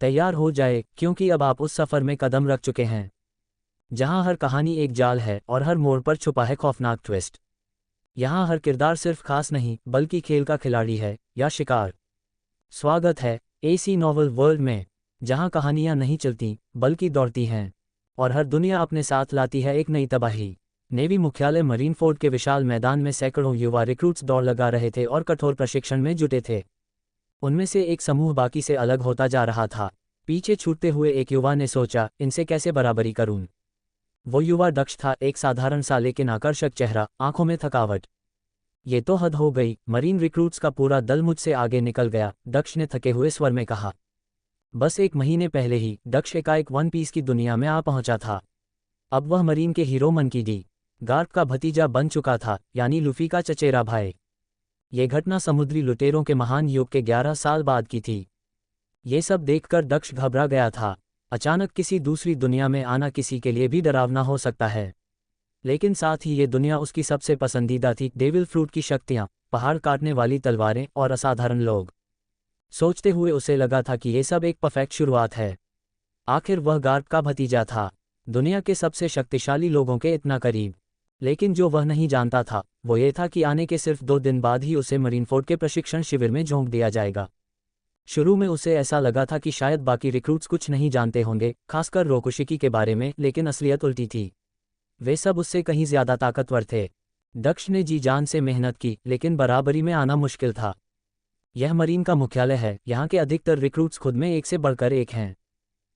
तैयार हो जाए, क्योंकि अब आप उस सफ़र में कदम रख चुके हैं जहां हर कहानी एक जाल है और हर मोड़ पर छुपा है खौफनाक ट्विस्ट। यहाँ हर किरदार सिर्फ खास नहीं बल्कि खेल का खिलाड़ी है या शिकार। स्वागत है एसी नॉवल वर्ल्ड में, जहां कहानियां नहीं चलती बल्कि दौड़ती हैं और हर दुनिया अपने साथ लाती है एक नई तबाही। नेवी मुख्यालय मरीन फोर्ड के विशाल मैदान में सैकड़ों युवा रिक्रूट्स दौड़ लगा रहे थे और कठोर प्रशिक्षण में जुटे थे। उनमें से एक समूह बाकी से अलग होता जा रहा था। पीछे छूटते हुए एक युवा ने सोचा, इनसे कैसे बराबरी करूं। वो युवा दक्ष था, एक साधारण सा लेकिन आकर्षक चेहरा, आंखों में थकावट। ये तो हद हो गई, मरीन रिक्रूट्स का पूरा दल मुझसे आगे निकल गया, दक्ष ने थके हुए स्वर में कहा। बस एक महीने पहले ही दक्ष एकाएक वन पीस की दुनिया में आ पहुंचा था। अब वह मरीन के हीरो मंकी डी गार्प का भतीजा बन चुका था, यानी लूफी का चचेरा भाई। ये घटना समुद्री लुटेरों के महान युग के 11 साल बाद की थी। ये सब देखकर दक्ष घबरा गया था। अचानक किसी दूसरी दुनिया में आना किसी के लिए भी डरावना हो सकता है, लेकिन साथ ही ये दुनिया उसकी सबसे पसंदीदा थी। डेविल फ्रूट की शक्तियां, पहाड़ काटने वाली तलवारें और असाधारण लोग। सोचते हुए उसे लगा था कि ये सब एक परफेक्ट शुरुआत है। आखिर वह गार्प का भतीजा था, दुनिया के सबसे शक्तिशाली लोगों के इतना करीब। लेकिन जो वह नहीं जानता था वो ये था कि आने के सिर्फ 2 दिन बाद ही उसे मरीनफोर्ड के प्रशिक्षण शिविर में झोंक दिया जाएगा। शुरू में उसे ऐसा लगा था कि शायद बाकी रिक्रूट्स कुछ नहीं जानते होंगे, खासकर रोकुशिकी के बारे में, लेकिन असलियत उल्टी थी। वे सब उससे कहीं ज्यादा ताकतवर थे। दक्ष ने जी जान से मेहनत की, लेकिन बराबरी में आना मुश्किल था। यह मरीन का मुख्यालय है, यहाँ के अधिकतर रिक्रूट्स खुद में एक से बढ़कर एक हैं।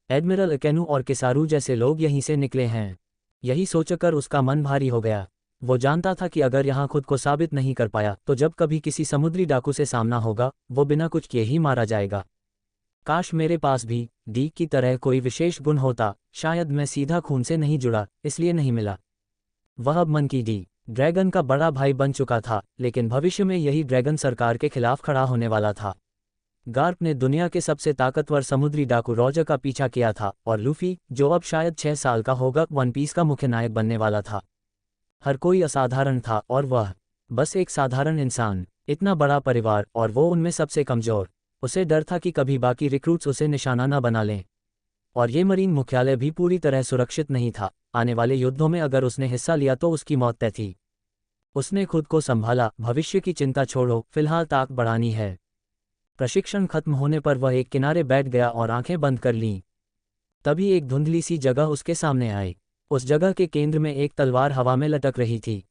एडमिरल अकेनु और किसारू जैसे लोग यहीं से निकले हैं। यही सोचकर उसका मन भारी हो गया। वो जानता था कि अगर यहाँ खुद को साबित नहीं कर पाया तो जब कभी किसी समुद्री डाकू से सामना होगा वो बिना कुछ किए ही मारा जाएगा। काश मेरे पास भी डी की तरह कोई विशेष गुण होता। शायद मैं सीधा खून से नहीं जुड़ा, इसलिए नहीं मिला। वह अब मंकी डी ड्रैगन का बड़ा भाई बन चुका था, लेकिन भविष्य में यही ड्रैगन सरकार के खिलाफ खड़ा होने वाला था। गार्प ने दुनिया के सबसे ताकतवर समुद्री डाकू रॉजर का पीछा किया था, और लूफी, जो अब शायद 6 साल का होगा, वन पीस का मुख्य नायक बनने वाला था। हर कोई असाधारण था और वह बस एक साधारण इंसान। इतना बड़ा परिवार और वो उनमें सबसे कमजोर। उसे डर था कि कभी बाकी रिक्रूट्स उसे निशाना न बना लें। और ये मरीन मुख्यालय भी पूरी तरह सुरक्षित नहीं था। आने वाले युद्धों में अगर उसने हिस्सा लिया तो उसकी मौत तय थी। उसने खुद को संभाला, भविष्य की चिंता छोड़ो, फिलहाल ताक बढ़ानी है। प्रशिक्षण खत्म होने पर वह एक किनारे बैठ गया और आंखें बंद कर लीं। तभी एक धुंधली सी जगह उसके सामने आई। उस जगह के केंद्र में एक तलवार हवा में लटक रही थी।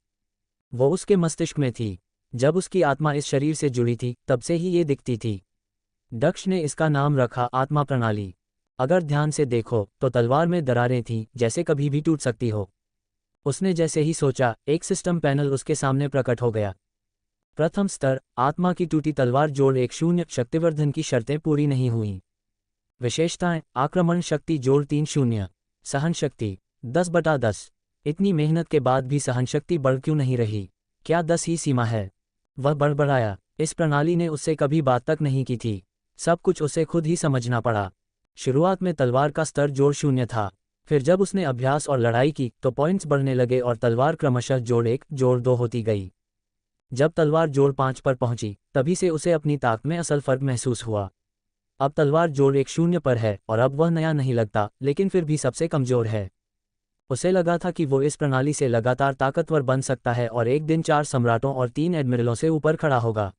वो उसके मस्तिष्क में थी। जब उसकी आत्मा इस शरीर से जुड़ी थी तब से ही ये दिखती थी। दक्ष ने इसका नाम रखा आत्मा प्रणाली। अगर ध्यान से देखो तो तलवार में दरारें थीं, जैसे कभी भी टूट सकती हो। उसने जैसे ही सोचा, एक सिस्टम पैनल उसके सामने प्रकट हो गया। प्रथम स्तर, आत्मा की टूटी तलवार जोड़ 1-0, शक्तिवर्धन की शर्तें पूरी नहीं हुईं। विशेषताएं, आक्रमण शक्ति जोड़ 3-0, सहन शक्ति 10/10। इतनी मेहनत के बाद भी सहन शक्ति बढ़ क्यों नहीं रही? क्या 10 ही सीमा है? वह बड़बड़ाया। इस प्रणाली ने उससे कभी बात तक नहीं की थी। सब कुछ उसे खुद ही समझना पड़ा। शुरुआत में तलवार का स्तर जोड़ 0 था। फिर जब उसने अभ्यास और लड़ाई की तो पॉइंट्स बढ़ने लगे और तलवार क्रमशः जोड़ 1, जोड़ 2 होती गई। जब तलवार जोड़ 5 पर पहुंची तभी से उसे अपनी ताकत में असल फर्क महसूस हुआ। अब तलवार जोड़ 1-0 पर है और अब वह नया नहीं लगता, लेकिन फिर भी सबसे कमजोर है। उसे लगा था कि वो इस प्रणाली से लगातार ताकतवर बन सकता है और एक दिन 4 सम्राटों और 3 एडमिरलों से ऊपर खड़ा होगा।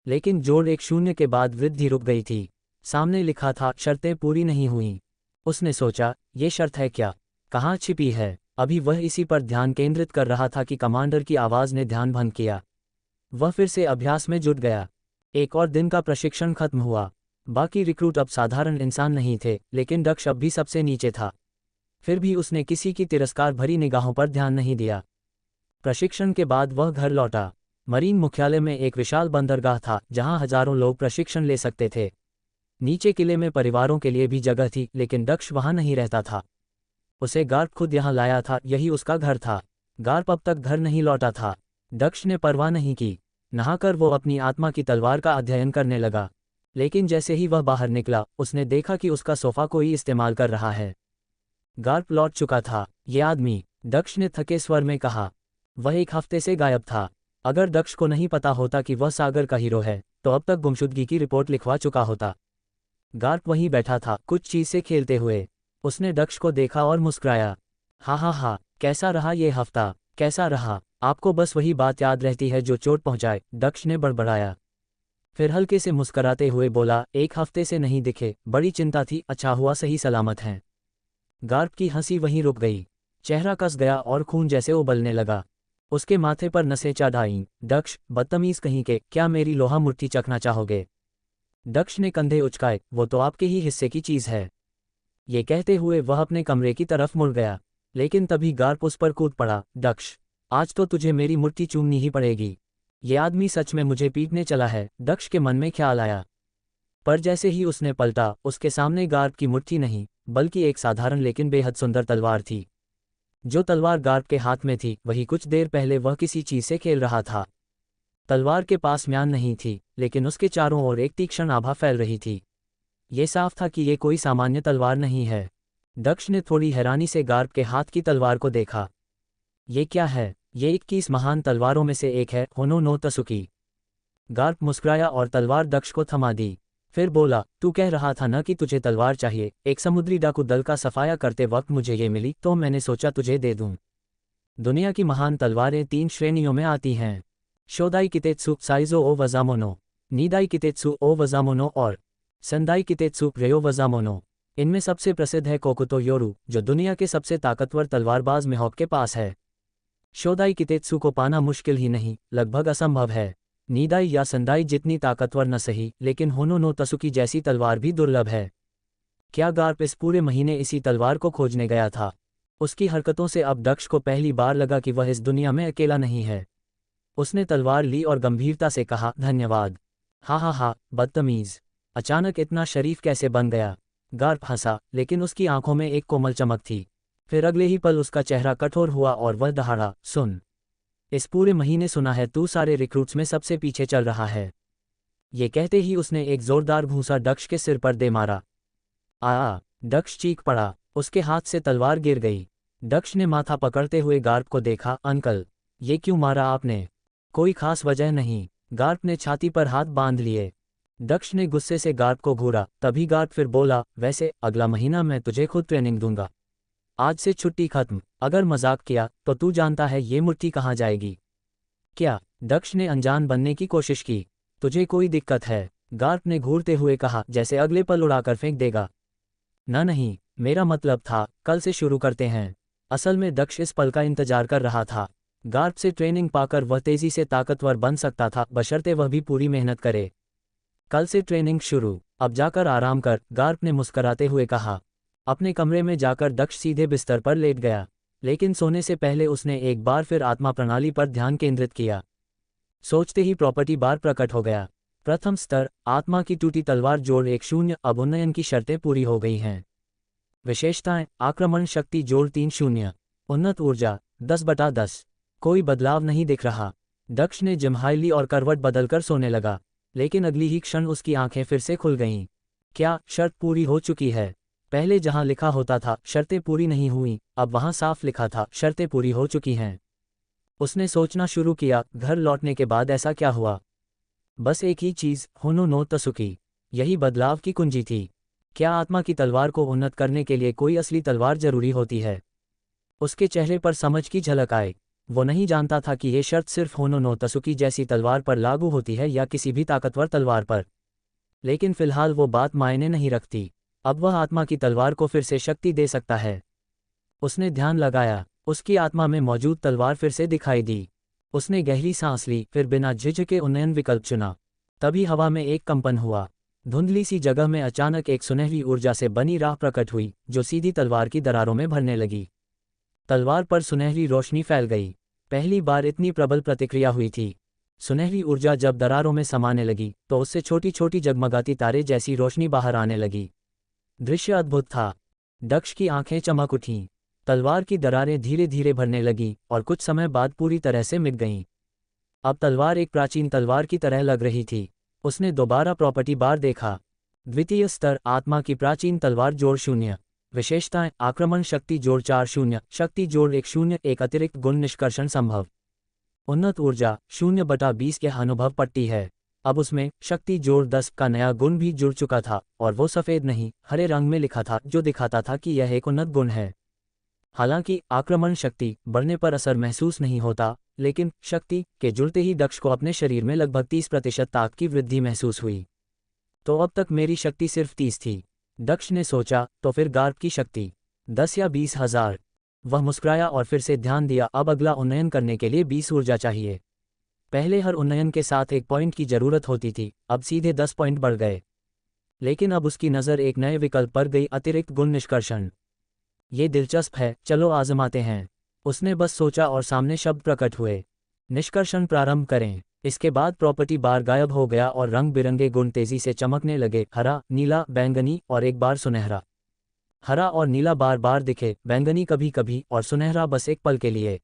लेकिन जोड़ 1-0 के बाद वृद्धि रुक गई थी। सामने लिखा था, शर्तें पूरी नहीं हुईं। उसने सोचा, ये शर्त है क्या? कहाँ छिपी है? अभी वह इसी पर ध्यान केंद्रित कर रहा था कि कमांडर की आवाज़ ने ध्यान भंग किया। वह फिर से अभ्यास में जुट गया। एक और दिन का प्रशिक्षण खत्म हुआ। बाकी रिक्रूट अब साधारण इंसान नहीं थे, लेकिन दक्ष अब भी सबसे नीचे था। फिर भी उसने किसी की तिरस्कार भरी निगाहों पर ध्यान नहीं दिया। प्रशिक्षण के बाद वह घर लौटा। मरीन मुख्यालय में एक विशाल बंदरगाह था जहां हजारों लोग प्रशिक्षण ले सकते थे। नीचे किले में परिवारों के लिए भी जगह थी, लेकिन दक्ष वहां नहीं रहता था। उसे गार्प खुद यहां लाया था, यही उसका घर था। गार्प अब तक घर नहीं लौटा था। दक्ष ने परवाह नहीं की। नहाकर वो अपनी आत्मा की तलवार का अध्ययन करने लगा। लेकिन जैसे ही वह बाहर निकला उसने देखा कि उसका सोफा कोई इस्तेमाल कर रहा है। गार्प लौट चुका था। ये आदमी, दक्ष ने थके स्वर में कहा। वह 1 हफ्ते से गायब था। अगर दक्ष को नहीं पता होता कि वह सागर का हीरो है तो अब तक गुमशुदगी की रिपोर्ट लिखवा चुका होता। गार्प वहीं बैठा था, कुछ चीज से खेलते हुए। उसने दक्ष को देखा और मुस्कुराया। हा, कैसा रहा ये हफ्ता, कैसा रहा? आपको बस वही बात याद रहती है जो चोट पहुंचाए, दक्ष ने बड़बड़ाया। फिर हल्के से मुस्कराते हुए बोला, एक हफ्ते से नहीं दिखे, बड़ी चिंता थी, अच्छा हुआ सही सलामत हैं। गार्प की हंसी वहीं रुक गई। चेहरा कस गया और खून जैसे उबलने लगा। उसके माथे पर नसें चढ़ आईं। दक्ष, बदतमीज कहीं के, क्या मेरी लोहा मुट्ठी चखना चाहोगे? दक्ष ने कंधे उचकाए, वो तो आपके ही हिस्से की चीज है। ये कहते हुए वह अपने कमरे की तरफ मुड़ गया। लेकिन तभी गार्प उस पर कूद पड़ा। दक्ष, आज तो तुझे मेरी मुट्ठी चूमनी ही पड़ेगी। ये आदमी सच में मुझे पीटने चला है, दक्ष के मन में ख्याल आया। पर जैसे ही उसने पलटा, उसके सामने गार्प की मुट्ठी नहीं, बल्कि एक साधारण लेकिन बेहद सुंदर तलवार थी। जो तलवार गार्प के हाथ में थी, वही कुछ देर पहले वह किसी चीज से खेल रहा था। तलवार के पास म्यान नहीं थी, लेकिन उसके चारों ओर एक तीक्ष्ण आभा फैल रही थी। ये साफ था कि ये कोई सामान्य तलवार नहीं है। दक्ष ने थोड़ी हैरानी से गार्प के हाथ की तलवार को देखा। ये क्या है? ये 21 महान तलवारों में से एक है, होनो नो तसुकी। गार्प मुस्कुराया और तलवार दक्ष को थमा दी। फिर बोला, तू कह रहा था ना कि तुझे तलवार चाहिए, एक समुद्री डाकू दल का सफाया करते वक्त मुझे ये मिली तो मैंने सोचा तुझे दे दूं। दुनिया की महान तलवारें 3 श्रेणियों में आती हैं, शोदाई कितेत्सु साइजो ओ वजामोनो, नीदाई कितेत्सु ओ वजामोनो और संदाई कितेत्सु रेयो वजामोनो। इनमें सबसे प्रसिद्ध है कोकुतो योरू, जो दुनिया के सबसे ताकतवर तलवारबाज मिहोक के पास है। शोदाई कितेत्सु को पाना मुश्किल ही नहीं, लगभग असंभव है। नीदाई या संदाई जितनी ताकतवर न सही, लेकिन होनो नो तसुकी जैसी तलवार भी दुर्लभ है। क्या गार्प इस पूरे महीने इसी तलवार को खोजने गया था? उसकी हरकतों से अब दक्ष को पहली बार लगा कि वह इस दुनिया में अकेला नहीं है। उसने तलवार ली और गंभीरता से कहा, धन्यवाद। हा, बदतमीज, अचानक इतना शरीफ कैसे बन गया? गार्प हंसा, लेकिन उसकी आंखों में एक कोमल चमक थी। फिर अगले ही पल उसका चेहरा कठोर हुआ और वह दहाड़ा, सुन, इस पूरे महीने सुना है तू सारे रिक्रूट्स में सबसे पीछे चल रहा है। ये कहते ही उसने एक जोरदार घूंसा दक्ष के सिर पर दे मारा। दक्ष चीख पड़ा, उसके हाथ से तलवार गिर गई। दक्ष ने माथा पकड़ते हुए गार्प को देखा, अंकल, ये क्यों मारा आपने? कोई खास वजह नहीं। गार्प ने छाती पर हाथ बांध लिए। दक्ष ने गुस्से से गार्प को घूरा। तभी गार्प फिर बोला, वैसे अगला महीना मैं तुझे खुद ट्रेनिंग दूंगा। आज से छुट्टी खत्म। अगर मजाक किया तो तू जानता है ये मुट्ठी कहाँ जाएगी। क्या? दक्ष ने अनजान बनने की कोशिश की। तुझे कोई दिक्कत है? गार्प ने घूरते हुए कहा, जैसे अगले पल उड़ाकर फेंक देगा। नहीं, मेरा मतलब था, कल से शुरू करते हैं। असल में दक्ष इस पल का इंतजार कर रहा था। गार्प से ट्रेनिंग पाकर वह तेजी से ताकतवर बन सकता था, बशर्ते वह भी पूरी मेहनत करे। कल से ट्रेनिंग शुरू, अब जाकर आराम कर, गार्प ने मुस्कराते हुए कहा। अपने कमरे में जाकर दक्ष सीधे बिस्तर पर लेट गया, लेकिन सोने से पहले उसने एक बार फिर आत्मा प्रणाली पर ध्यान केंद्रित किया। सोचते ही प्रॉपर्टी बार प्रकट हो गया। प्रथम स्तर, आत्मा की टूटी तलवार जोड़ 1-0, अब उन्नयन की शर्तें पूरी हो गई हैं। विशेषताएं, आक्रमण शक्ति जोड़ 3-0, उन्नत ऊर्जा 10/10। कोई बदलाव नहीं दिख रहा। दक्ष ने जम्हाई ली और करवट बदलकर सोने लगा, लेकिन अगली ही क्षण उसकी आंखें फिर से खुल गईं। क्या शर्त पूरी हो चुकी है? पहले जहां लिखा होता था शर्तें पूरी नहीं हुई, अब वहां साफ लिखा था शर्तें पूरी हो चुकी हैं। उसने सोचना शुरू किया, घर लौटने के बाद ऐसा क्या हुआ? बस एक ही चीज, होनो नो तसुकी। यही बदलाव की कुंजी थी। क्या आत्मा की तलवार को उन्नत करने के लिए कोई असली तलवार जरूरी होती है? उसके चेहरे पर समझ की झलक आए। वो नहीं जानता था कि ये शर्त सिर्फ होनो नो तसुकी जैसी तलवार पर लागू होती है या किसी भी ताकतवर तलवार पर। लेकिन फिलहाल वो बात मायने नहीं रखती। अब वह आत्मा की तलवार को फिर से शक्ति दे सकता है। उसने ध्यान लगाया, उसकी आत्मा में मौजूद तलवार फिर से दिखाई दी। उसने गहरी सांस ली, फिर बिना झिझके उन्नयन विकल्प चुना। तभी हवा में एक कंपन हुआ। धुंधली सी जगह में अचानक एक सुनहरी ऊर्जा से बनी राह प्रकट हुई, जो सीधी तलवार की दरारों में भरने लगी। तलवार पर सुनहरी रोशनी फैल गई। पहली बार इतनी प्रबल प्रतिक्रिया हुई थी। सुनहरी ऊर्जा जब दरारों में समाने लगी, तो उससे छोटी छोटी जगमगाती तारे जैसी रोशनी बाहर आने लगी। दृश्य अद्भुत था। दक्ष की आंखें चमक उठीं। तलवार की दरारें धीरे धीरे भरने लगीं और कुछ समय बाद पूरी तरह से मिट गईं। अब तलवार एक प्राचीन तलवार की तरह लग रही थी। उसने दोबारा प्रॉपर्टी बार देखा। द्वितीय स्तर, आत्मा की प्राचीन तलवार जोड़ 0। विशेषताएं, आक्रमण शक्ति जोड़ 4-0, शक्ति जोड़ 1-0, एक अतिरिक्त गुण निष्कर्षण संभव। उन्नत ऊर्जा 0/20 के अनुभव पट्टी है। अब उसमें शक्ति जोड़ 10 का नया गुण भी जुड़ चुका था, और वो सफ़ेद नहीं, हरे रंग में लिखा था, जो दिखाता था कि यह एक उन्नत गुण है। हालांकि आक्रमण शक्ति बढ़ने पर असर महसूस नहीं होता, लेकिन शक्ति के जुड़ते ही दक्ष को अपने शरीर में लगभग 30% ताकत की वृद्धि महसूस हुई। तो अब तक मेरी शक्ति सिर्फ 30 थी, दक्ष ने सोचा। तो फिर गार्प की शक्ति 10 या 20,000? वह मुस्कुराया और फिर से ध्यान दिया। अब अगला उन्नयन करने के लिए 20 ऊर्जा चाहिए। पहले हर उन्नयन के साथ 1 पॉइंट की जरूरत होती थी, अब सीधे 10 पॉइंट बढ़ गए। लेकिन अब उसकी नज़र एक नए विकल्प पर गई, अतिरिक्त गुण निष्कर्षण। ये दिलचस्प है, चलो आजमाते हैं। उसने बस सोचा और सामने शब्द प्रकट हुए। निष्कर्षण प्रारंभ करें। इसके बाद प्रॉपर्टी बार गायब हो गया और रंग बिरंगे गुण तेजी से चमकने लगे, हरा, नीला, बैंगनी और एक बार सुनहरा। हरा और नीला बार बार दिखे, बैंगनी कभी कभी और सुनहरा बस एक पल के लिए।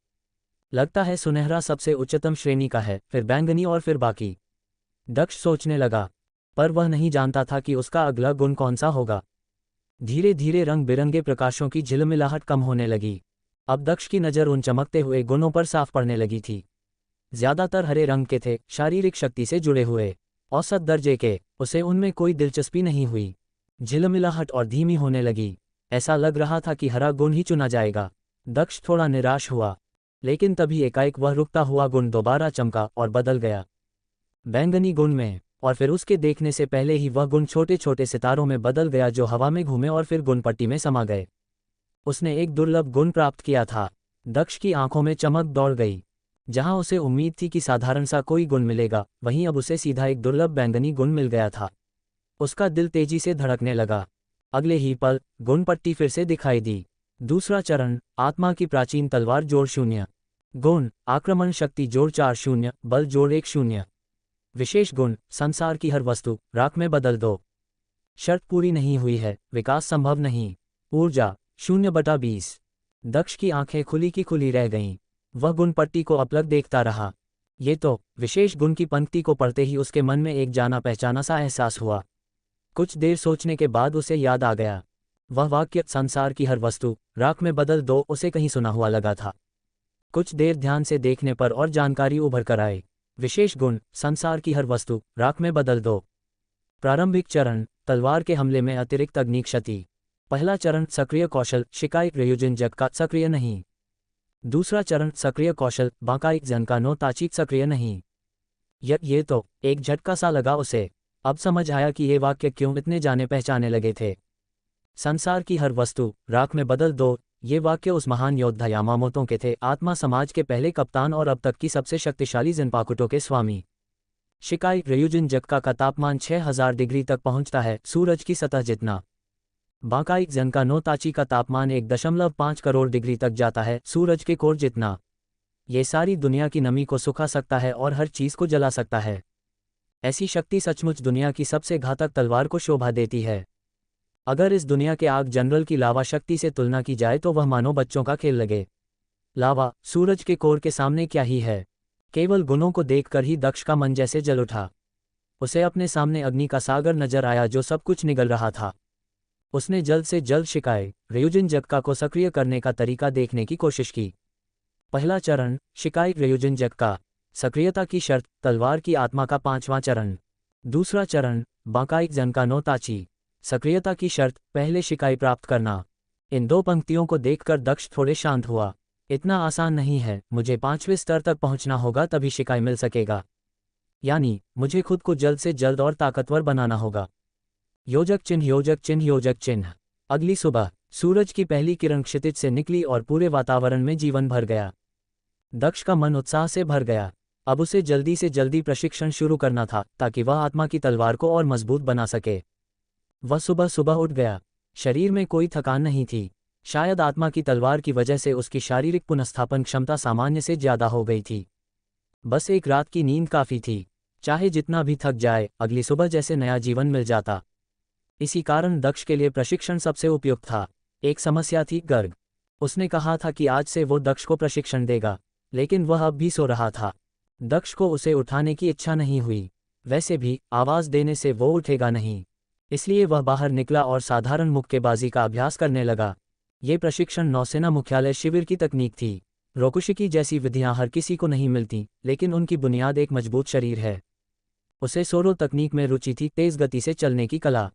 लगता है सुनहरा सबसे उच्चतम श्रेणी का है, फिर बैंगनी और फिर बाकी। दक्ष सोचने लगा, पर वह नहीं जानता था कि उसका अगला गुण कौन सा होगा। धीरे धीरे रंग बिरंगे प्रकाशों की झिलमिलाहट कम होने लगी। अब दक्ष की नज़र उन चमकते हुए गुणों पर साफ पड़ने लगी थी। ज्यादातर हरे रंग के थे, शारीरिक शक्ति से जुड़े हुए, औसत दर्जे के। उसे उनमें कोई दिलचस्पी नहीं हुई। झिलमिलाहट और धीमी होने लगी। ऐसा लग रहा था कि हरा गुण ही चुना जाएगा। दक्ष थोड़ा निराश हुआ, लेकिन तभी एकाएक वह रुकता हुआ गुण दोबारा चमका और बदल गया बैंगनी गुण में। और फिर उसके देखने से पहले ही वह गुण छोटे छोटे सितारों में बदल गया, जो हवा में घूमे और फिर गुण पट्टी में समा गए। उसने एक दुर्लभ गुण प्राप्त किया था। दक्ष की आंखों में चमक दौड़ गई। जहां उसे उम्मीद थी कि साधारण सा कोई गुण मिलेगा, वहीं अब उसे सीधा एक दुर्लभ बैंगनी गुण मिल गया था। उसका दिल तेजी से धड़कने लगा। अगले ही पल गुण पट्टी फिर से दिखाई दी। दूसरा चरण, आत्मा की प्राचीन तलवार जोड़ 0। गुण, आक्रमण शक्ति जोड़ 4 0, बल जोड़ 1 0। विशेष गुण, संसार की हर वस्तु राख में बदल दो। शर्त पूरी नहीं हुई है, विकास संभव नहीं। ऊर्जा 0/20। दक्ष की आंखें खुली की खुली रह गईं। वह गुण पट्टी को अपलक देखता रहा। ये तो विशेष गुण की पंक्ति को पढ़ते ही उसके मन में एक जाना पहचाना सा एहसास हुआ। कुछ देर सोचने के बाद उसे याद आ गया। वह वाक्य, संसार की हर वस्तु राख में बदल दो, उसे कहीं सुना हुआ लगा था। कुछ देर ध्यान से देखने पर और जानकारी उभर कर आई। विशेष गुण, संसार की हर वस्तु राख में बदल दो। प्रारंभिक चरण, तलवार के हमले में अतिरिक्त अग्नि क्षति। पहला चरण, सक्रिय कौशल, शिकाई प्रयोजन जग का सक्रिय नहीं। दूसरा चरण, सक्रिय कौशल, बाकाई जन का नो ताचीत सक्रिय नहीं। ये तो एक झटका सा लगा उसे। अब समझ आया कि ये वाक्य क्यों इतने जाने पहचाने लगे थे। संसार की हर वस्तु राख में बदल दो, ये वाक्य उस महान योद्धा यामामोतो के थे, आत्मा समाज के पहले कप्तान और अब तक की सबसे शक्तिशाली जिनपाकुटो के स्वामी। शिकाई रयुजिन जक्का का तापमान 6000 डिग्री तक पहुंचता है, सूरज की सतह जितना। बाकाई जन नो ताची का तापमान 1.5 करोड़ डिग्री तक जाता है, सूरज के कोर जितना। ये सारी दुनिया की नमी को सुखा सकता है और हर चीज को जला सकता है। ऐसी शक्ति सचमुच दुनिया की सबसे घातक तलवार को शोभा देती है। अगर इस दुनिया के आग जनरल की लावा शक्ति से तुलना की जाए तो वह मानो बच्चों का खेल लगे। लावा सूरज के कोर के सामने क्या ही है। केवल गुणों को देखकर ही दक्ष का मन जैसे जल उठा। उसे अपने सामने अग्नि का सागर नजर आया जो सब कुछ निगल रहा था। उसने जल्द से जल्द शिकाई रयुजिन जक्का को सक्रिय करने का तरीका देखने की कोशिश की। पहला चरण, शिकाई रयुजिन जक्का, सक्रियता की शर्त, तलवार की आत्मा का 5वां चरण। दूसरा चरण, बाकाई जन का नो ताची, सक्रियता की शर्त, पहले शिकाई प्राप्त करना। इन 2 पंक्तियों को देखकर दक्ष थोड़े शांत हुआ। इतना आसान नहीं है, मुझे 5वें स्तर तक पहुंचना होगा तभी शिकाई मिल सकेगा। यानी मुझे खुद को जल्द से जल्द और ताकतवर बनाना होगा। योजक चिन्ह योजक चिन्ह योजक चिन्ह। अगली सुबह सूरज की पहली किरण क्षितिज से निकली और पूरे वातावरण में जीवन भर गया। दक्ष का मन उत्साह से भर गया। अब उसे जल्दी से जल्दी प्रशिक्षण शुरू करना था ताकि वह आत्मा की तलवार को और मजबूत बना सके। वह सुबह सुबह उठ गया। शरीर में कोई थकान नहीं थी। शायद आत्मा की तलवार की वजह से उसकी शारीरिक पुनर्स्थापन क्षमता सामान्य से ज्यादा हो गई थी। बस एक रात की नींद काफी थी। चाहे जितना भी थक जाए, अगली सुबह जैसे नया जीवन मिल जाता। इसी कारण दक्ष के लिए प्रशिक्षण सबसे उपयुक्त था। एक समस्या थी, गर्ग। उसने कहा था कि आज से वो दक्ष को प्रशिक्षण देगा, लेकिन वह अब भी सो रहा था। दक्ष को उसे उठाने की इच्छा नहीं हुई। वैसे भी आवाज देने से वो उठेगा नहीं, इसलिए वह बाहर निकला और साधारण मुक्केबाजी का अभ्यास करने लगा। ये प्रशिक्षण नौसेना मुख्यालय शिविर की तकनीक थी। रोकुशिकी जैसी विधियां हर किसी को नहीं मिलती, लेकिन उनकी बुनियाद एक मजबूत शरीर है। उसे सोरो तकनीक में रुचि थी, तेज गति से चलने की कला।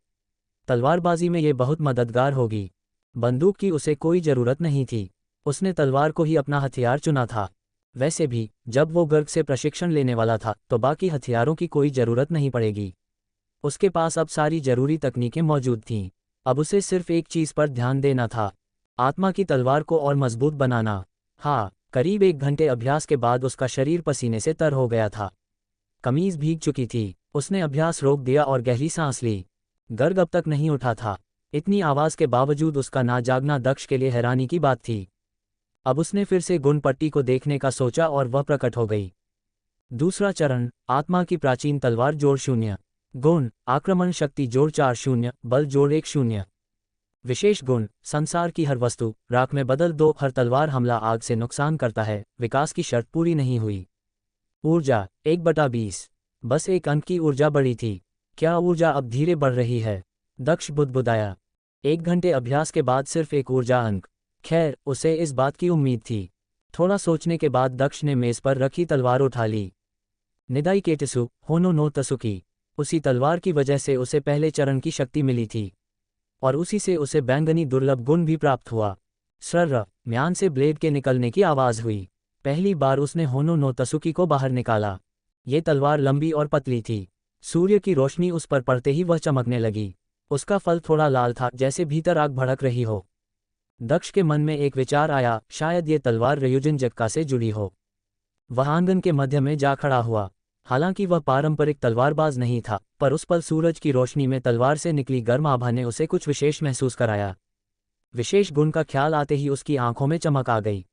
तलवारबाजी में ये बहुत मददगार होगी। बंदूक की उसे कोई ज़रूरत नहीं थी, उसने तलवार को ही अपना हथियार चुना था। वैसे भी जब वो गर्ग से प्रशिक्षण लेने वाला था तो बाकी हथियारों की कोई ज़रूरत नहीं पड़ेगी। उसके पास अब सारी ज़रूरी तकनीकें मौजूद थीं। अब उसे सिर्फ एक चीज़ पर ध्यान देना था, आत्मा की तलवार को और मजबूत बनाना। हाँ, करीब 1 घंटे अभ्यास के बाद उसका शरीर पसीने से तर हो गया था। कमीज भीग चुकी थी। उसने अभ्यास रोक दिया और गहरी सांस ली। गर्ग अब तक नहीं उठा था। इतनी आवाज़ के बावजूद उसका ना जागना दक्ष के लिए हैरानी की बात थी। अब उसने फिर से गुण पट्टी को देखने का सोचा और वह प्रकट हो गई। दूसरा चरण, आत्मा की प्राचीन तलवार जोड़ 0। गुण, आक्रमण शक्ति जोड़ 4 0, बल जोड़ 1 0। विशेष गुण, संसार की हर वस्तु राख में बदल दो, हर तलवार हमला आग से नुकसान करता है, विकास की शर्त पूरी नहीं हुई। ऊर्जा 1/20, बस 1 अंक की ऊर्जा बढ़ी थी। क्या ऊर्जा अब धीरे बढ़ रही है? दक्ष बुदबुदाया। 1 घंटे अभ्यास के बाद सिर्फ 1 ऊर्जा अंक। खैर, उसे इस बात की उम्मीद थी। थोड़ा सोचने के बाद दक्ष ने मेज पर रखी तलवार उठा ली। निदाई केटिसु होनो नो तसुकी। उसी तलवार की वजह से उसे पहले चरण की शक्ति मिली थी और उसी से उसे बैंगनी दुर्लभ गुण भी प्राप्त हुआ। स्रर म्यान से ब्लेड के निकलने की आवाज़ हुई। पहली बार उसने होनो नो तसुकी को बाहर निकाला। ये तलवार लंबी और पतली थी। सूर्य की रोशनी उस पर पड़ते ही वह चमकने लगी। उसका फल थोड़ा लाल था, जैसे भीतर आग भड़क रही हो। दक्ष के मन में एक विचार आया, शायद ये तलवार रयुजन जक्का से जुड़ी हो। वह आंगन के मध्य में जा खड़ा हुआ। हालांकि वह पारंपरिक तलवारबाज नहीं था, पर उस पल सूरज की रोशनी में तलवार से निकली गर्म आभा ने उसे कुछ विशेष महसूस कराया। विशेष गुण का ख्याल आते ही उसकी आंखों में चमक आ गई।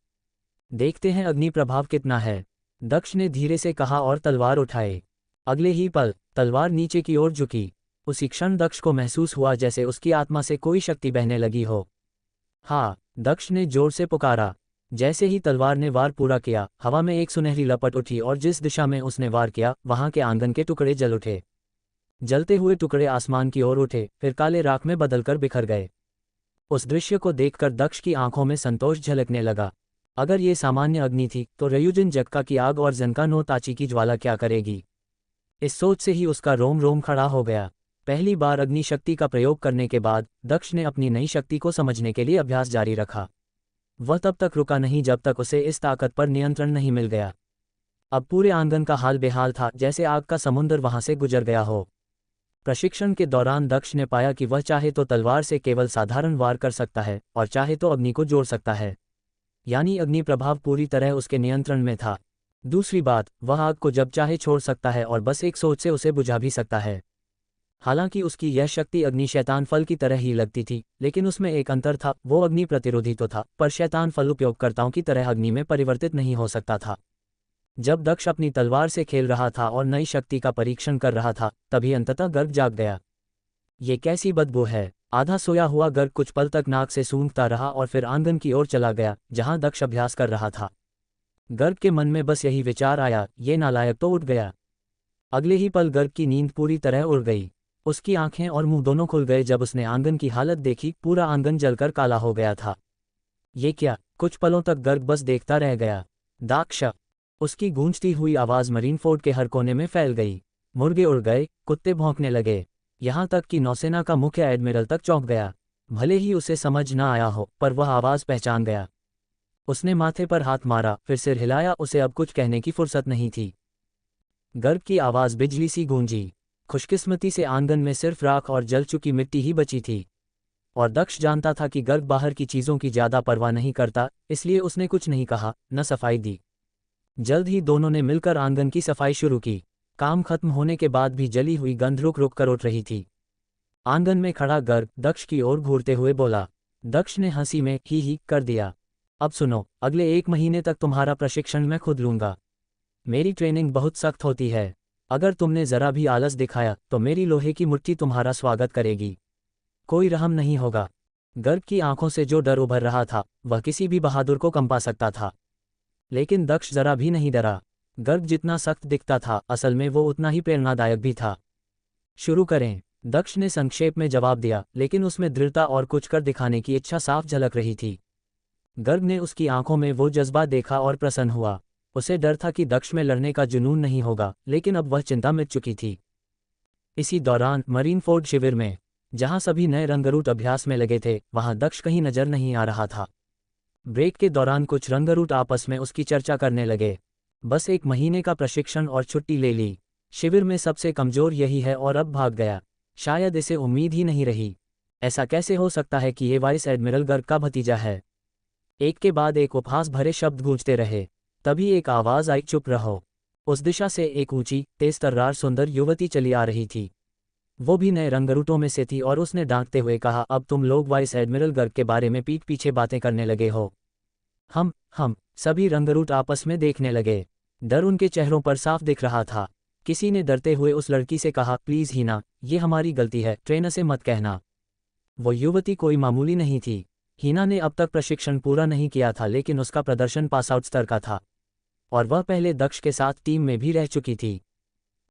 देखते हैं अग्नि प्रभाव कितना है, दक्ष ने धीरे से कहा और तलवार उठाए। अगले ही पल तलवार नीचे की ओर झुकी। उसी क्षण दक्ष को महसूस हुआ जैसे उसकी आत्मा से कोई शक्ति बहने लगी हो। हाँ, दक्ष ने जोर से पुकारा। जैसे ही तलवार ने वार पूरा किया, हवा में एक सुनहरी लपट उठी और जिस दिशा में उसने वार किया वहां के आंगन के टुकड़े जल उठे। जलते हुए टुकड़े आसमान की ओर उठे, फिर काले राख में बदलकर बिखर गए। उस दृश्य को देखकर दक्ष की आंखों में संतोष झलकने लगा। अगर ये सामान्य अग्नि थी तो रयुजन जक्का की आग और जनका नो ताची की ज्वाला क्या करेगी? इस सोच से ही उसका रोम रोम खड़ा हो गया। पहली बार अग्नि शक्ति का प्रयोग करने के बाद दक्ष ने अपनी नई शक्ति को समझने के लिए अभ्यास जारी रखा। वह तब तक रुका नहीं जब तक उसे इस ताकत पर नियंत्रण नहीं मिल गया। अब पूरे आंगन का हाल बेहाल था, जैसे आग का समुद्र वहां से गुजर गया हो। प्रशिक्षण के दौरान दक्ष ने पाया कि वह चाहे तो तलवार से केवल साधारण वार कर सकता है और चाहे तो अग्नि को जोड़ सकता है, यानी अग्नि प्रभाव पूरी तरह उसके नियंत्रण में था। दूसरी बात, वह आग को जब चाहे छोड़ सकता है और बस एक सोच से उसे बुझा भी सकता है। हालांकि उसकी यह शक्ति अग्नि शैतान फल की तरह ही लगती थी, लेकिन उसमें एक अंतर था, वो अग्नि प्रतिरोधी तो था, पर शैतान फल उपयोगकर्ताओं की तरह अग्नि में परिवर्तित नहीं हो सकता था। जब दक्ष अपनी तलवार से खेल रहा था और नई शक्ति का परीक्षण कर रहा था, तभी अंततः गर्ग जाग गया। ये कैसी बदबू है? आधा सोया हुआ गर्ग कुछ पल तक नाक से सूंघता रहा और फिर आंगन की ओर चला गया जहां दक्ष अभ्यास कर रहा था। गर्ग के मन में बस यही विचार आया, ये नालायक तो उठ गया। अगले ही पल गर्ग की नींद पूरी तरह उड़ गई। उसकी आंखें और मुंह दोनों खुल गए जब उसने आंगन की हालत देखी। पूरा आंगन जलकर काला हो गया था। ये क्या? कुछ पलों तक गर्ग बस देखता रह गया। दाक्ष! उसकी गूंजती हुई आवाज मरीनफोर्ड के हर कोने में फैल गई। मुर्गे उड़ गए, कुत्ते भौंकने लगे, यहां तक कि नौसेना का मुख्य एडमिरल तक चौंक गया। भले ही उसे समझ ना आया हो, पर वह आवाज पहचान गया। उसने माथे पर हाथ मारा, फिर सिर हिलाया। उसे अब कुछ कहने की फुर्सत नहीं थी। गर्ग की आवाज बिजली सी गूंजी। खुशकिस्मती से आंगन में सिर्फ राख और जल चुकी मिट्टी ही बची थी, और दक्ष जानता था कि गर्ग बाहर की चीजों की ज्यादा परवाह नहीं करता, इसलिए उसने कुछ नहीं कहा, न सफाई दी। जल्द ही दोनों ने मिलकर आंगन की सफाई शुरू की। काम खत्म होने के बाद भी जली हुई गंध रुक रुक कर उठ रही थी। आंगन में खड़ा गर्ग दक्ष की ओर घूरते हुए बोला। दक्ष ने हंसी में ही कर दिया। अब सुनो, अगले 1 महीने तक तुम्हारा प्रशिक्षण मैं खुद लूंगा। मेरी ट्रेनिंग बहुत सख्त होती है। अगर तुमने जरा भी आलस दिखाया तो मेरी लोहे की मुट्ठी तुम्हारा स्वागत करेगी। कोई रहम नहीं होगा। गर्ग की आंखों से जो डर उभर रहा था वह किसी भी बहादुर को कंपा सकता था, लेकिन दक्ष जरा भी नहीं डरा। गर्ग जितना सख्त दिखता था, असल में वो उतना ही प्रेरणादायक भी था। शुरू करें, दक्ष ने संक्षेप में जवाब दिया, लेकिन उसमें दृढ़ता और कुछ कर दिखाने की इच्छा साफ झलक रही थी। गर्ग ने उसकी आंखों में वो जज्बा देखा और प्रसन्न हुआ। उसे डर था कि दक्ष में लड़ने का जुनून नहीं होगा, लेकिन अब वह चिंता मिट चुकी थी। इसी दौरान मरीनफोर्ड शिविर में, जहां सभी नए रंगरूट अभ्यास में लगे थे, वहां दक्ष कहीं नजर नहीं आ रहा था। ब्रेक के दौरान कुछ रंगरूट आपस में उसकी चर्चा करने लगे। बस 1 महीने का प्रशिक्षण और छुट्टी ले ली। शिविर में सबसे कमजोर यही है और अब भाग गया। शायद इसे उम्मीद ही नहीं रही। ऐसा कैसे हो सकता है कि ये वाइस एडमिरल गर्ग का भतीजा है? एक के बाद एक उपहास भरे शब्द गूंजते रहे। तभी एक आवाज आई, चुप रहो। उस दिशा से एक ऊंची, तेज तर्रार सुंदर युवती चली आ रही थी। वो भी नए रंगरूटों में से थी और उसने डांटते हुए कहा, अब तुम लोग वाइस एडमिरल गर्ग के बारे में पीठ पीछे बातें करने लगे हो। हम सभी रंगरूट आपस में देखने लगे। डर उनके चेहरों पर साफ दिख रहा था। किसी ने डरते हुए उस लड़की से कहा, प्लीज हीना, ये हमारी गलती है, ट्रेनर से मत कहना। वो युवती कोई मामूली नहीं थी। हीना ने अब तक प्रशिक्षण पूरा नहीं किया था, लेकिन उसका प्रदर्शन पास आउट स्तर का था और वह पहले दक्ष के साथ टीम में भी रह चुकी थी।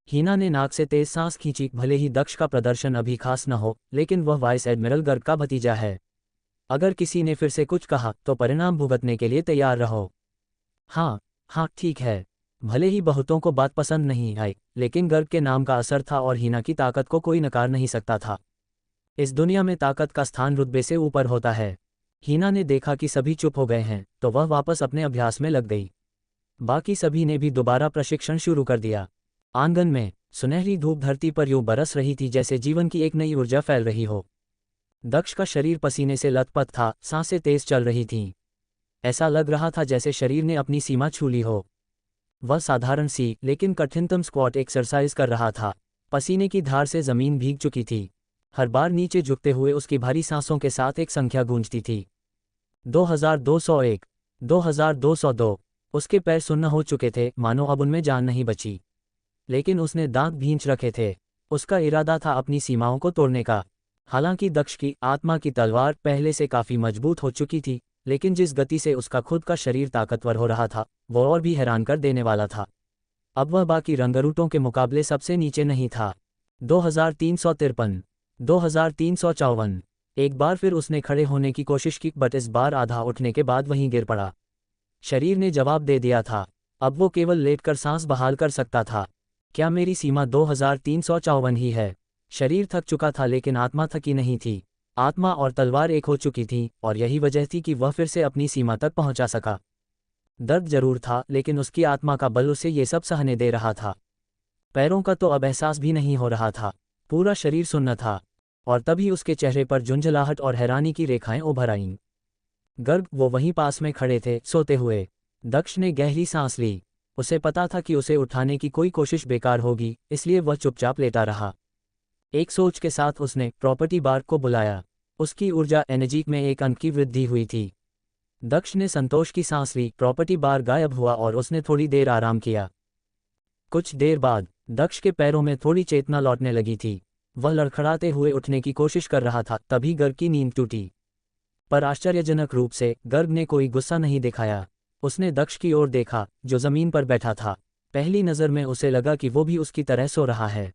हीना ने नाक से तेज सांस खींची। भले ही दक्ष का प्रदर्शन अभी खास न हो, लेकिन वह वाइस एडमिरल गर्ग का भतीजा है। अगर किसी ने फिर से कुछ कहा तो परिणाम भुगतने के लिए तैयार रहो। हाँ ठीक है। भले ही बहुतों को बात पसंद नहीं आई, लेकिन गर्ग के नाम का असर था और हीना की ताकत को कोई नकार नहीं सकता था। इस दुनिया में ताकत का स्थान रुतबे से ऊपर होता है। हीना ने देखा कि सभी चुप हो गए हैं, तो वह वापस अपने अभ्यास में लग गई। बाकी सभी ने भी दोबारा प्रशिक्षण शुरू कर दिया। आंगन में सुनहरी धूप धरती पर यूं बरस रही थी जैसे जीवन की एक नई ऊर्जा फैल रही हो। दक्ष का शरीर पसीने से लथपथ था, सांसें तेज चल रही थीं। ऐसा लग रहा था जैसे शरीर ने अपनी सीमा छू ली हो। वह साधारण सी लेकिन कठिनतम स्क्वाट एक्सरसाइज कर रहा था। पसीने की धार से जमीन भीग चुकी थी। हर बार नीचे झुकते हुए उसकी भारी सांसों के साथ एक संख्या गूंजती थी, 2201, 2202। उसके पैर सुन्न हो चुके थे, मानो अब उनमें जान नहीं बची। लेकिन उसने दांत भींच रखे थे। उसका इरादा था अपनी सीमाओं को तोड़ने का। हालांकि दक्ष की आत्मा की तलवार पहले से काफी मजबूत हो चुकी थी, लेकिन जिस गति से उसका खुद का शरीर ताकतवर हो रहा था, वो और भी हैरान कर देने वाला था। अब वह बाकी रंगरूटों के मुकाबले सबसे नीचे नहीं था। 2353, 2354। एक बार फिर उसने खड़े होने की कोशिश की, बट इस बार आधा उठने के बाद वहीं गिर पड़ा। शरीर ने जवाब दे दिया था। अब वो केवल लेटकर सांस बहाल कर सकता था। क्या मेरी सीमा 2354 ही है? शरीर थक चुका था, लेकिन आत्मा थकी नहीं थी। आत्मा और तलवार एक हो चुकी थी, और यही वजह थी कि वह फिर से अपनी सीमा तक पहुंचा सका। दर्द जरूर था, लेकिन उसकी आत्मा का बल उसे ये सब सहने दे रहा था। पैरों का तो अब एहसास भी नहीं हो रहा था। पूरा शरीर सुन्न था। और तभी उसके चेहरे पर झुंझलाहट और हैरानी की रेखाएं उभर आईं। गर्ग वो वहीं पास में खड़े थे, सोते हुए। दक्ष ने गहरी सांस ली। उसे पता था कि उसे उठाने की कोई कोशिश बेकार होगी, इसलिए वह चुपचाप लेटा रहा। एक सोच के साथ उसने प्रॉपर्टी बार को बुलाया। उसकी ऊर्जा एनर्जी में एक अंक की वृद्धि हुई थी। दक्ष ने संतोष की सांस ली। प्रॉपर्टी बार गायब हुआ और उसने थोड़ी देर आराम किया। कुछ देर बाद दक्ष के पैरों में थोड़ी चेतना लौटने लगी थी। वह लड़खड़ाते हुए उठने की कोशिश कर रहा था, तभी गर्ग की नींद टूटी। पर आश्चर्यजनक रूप से गर्ग ने कोई गुस्सा नहीं दिखाया। उसने दक्ष की ओर देखा, जो जमीन पर बैठा था। पहली नज़र में उसे लगा कि वो भी उसकी तरह सो रहा है।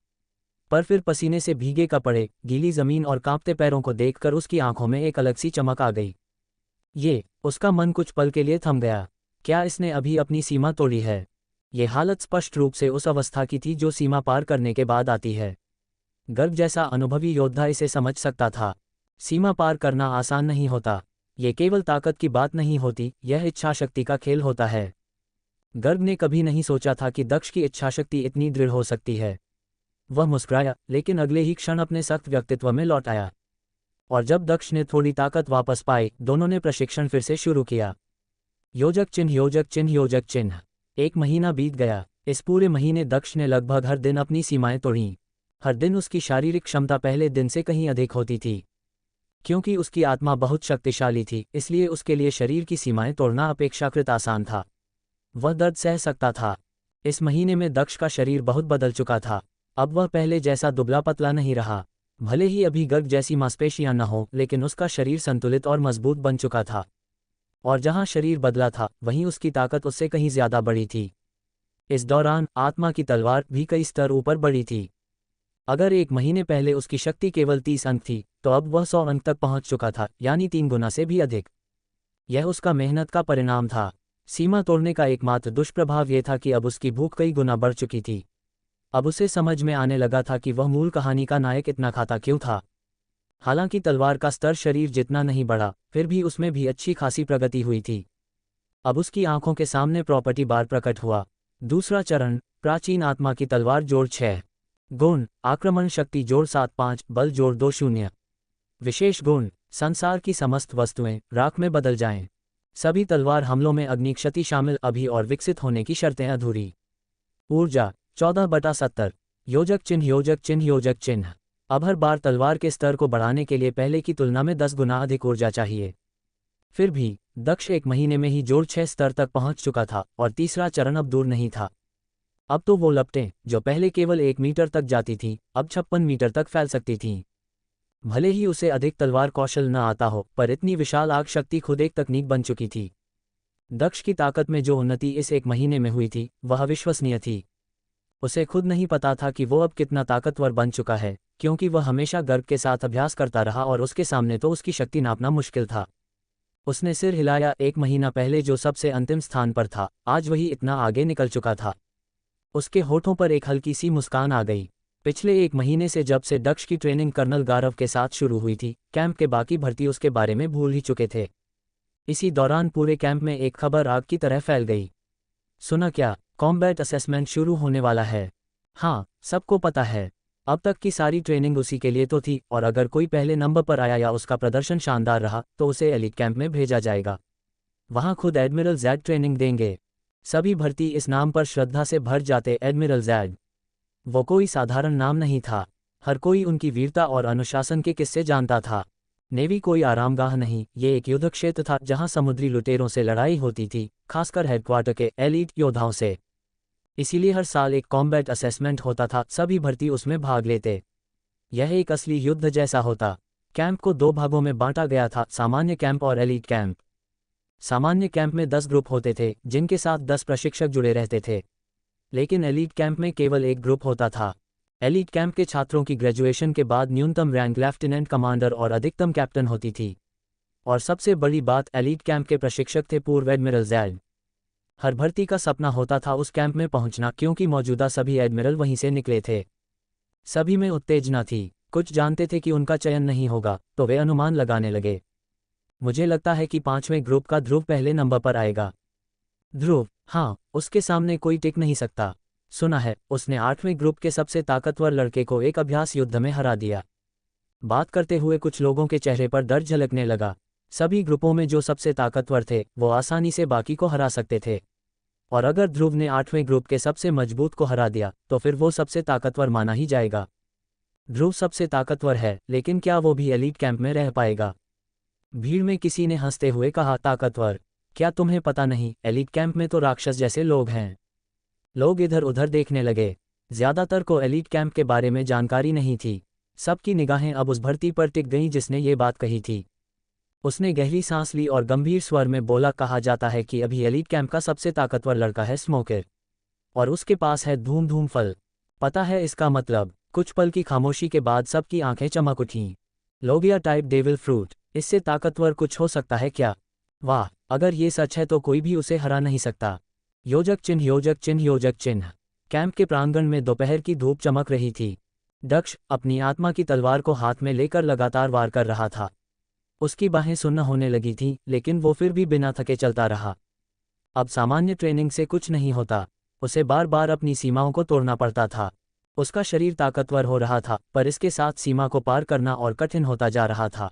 पर फिर पसीने से भीगे कपड़े, गीली जमीन और कांपते पैरों को देखकर उसकी आंखों में एक अलग सी चमक आ गई। उसका मन कुछ पल के लिए थम गया। क्या इसने अभी अपनी सीमा तोड़ी है? ये हालत स्पष्ट रूप से उस अवस्था की थी जो सीमा पार करने के बाद आती है। गर्ग जैसा अनुभवी योद्धा इसे समझ सकता था। सीमा पार करना आसान नहीं होता। ये केवल ताकत की बात नहीं होती, यह इच्छाशक्ति का खेल होता है। गर्ग ने कभी नहीं सोचा था कि दक्ष की इच्छाशक्ति इतनी दृढ़ हो सकती है। वह मुस्कुराया, लेकिन अगले ही क्षण अपने सख्त व्यक्तित्व में लौट आया। और जब दक्ष ने थोड़ी ताकत वापस पाई, दोनों ने प्रशिक्षण फिर से शुरू किया। योजक चिन्ह, योजक चिन्ह, योजक चिन्ह। 1 महीना बीत गया। इस पूरे महीने दक्ष ने लगभग हर दिन अपनी सीमाएं तोड़ीं। हर दिन उसकी शारीरिक क्षमता पहले दिन से कहीं अधिक होती थी। क्योंकि उसकी आत्मा बहुत शक्तिशाली थी, इसलिए उसके लिए शरीर की सीमाएं तोड़ना अपेक्षाकृत आसान था। वह दर्द सह सकता था। इस महीने में दक्ष का शरीर बहुत बदल चुका था। अब वह पहले जैसा दुबला पतला नहीं रहा। भले ही अभी गर्ग जैसी मांसपेशियां न हो, लेकिन उसका शरीर संतुलित और मजबूत बन चुका था। और जहां शरीर बदला था, वहीं उसकी ताकत उससे कहीं ज्यादा बड़ी थी। इस दौरान आत्मा की तलवार भी कई स्तर ऊपर बढ़ी थी। अगर 1 महीने पहले उसकी शक्ति केवल 30 अंक थी, तो अब वह 100 अंक तक पहुंच चुका था, यानी 3 गुना से भी अधिक। यह उसका मेहनत का परिणाम था। सीमा तोड़ने का एकमात्र दुष्प्रभाव ये था कि अब उसकी भूख कई गुना बढ़ चुकी थी। अब उसे समझ में आने लगा था कि वह मूल कहानी का नायक इतना खाता क्यों था। हालांकि तलवार का स्तर शरीर जितना नहीं बढ़ा, फिर भी उसमें भी अच्छी खासी प्रगति हुई थी। अब उसकी आंखों के सामने प्रॉपर्टी बार प्रकट हुआ। दूसरा चरण, प्राचीन आत्मा की तलवार जोड़ 6 गुण, आक्रमण शक्ति जोड़ 7-5, बल जोड़ 2-0। विशेष गुण, संसार की समस्त वस्तुएं राख में बदल जाएं। सभी तलवार हमलों में अग्नि क्षति शामिल, अभी और विकसित होने की शर्तें अधूरी। ऊर्जा 14/70, योजक चिन्ह योजक चिन्ह योजक चिन्ह। अब हर बार तलवार के स्तर को बढ़ाने के लिए पहले की तुलना में 10 गुना अधिक ऊर्जा चाहिए। फिर भी दक्ष 1 महीने में ही जोड़ 6 स्तर तक पहुंच चुका था और तीसरा चरण अब दूर नहीं था। अब तो वो लपटें, जो पहले केवल 1 मीटर तक जाती थीं, अब 56 मीटर तक फैल सकती थीं। भले ही उसे अधिक तलवार कौशल न आता हो, पर इतनी विशाल आग शक्ति खुद एक तकनीक बन चुकी थी। दक्ष की ताकत में जो उन्नति इस 1 महीने में हुई थी, वह अविश्वसनीय थी। उसे खुद नहीं पता था कि वो अब कितना ताकतवर बन चुका है, क्योंकि वह हमेशा गर्व के साथ अभ्यास करता रहा और उसके सामने तो उसकी शक्ति नापना मुश्किल था। उसने सिर हिलाया। 1 महीना पहले जो सबसे अंतिम स्थान पर था, आज वही इतना आगे निकल चुका था। उसके होठों पर एक हल्की सी मुस्कान आ गई। पिछले 1 महीने से जब से दक्ष की ट्रेनिंग कर्नल गारव के साथ शुरू हुई थी, कैंप के बाकी भर्ती उसके बारे में भूल ही चुके थे। इसी दौरान पूरे कैंप में एक खबर आग की तरह फैल गई। सुना क्या, कॉम्बैट असेसमेंट शुरू होने वाला है। हाँ, सबको पता है। अब तक की सारी ट्रेनिंग उसी के लिए तो थी, और अगर कोई पहले नंबर पर आया या उसका प्रदर्शन शानदार रहा तो उसे एलिट कैंप में भेजा जाएगा। वहाँ खुद एडमिरल जैड ट्रेनिंग देंगे। सभी भर्ती इस नाम पर श्रद्धा से भर जाते। एडमिरल जैड, वो कोई साधारण नाम नहीं था। हर कोई उनकी वीरता और अनुशासन के किस्से जानता था। नेवी कोई आरामगाह नहीं, ये एक युद्ध क्षेत्र था जहां समुद्री लुटेरों से लड़ाई होती थी, खासकर हेडक्वार्टर के एलीट योद्धाओं से। इसीलिए हर साल एक कॉम्बैट असेसमेंट होता था, सभी भर्ती उसमें भाग लेते। यह एक असली युद्ध जैसा होता। कैंप को 2 भागों में बांटा गया था, सामान्य कैंप और एलीट कैंप। सामान्य कैंप में 10 ग्रुप होते थे, जिनके साथ 10 प्रशिक्षक जुड़े रहते थे। लेकिन एलीट कैंप में केवल एक ग्रुप होता था। एलीट कैंप के छात्रों की ग्रेजुएशन के बाद न्यूनतम रैंक लेफ्टिनेंट कमांडर और अधिकतम कैप्टन होती थी। और सबसे बड़ी बात, एलीट कैंप के प्रशिक्षक थे पूर्व एडमिरल जैड। हर भर्ती का सपना होता था उस कैंप में पहुंचना, क्योंकि मौजूदा सभी एडमिरल वहीं से निकले थे। सभी में उत्तेजना थी। कुछ जानते थे कि उनका चयन नहीं होगा, तो वे अनुमान लगाने लगे। मुझे लगता है कि 5वें ग्रुप का ध्रुव पहले नंबर पर आएगा। ध्रुव? हाँ, उसके सामने कोई टिक नहीं सकता। सुना है, उसने 8वें ग्रुप के सबसे ताकतवर लड़के को एक अभ्यास युद्ध में हरा दिया। बात करते हुए कुछ लोगों के चेहरे पर डर झलकने लगा। सभी ग्रुपों में जो सबसे ताकतवर थे, वो आसानी से बाकी को हरा सकते थे। और अगर ध्रुव ने 8वें ग्रुप के सबसे मजबूत को हरा दिया, तो फिर वो सबसे ताकतवर माना ही जाएगा। ध्रुव सबसे ताकतवर है, लेकिन क्या वो भी एलीट कैंप में रह पाएगा? भीड़ में किसी ने हंसते हुए कहा, ताकतवर? क्या तुम्हें पता नहीं, एलीट कैंप में तो राक्षस जैसे लोग हैं। लोग इधर उधर देखने लगे। ज्यादातर को एलीट कैंप के बारे में जानकारी नहीं थी। सबकी निगाहें अब उस भर्ती पर टिक गईं जिसने ये बात कही थी। उसने गहरी सांस ली और गंभीर स्वर में बोला, कहा जाता है कि अभी एलीट कैंप का सबसे ताकतवर लड़का है स्मोकर, और उसके पास है धूम धूम फल। पता है इसका मतलब? कुछ पल की खामोशी के बाद सबकी आंखें चमक उठीं। लोगिया टाइप डेविल फ्रूट, इससे ताकतवर कुछ हो सकता है क्या? वाह, अगर ये सच है तो कोई भी उसे हरा नहीं सकता। योजक चिन्ह योजक चिन्ह योजक चिन्ह। कैंप के प्रांगण में दोपहर की धूप चमक रही थी। दक्ष अपनी आत्मा की तलवार को हाथ में लेकर लगातार वार कर रहा था। उसकी बाहें सुन्न होने लगी थीं, लेकिन वो फिर भी बिना थके चलता रहा। अब सामान्य ट्रेनिंग से कुछ नहीं होता, उसे बार बार अपनी सीमाओं को तोड़ना पड़ता था। उसका शरीर ताकतवर हो रहा था, पर इसके साथ सीमा को पार करना और कठिन होता जा रहा था।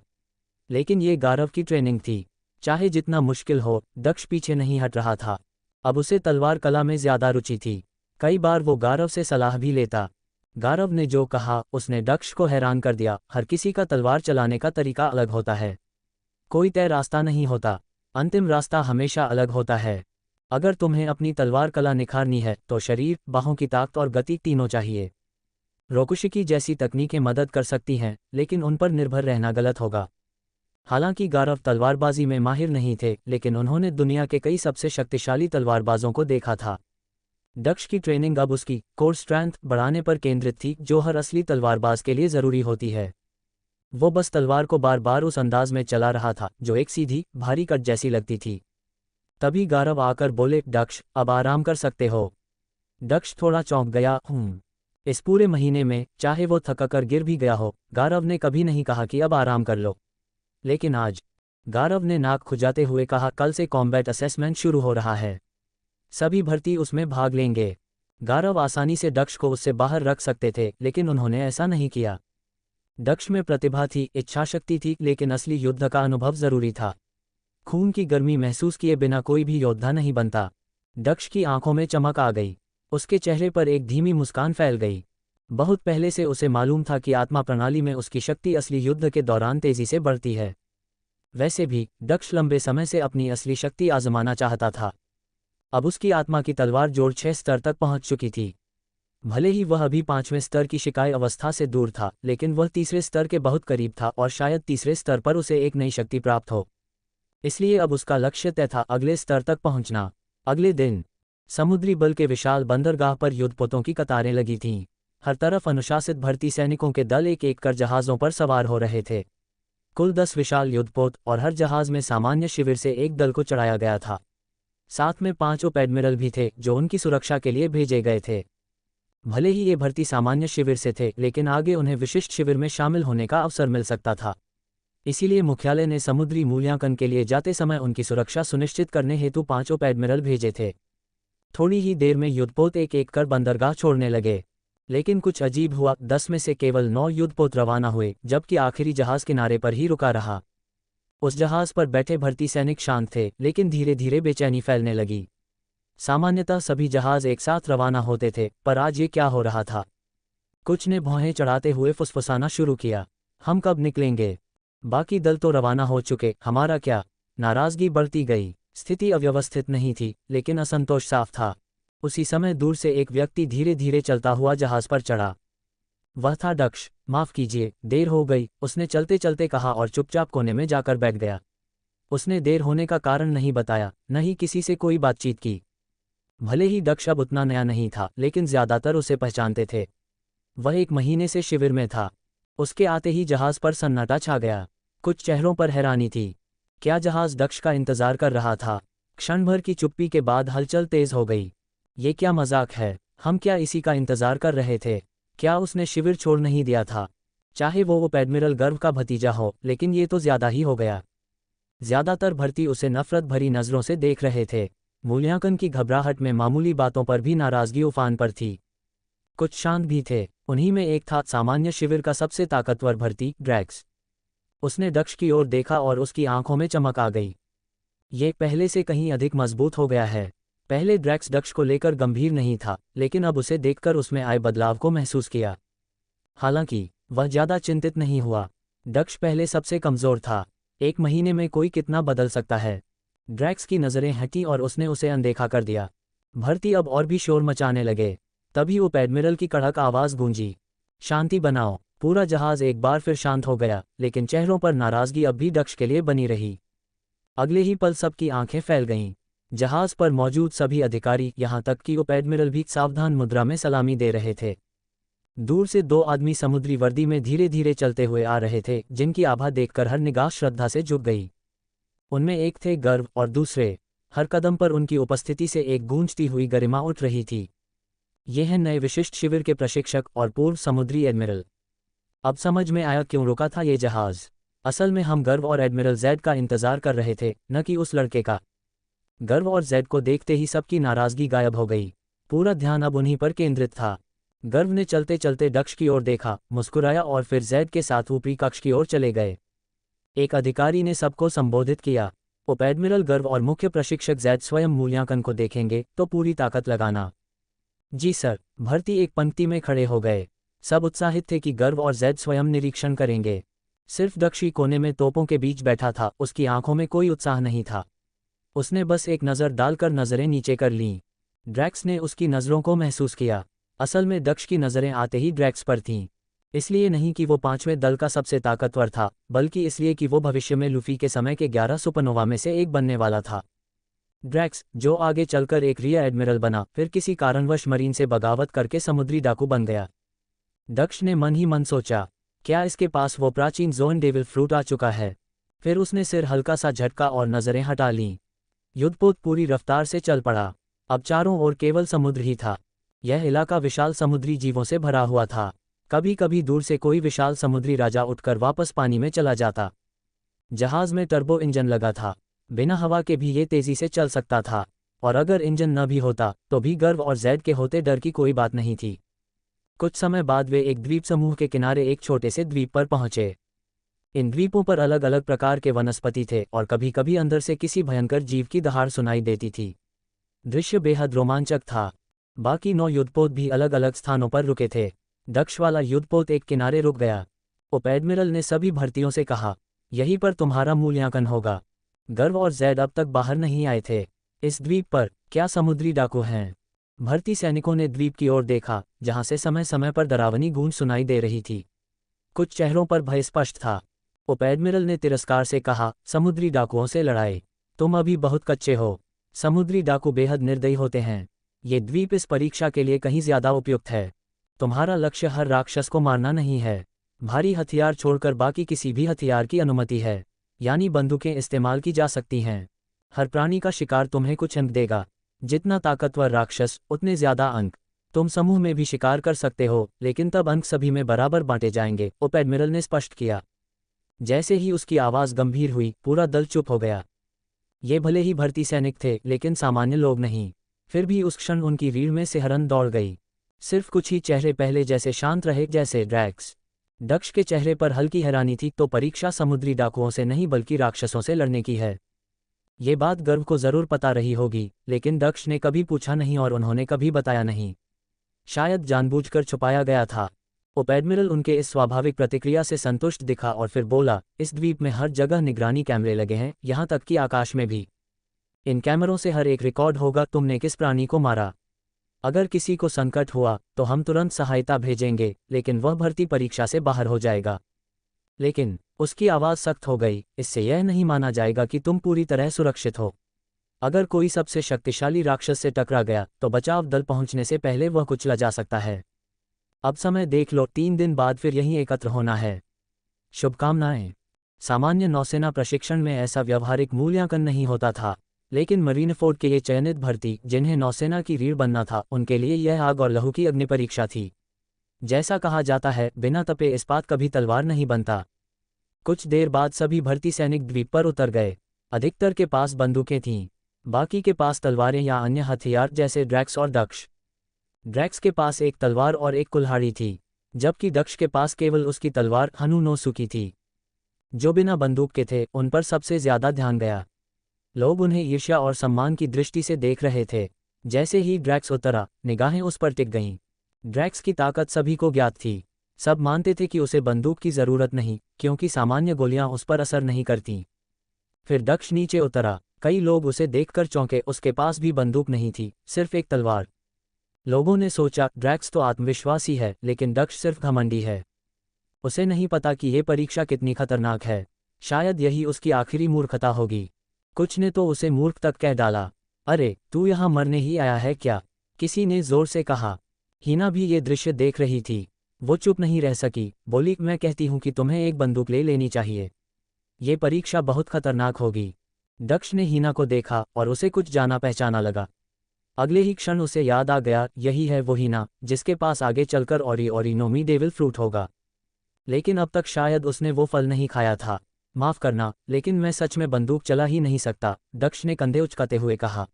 लेकिन ये गारव की ट्रेनिंग थी। चाहे जितना मुश्किल हो, दक्ष पीछे नहीं हट रहा था। अब उसे तलवार कला में ज्यादा रुचि थी। कई बार वो गारव से सलाह भी लेता। गारव ने जो कहा, उसने दक्ष को हैरान कर दिया। हर किसी का तलवार चलाने का तरीका अलग होता है। कोई तय रास्ता नहीं होता, अंतिम रास्ता हमेशा अलग होता है। अगर तुम्हें अपनी तलवार कला निखारनी है, तो शरीर, बाहों की ताकत और गति तीनों चाहिए। रोकुशिकी जैसी तकनीकें मदद कर सकती हैं, लेकिन उन पर निर्भर रहना गलत होगा। हालांकि गारव तलवारबाजी में माहिर नहीं थे, लेकिन उन्होंने दुनिया के कई सबसे शक्तिशाली तलवारबाजों को देखा था। दक्ष की ट्रेनिंग अब उसकी कोर स्ट्रेंथ बढ़ाने पर केंद्रित थी, जो हर असली तलवारबाज के लिए ज़रूरी होती है। वो बस तलवार को बार बार उस अंदाज में चला रहा था जो एक सीधी, भारी कट जैसी लगती थी। तभी गारव आकर बोले, दक्ष अब आराम कर सकते हो। दक्ष थोड़ा चौंक गया। इस पूरे महीने में चाहे वो थककर गिर भी गया हो, गारव ने कभी नहीं कहा कि अब आराम कर लो। लेकिन आज गारव ने नाक खुजाते हुए कहा, कल से कॉम्बैट असेसमेंट शुरू हो रहा है, सभी भर्ती उसमें भाग लेंगे। गारव आसानी से दक्ष को उससे बाहर रख सकते थे, लेकिन उन्होंने ऐसा नहीं किया। दक्ष में प्रतिभा थी, इच्छाशक्ति थी, लेकिन असली युद्ध का अनुभव जरूरी था। खून की गर्मी महसूस किए बिना कोई भी योद्धा नहीं बनता। दक्ष की आंखों में चमक आ गई, उसके चेहरे पर एक धीमी मुस्कान फैल गई। बहुत पहले से उसे मालूम था कि आत्मा प्रणाली में उसकी शक्ति असली युद्ध के दौरान तेजी से बढ़ती है। वैसे भी दक्ष लंबे समय से अपनी असली शक्ति आजमाना चाहता था। अब उसकी आत्मा की तलवार जोड़ 6 स्तर तक पहुंच चुकी थी। भले ही वह अभी 5वें स्तर की शिकाय अवस्था से दूर था, लेकिन वह तीसरे स्तर के बहुत करीब था और शायद तीसरे स्तर पर उसे एक नई शक्ति प्राप्त हो। इसलिए अब उसका लक्ष्य तय था, अगले स्तर तक पहुंचना। अगले दिन समुद्री बल के विशाल बंदरगाह पर युद्धपोतों की कतारें लगी थीं। हर तरफ अनुशासित भर्ती सैनिकों के दल एक एक कर जहाज़ों पर सवार हो रहे थे। कुल 10 विशाल युद्धपोत, और हर जहाज़ में सामान्य शिविर से एक दल को चढ़ाया गया था। साथ में 5 उप एडमिरल भी थे जो उनकी सुरक्षा के लिए भेजे गए थे। भले ही ये भर्ती सामान्य शिविर से थे, लेकिन आगे उन्हें विशिष्ट शिविर में शामिल होने का अवसर मिल सकता था। इसीलिए मुख्यालय ने समुद्री मूल्यांकन के लिए जाते समय उनकी सुरक्षा सुनिश्चित करने हेतु 5 उप एडमिरल भेजे थे। थोड़ी ही देर में युद्धपोत एक एक कर बंदरगाह छोड़ने लगे। लेकिन कुछ अजीब हुआ, 10 में से केवल 9 युद्धपोत रवाना हुए, जबकि आखिरी जहाज किनारे पर ही रुका रहा। उस जहाज पर बैठे भर्ती सैनिक शांत थे, लेकिन धीरे धीरे बेचैनी फैलने लगी। सामान्यतः सभी जहाज एक साथ रवाना होते थे, पर आज ये क्या हो रहा था? कुछ ने भौहें चढ़ाते हुए फुसफुसाना शुरू किया, हम कब निकलेंगे? बाकी दल तो रवाना हो चुके, हमारा क्या? नाराजगी बढ़ती गई। स्थिति अव्यवस्थित नहीं थी, लेकिन असंतोष साफ था। उसी समय दूर से एक व्यक्ति धीरे धीरे चलता हुआ जहाज पर चढ़ा। वह था दक्ष। माफ कीजिए, देर हो गई, उसने चलते चलते कहा और चुपचाप कोने में जाकर बैठ गया। उसने देर होने का कारण नहीं बताया, न ही किसी से कोई बातचीत की। भले ही दक्ष अब उतना नया नहीं था, लेकिन ज्यादातर उसे पहचानते थे। वह 1 महीने से शिविर में था। उसके आते ही जहाज पर सन्नाटा छा गया। कुछ चेहरों पर हैरानी थी। क्या जहाज दक्ष का इंतजार कर रहा था? क्षण भर की चुप्पी के बाद हलचल तेज हो गई। ये क्या मजाक है? हम क्या इसी का इंतजार कर रहे थे? क्या उसने शिविर छोड़ नहीं दिया था? चाहे वो एडमिरल गर्व का भतीजा हो, लेकिन ये तो ज्यादा ही हो गया। ज्यादातर भर्ती उसे नफरत भरी नजरों से देख रहे थे। मूल्यांकन की घबराहट में मामूली बातों पर भी नाराजगी उफान पर थी। कुछ शांत भी थे। उन्हीं में एक था सामान्य शिविर का सबसे ताकतवर भर्ती, ड्रैक्स। उसने दक्ष की ओर देखा और उसकी आंखों में चमक आ गई। ये पहले से कहीं अधिक मजबूत हो गया है। पहले ड्रैक्स दक्ष को लेकर गंभीर नहीं था, लेकिन अब उसे देखकर उसमें आए बदलाव को महसूस किया। हालांकि वह ज्यादा चिंतित नहीं हुआ। दक्ष पहले सबसे कमजोर था। 1 महीने में कोई कितना बदल सकता है? ड्रैक्स की नज़रें हटी और उसने उसे अनदेखा कर दिया। भर्ती अब और भी शोर मचाने लगे। तभी उप एडमिरल की कड़क आवाज़ गूंजी, शांति बनाओ। पूरा जहाज एक बार फिर शांत हो गया, लेकिन चेहरों पर नाराजगी अब भी दक्ष के लिए बनी रही। अगले ही पल सबकी आंखें फैल गईं। जहाज पर मौजूद सभी अधिकारी, यहां तक कि उप एडमिरल भी सावधान मुद्रा में सलामी दे रहे थे। दूर से 2 आदमी समुद्री वर्दी में धीरे धीरे चलते हुए आ रहे थे, जिनकी आभा देखकर हर निगाह श्रद्धा से झुक गई। उनमें एक थे गर्व और दूसरे। हर कदम पर उनकी उपस्थिति से एक गूंजती हुई गरिमा उठ रही थी। ये हैं नए विशिष्ट शिविर के प्रशिक्षक और पूर्व समुद्री एडमिरल। अब समझ में आया क्यों रुका था ये जहाज। असल में हम गर्व और एडमिरल जैड का इंतजार कर रहे थे, न कि उस लड़के का। गर्व और जैड को देखते ही सबकी नाराजगी गायब हो गई। पूरा ध्यान अब उन्हीं पर केंद्रित था। गर्व ने चलते चलते दक्ष की ओर देखा, मुस्कुराया और फिर जैड के साथ ऊपरी कक्ष की ओर चले गए। एक अधिकारी ने सबको संबोधित किया, उप एडमिरल गर्व और मुख्य प्रशिक्षक जैड स्वयं मूल्यांकन को देखेंगे, तो पूरी ताकत लगाना। जी सर। भर्ती एक पंक्ति में खड़े हो गए। सब उत्साहित थे कि गर्व और जैड स्वयं निरीक्षण करेंगे। सिर्फ दक्ष ही कोने में तोपों के बीच बैठा था। उसकी आंखों में कोई उत्साह नहीं था। उसने बस एक नज़र डालकर नज़रें नीचे कर लीं। ड्रैक्स ने उसकी नज़रों को महसूस किया। असल में दक्ष की नज़रें आते ही ड्रैक्स पर थीं। इसलिए नहीं कि वो 5वें दल का सबसे ताकतवर था, बल्कि इसलिए कि वो भविष्य में लूफी के समय के 11 सुपरनोवा में से एक बनने वाला था। ड्रैक्स, जो आगे चलकर एक रियर एडमिरल बना, फिर किसी कारणवश मरीन से बगावत करके समुद्री डाकू बन गया। दक्ष ने मन ही मन सोचा, क्या इसके पास वो प्राचीन जोन डेविल फ्रूट आ चुका है? फिर उसने सिर हल्का सा झटका और नज़रें हटा लीं। युद्धपोत पूरी रफ्तार से चल पड़ा। अब चारों ओर केवल समुद्र ही था। यह इलाका विशाल समुद्री जीवों से भरा हुआ था। कभी कभी दूर से कोई विशाल समुद्री राजा उठकर वापस पानी में चला जाता। जहाज में टर्बो इंजन लगा था, बिना हवा के भी ये तेजी से चल सकता था, और अगर इंजन न भी होता तो भी गर्व और जैद के होते डर की कोई बात नहीं थी। कुछ समय बाद वे एक द्वीप समूह के किनारे एक छोटे से द्वीप पर पहुंचे। इन द्वीपों पर अलग अलग प्रकार के वनस्पति थे और कभी कभी अंदर से किसी भयंकर जीव की दहाड़ सुनाई देती थी। दृश्य बेहद रोमांचक था। बाकी 9 युद्धपोत भी अलग अलग स्थानों पर रुके थे। दक्ष वाला युद्धपोत एक किनारे रुक गया। उप एडमिरल ने सभी भर्तियों से कहा, यहीं पर तुम्हारा मूल्यांकन होगा। गर्व और जैद अब तक बाहर नहीं आए थे। इस द्वीप पर क्या समुद्री डाकू हैं? भर्ती सैनिकों ने द्वीप की ओर देखा, जहां से समय समय पर डरावनी गूंज सुनाई दे रही थी। कुछ चेहरों पर भय स्पष्ट था। उप एडमिरल ने तिरस्कार से कहा, समुद्री डाकुओं से लड़ाई? तुम अभी बहुत कच्चे हो। समुद्री डाकू बेहद निर्दयी होते हैं। ये द्वीप इस परीक्षा के लिए कहीं ज्यादा उपयुक्त है। तुम्हारा लक्ष्य हर राक्षस को मारना नहीं है। भारी हथियार छोड़कर बाकी किसी भी हथियार की अनुमति है, यानी बंदूकें इस्तेमाल की जा सकती हैं। हर प्राणी का शिकार तुम्हें कुछ अंक देगा। जितना ताकतवर राक्षस उतने ज्यादा अंक। तुम समूह में भी शिकार कर सकते हो, लेकिन तब अंक सभी में बराबर बांटे जाएंगे, उप एडमिरल ने स्पष्ट किया। जैसे ही उसकी आवाज गंभीर हुई, पूरा दल चुप हो गया। ये भले ही भर्ती सैनिक थे, लेकिन सामान्य लोग नहीं। फिर भी उस क्षण उनकी रीढ़ में सिहरन दौड़ गई। सिर्फ कुछ ही चेहरे पहले जैसे शांत रहे, जैसे ड्रैक्स। दक्ष के चेहरे पर हल्की हैरानी थी। तो परीक्षा समुद्री डाकुओं से नहीं बल्कि राक्षसों से लड़ने की है। ये बात गर्व को जरूर पता रही होगी, लेकिन दक्ष ने कभी पूछा नहीं और उन्होंने कभी बताया नहीं। शायद जानबूझकर छुपाया गया था। उप एडमिरल उनके इस स्वाभाविक प्रतिक्रिया से संतुष्ट दिखा और फिर बोला, इस द्वीप में हर जगह निगरानी कैमरे लगे हैं, यहाँ तक कि आकाश में भी। इन कैमरों से हर एक रिकॉर्ड होगा तुमने किस प्राणी को मारा। अगर किसी को संकट हुआ तो हम तुरंत सहायता भेजेंगे, लेकिन वह भर्ती परीक्षा से बाहर हो जाएगा। लेकिन उसकी आवाज़ सख्त हो गई, इससे यह नहीं माना जाएगा कि तुम पूरी तरह सुरक्षित हो। अगर कोई सबसे शक्तिशाली राक्षस से टकरा गया तो बचाव दल पहुंचने से पहले वह कुचला जा सकता है। अब समय देख लो, 3 दिन बाद फिर यहीं एकत्र होना है। शुभकामनाएं। सामान्य नौसेना प्रशिक्षण में ऐसा व्यवहारिक मूल्यांकन नहीं होता था, लेकिन मरीनफोर्ड के ये चयनित भर्ती, जिन्हें नौसेना की रीढ़ बनना था, उनके लिए यह आग और लहू की अग्निपरीक्षा थी। जैसा कहा जाता है, बिना तपे इस्पात कभी तलवार नहीं बनता। कुछ देर बाद सभी भर्ती सैनिक द्वीप पर उतर गए। अधिकतर के पास बंदूकें थीं, बाकी के पास तलवारें या अन्य हथियार जैसे ड्रैक्स और दक्ष। ड्रैक्स के पास एक तलवार और एक कुल्हाड़ी थी, जबकि दक्ष के पास केवल उसकी तलवार हनु नो सुकी थी। जो बिना बंदूक के थे, उन पर सबसे ज्यादा ध्यान गया। लोग उन्हें ईर्ष्या और सम्मान की दृष्टि से देख रहे थे। जैसे ही ड्रैक्स उतरा, निगाहें उस पर टिक गईं। ड्रैक्स की ताकत सभी को ज्ञात थी। सब मानते थे कि उसे बंदूक की जरूरत नहीं, क्योंकि सामान्य गोलियां उस पर असर नहीं करतीं। फिर दक्ष नीचे उतरा। कई लोग उसे देखकर चौंके, उसके पास भी बंदूक नहीं थी, सिर्फ एक तलवार। लोगों ने सोचा, ड्रैक्स तो आत्मविश्वासी है, लेकिन दक्ष सिर्फ घमंडी है। उसे नहीं पता कि ये परीक्षा कितनी खतरनाक है। शायद यही उसकी आखिरी मूर्खता होगी। कुछ ने तो उसे मूर्ख तक कह डाला। अरे, तू यहाँ मरने ही आया है क्या? किसी ने जोर से कहा। हीना भी ये दृश्य देख रही थी। वो चुप नहीं रह सकी, बोली, मैं कहती हूँ कि तुम्हें एक बंदूक ले लेनी चाहिए। ये परीक्षा बहुत खतरनाक होगी। दक्ष ने हीना को देखा और उसे कुछ जाना पहचाना लगा। अगले ही क्षण उसे याद आ गया, यही है वो हीना जिसके पास आगे चलकर ओरिनोमी डेविल फ्रूट होगा। लेकिन अब तक शायद उसने वो फल नहीं खाया था। माफ करना, लेकिन मैं सच में बंदूक चला ही नहीं सकता, दक्ष ने कंधे उचकाते हुए कहा।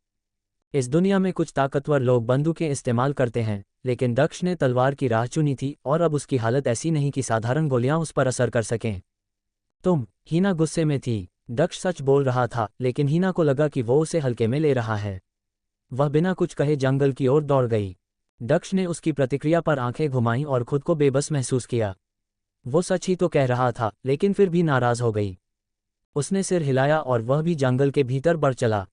इस दुनिया में कुछ ताकतवर लोग बंदूकें इस्तेमाल करते हैं, लेकिन दक्ष ने तलवार की राह चुनी थी और अब उसकी हालत ऐसी नहीं कि साधारण गोलियां उस पर असर कर सकें। तुम, हीना गुस्से में थी। दक्ष सच बोल रहा था, लेकिन हीना को लगा कि वो उसे हल्के में ले रहा है। वह बिना कुछ कहे जंगल की ओर दौड़ गई। दक्ष ने उसकी प्रतिक्रिया पर आंखें घुमाईं और खुद को बेबस महसूस किया। वो सच ही तो कह रहा था, लेकिन फिर भी नाराज हो गई। उसने सिर हिलाया और वह भी जंगल के भीतर बढ़ चला।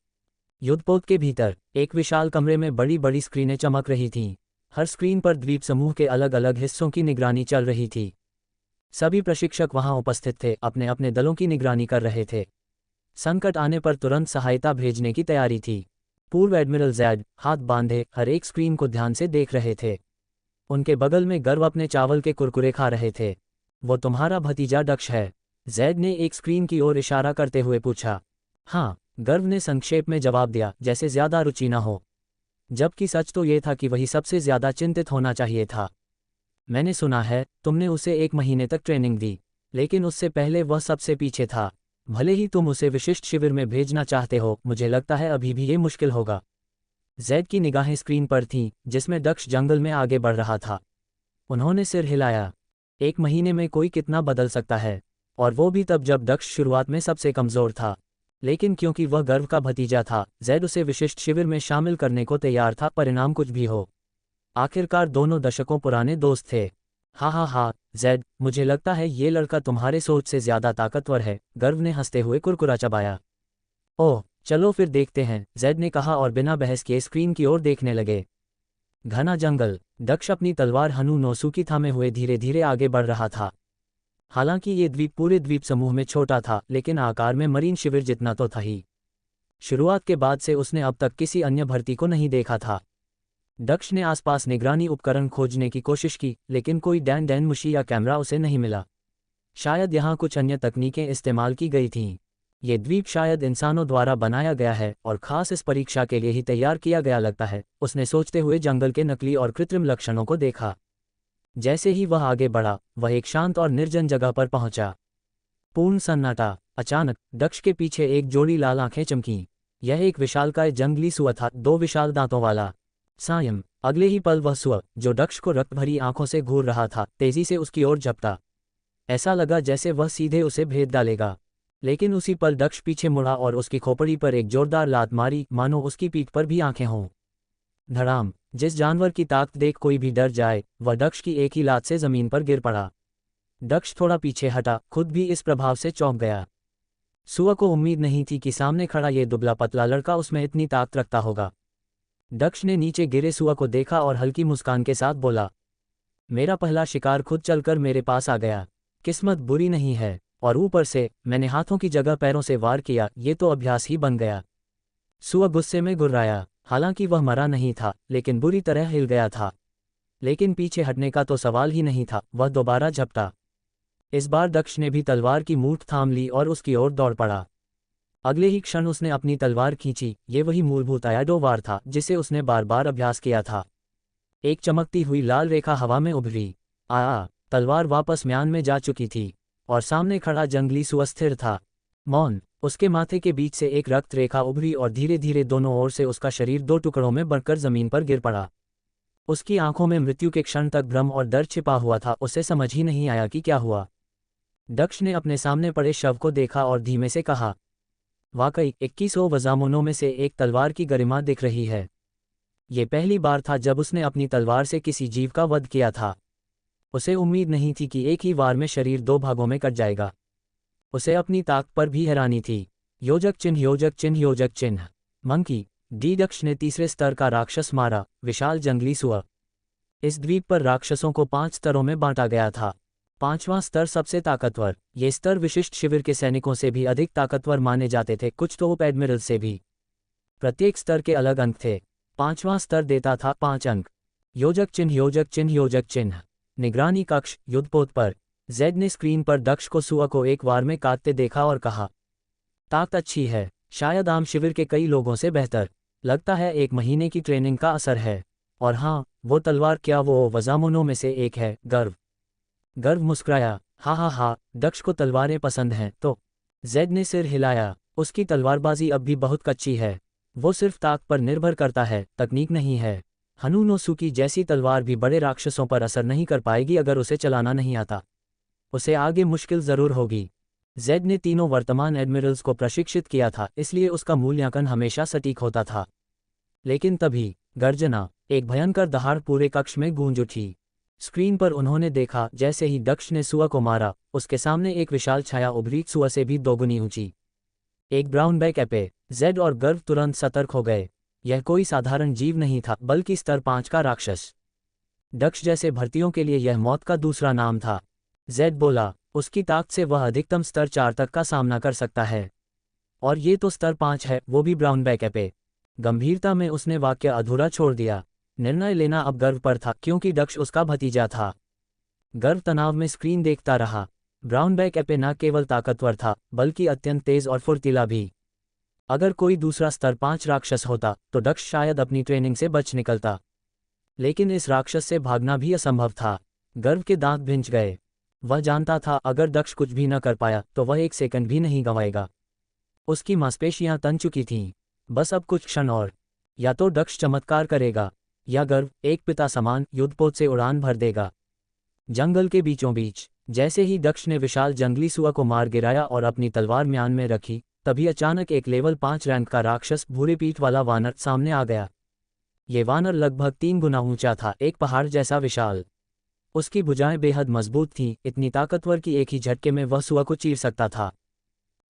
युद्धपोत के भीतर एक विशाल कमरे में बड़ी बड़ी स्क्रीनें चमक रही थीं। हर स्क्रीन पर द्वीप समूह के अलग अलग हिस्सों की निगरानी चल रही थी। सभी प्रशिक्षक वहां उपस्थित थे, अपने अपने दलों की निगरानी कर रहे थे। संकट आने पर तुरंत सहायता भेजने की तैयारी थी। पूर्व एडमिरल जैड, हाथ बांधे, हर एक स्क्रीन को ध्यान से देख रहे थे। उनके बगल में गर्व अपने चावल के कुरकुरे खा रहे थे। वो तुम्हारा भतीजा दक्ष है? जैड ने एक स्क्रीन की ओर इशारा करते हुए पूछा। हाँ, गर्व ने संक्षेप में जवाब दिया, जैसे ज्यादा रुचि न हो। जबकि सच तो ये था कि वही सबसे ज्यादा चिंतित होना चाहिए था। मैंने सुना है तुमने उसे 1 महीने तक ट्रेनिंग दी, लेकिन उससे पहले वह सबसे पीछे था। भले ही तुम उसे विशिष्ट शिविर में भेजना चाहते हो, मुझे लगता है अभी भी ये मुश्किल होगा। जैद की निगाहें स्क्रीन पर थीं, जिसमें दक्ष जंगल में आगे बढ़ रहा था। उन्होंने सिर हिलाया। 1 महीने में कोई कितना बदल सकता है, और वो भी तब जब दक्ष शुरुआत में सबसे कमज़ोर था। लेकिन क्योंकि वह गर्व का भतीजा था, जैद उसे विशिष्ट शिविर में शामिल करने को तैयार था, परिणाम कुछ भी हो। आखिरकार दोनों दशकों पुराने दोस्त थे। हा हा हा, जैद, मुझे लगता है ये लड़का तुम्हारे सोच से ज्यादा ताकतवर है, गर्व ने हंसते हुए कुरकुरा चबाया। ओह, चलो फिर देखते हैं, जैद ने कहा और बिना बहस किए स्क्रीन की ओर देखने लगे। घना जंगल। दक्ष अपनी तलवार हनु नोसुकी थामे हुए धीरे धीरे आगे बढ़ रहा था। हालांकि ये द्वीप पूरे द्वीप समूह में छोटा था, लेकिन आकार में मरीन शिविर जितना तो था ही। शुरुआत के बाद से उसने अब तक किसी अन्य भर्ती को नहीं देखा था। दक्ष ने आसपास निगरानी उपकरण खोजने की कोशिश की, लेकिन कोई डैन मुशी या कैमरा उसे नहीं मिला। शायद यहाँ कुछ अन्य तकनीकें इस्तेमाल की गई थीं। ये द्वीप शायद इंसानों द्वारा बनाया गया है और खास इस परीक्षा के लिए ही तैयार किया गया लगता है, उसने सोचते हुए जंगल के नकली और कृत्रिम लक्षणों को देखा। जैसे ही वह आगे बढ़ा, वह एक शांत और निर्जन जगह पर पहुंचा। पूर्ण सन्नाटा। अचानक दक्ष के पीछे एक जोड़ी लाल आंखें चमकीं। यह एक विशालकाय जंगली सुअर था, 2 विशाल दांतों वाला। सायं। अगले ही पल वह सुअर, जो दक्ष को रक्त भरी आंखों से घूर रहा था, तेजी से उसकी ओर झपटा। ऐसा लगा जैसे वह सीधे उसे भेद डालेगा। लेकिन उसी पल दक्ष पीछे मुड़ा और उसकी खोपड़ी पर एक जोरदार लात मारी, मानो उसकी पीठ पर भी आंखें हों। धड़ाम। जिस जानवर की ताकत देख कोई भी डर जाए, वह दक्ष की एक ही लात से जमीन पर गिर पड़ा। दक्ष थोड़ा पीछे हटा, खुद भी इस प्रभाव से चौंक गया। सुअर को उम्मीद नहीं थी कि सामने खड़ा ये दुबला पतला लड़का उसमें इतनी ताकत रखता होगा। दक्ष ने नीचे गिरे सुअर को देखा और हल्की मुस्कान के साथ बोला, मेरा पहला शिकार खुद चलकर मेरे पास आ गया। किस्मत बुरी नहीं है, और ऊपर से मैंने हाथों की जगह पैरों से वार किया, ये तो अभ्यास ही बन गया। सुअर गुस्से में गुर्राया। हालांकि वह मरा नहीं था, लेकिन बुरी तरह हिल गया था। लेकिन पीछे हटने का तो सवाल ही नहीं था, वह दोबारा झपटा। इस बार दक्ष ने भी तलवार की मूठ थाम ली और उसकी ओर दौड़ पड़ा। अगले ही क्षण उसने अपनी तलवार खींची। ये वही मूलभूत आयाडो वार था जिसे उसने बार बार अभ्यास किया था। एक चमकती हुई लाल रेखा हवा में उभरी। तलवार वापस म्यान में जा चुकी थी, और सामने खड़ा जंगली सुअर स्थिर था, मौन। उसके माथे के बीच से एक रक्त रेखा उभरी और धीरे धीरे दोनों ओर से उसका शरीर 2 टुकड़ों में बढ़कर जमीन पर गिर पड़ा। उसकी आंखों में मृत्यु के क्षण तक भ्रम और डर छिपा हुआ था, उसे समझ ही नहीं आया कि क्या हुआ। दक्ष ने अपने सामने पड़े शव को देखा और धीमे से कहा, वाकई 21 वज़ामुनों में से एक तलवार की गरिमा दिख रही है। ये पहली बार था जब उसने अपनी तलवार से किसी जीव का वध किया था। उसे उम्मीद नहीं थी कि एक ही वार में शरीर 2 भागों में कट जाएगा। उसे अपनी ताकत पर भी हैरानी थी। योजक चिन्ह, योजक चिन्ह, योजक चिन्ह। मंकी। दक्ष ने 3रे स्तर का राक्षस मारा, विशाल जंगली सुअर। इस द्वीप पर राक्षसों को 5 स्तरों में बांटा गया था। 5वां स्तर सबसे ताकतवर। ये स्तर विशिष्ट शिविर के सैनिकों से भी अधिक ताकतवर माने जाते थे, कुछ तो उप एडमिरल से भी। प्रत्येक स्तर के अलग अंक थे। 5वां स्तर देता था 5 अंक। योजक चिन्ह, योजक चिन्ह, योजक चिन्ह। निगरानी कक्ष, युद्धपोत पर। जैद ने स्क्रीन पर दक्ष को सुअर को एक वार में काटते देखा और कहा, ताकत अच्छी है, शायद आम शिविर के कई लोगों से बेहतर। लगता है 1 महीने की ट्रेनिंग का असर है। और हाँ, वो तलवार, क्या वो वज़ामुनों में से एक है? गर्व मुस्कुराया। हा हा हा, दक्ष को तलवारें पसंद हैं तो? जैद ने सिर हिलाया। उसकी तलवारबाजी अब भी बहुत कच्ची है। वो सिर्फ ताकत पर निर्भर करता है, तकनीक नहीं है। हनु नोसुकी जैसी तलवार भी बड़े राक्षसों पर असर नहीं कर पाएगी अगर उसे चलाना नहीं आता। उसे आगे मुश्किल जरूर होगी। जैद ने तीनों वर्तमान एडमिरल्स को प्रशिक्षित किया था, इसलिए उसका मूल्यांकन हमेशा सटीक होता था। लेकिन तभी गर्जना, एक भयंकर दहाड़ पूरे कक्ष में गूंज उठी। स्क्रीन पर उन्होंने देखा जैसे ही दक्ष ने सुअर को मारा, उसके सामने एक विशाल छाया उभरी, सुअर से भी 2 गुनी ऊंची। एक ब्राउन बैक एपे। जैड और गर्व तुरंत सतर्क हो गए। यह कोई साधारण जीव नहीं था, बल्कि स्तर 5 का राक्षस। दक्ष जैसे भर्तियों के लिए यह मौत का दूसरा नाम था। जैड बोला, उसकी ताकत से वह अधिकतम स्तर 4 तक का सामना कर सकता है। और ये तो स्तर 5 है, वो भी ब्राउन बैक एपे। गंभीरता में उसने वाक्य अधूरा छोड़ दिया। निर्णय लेना अब गर्व पर था, क्योंकि दक्ष उसका भतीजा था। गर्व तनाव में स्क्रीन देखता रहा। ब्राउन बैक एपे न केवल ताकतवर था, बल्कि अत्यंत तेज और फुर्तीला भी। अगर कोई दूसरा स्तर 5 राक्षस होता तो दक्ष शायद अपनी ट्रेनिंग से बच निकलता, लेकिन इस राक्षस से भागना भी असंभव था। गर्व के दांत भिंच गए। वह जानता था अगर दक्ष कुछ भी न कर पाया तो वह एक सेकंड भी नहीं गंवाएगा। उसकी मांसपेशियां तन चुकी थीं। बस अब कुछ क्षण और, या तो दक्ष चमत्कार करेगा या गर्व एक पिता समान युद्धपोत से उड़ान भर देगा। जंगल के बीचों बीच जैसे ही दक्ष ने विशाल जंगली सुअर को मार गिराया और अपनी तलवार म्यान में रखी, तभी अचानक एक लेवल 5 रैंक का राक्षस भूरे पीठ वाला वानर सामने आ गया। ये वानर लगभग 3 गुना ऊंचा था, एक पहाड़ जैसा विशाल। उसकी भुजाएं बेहद मजबूत थीं, इतनी ताकतवर कि एक ही झटके में वह सुअर को चीर सकता था।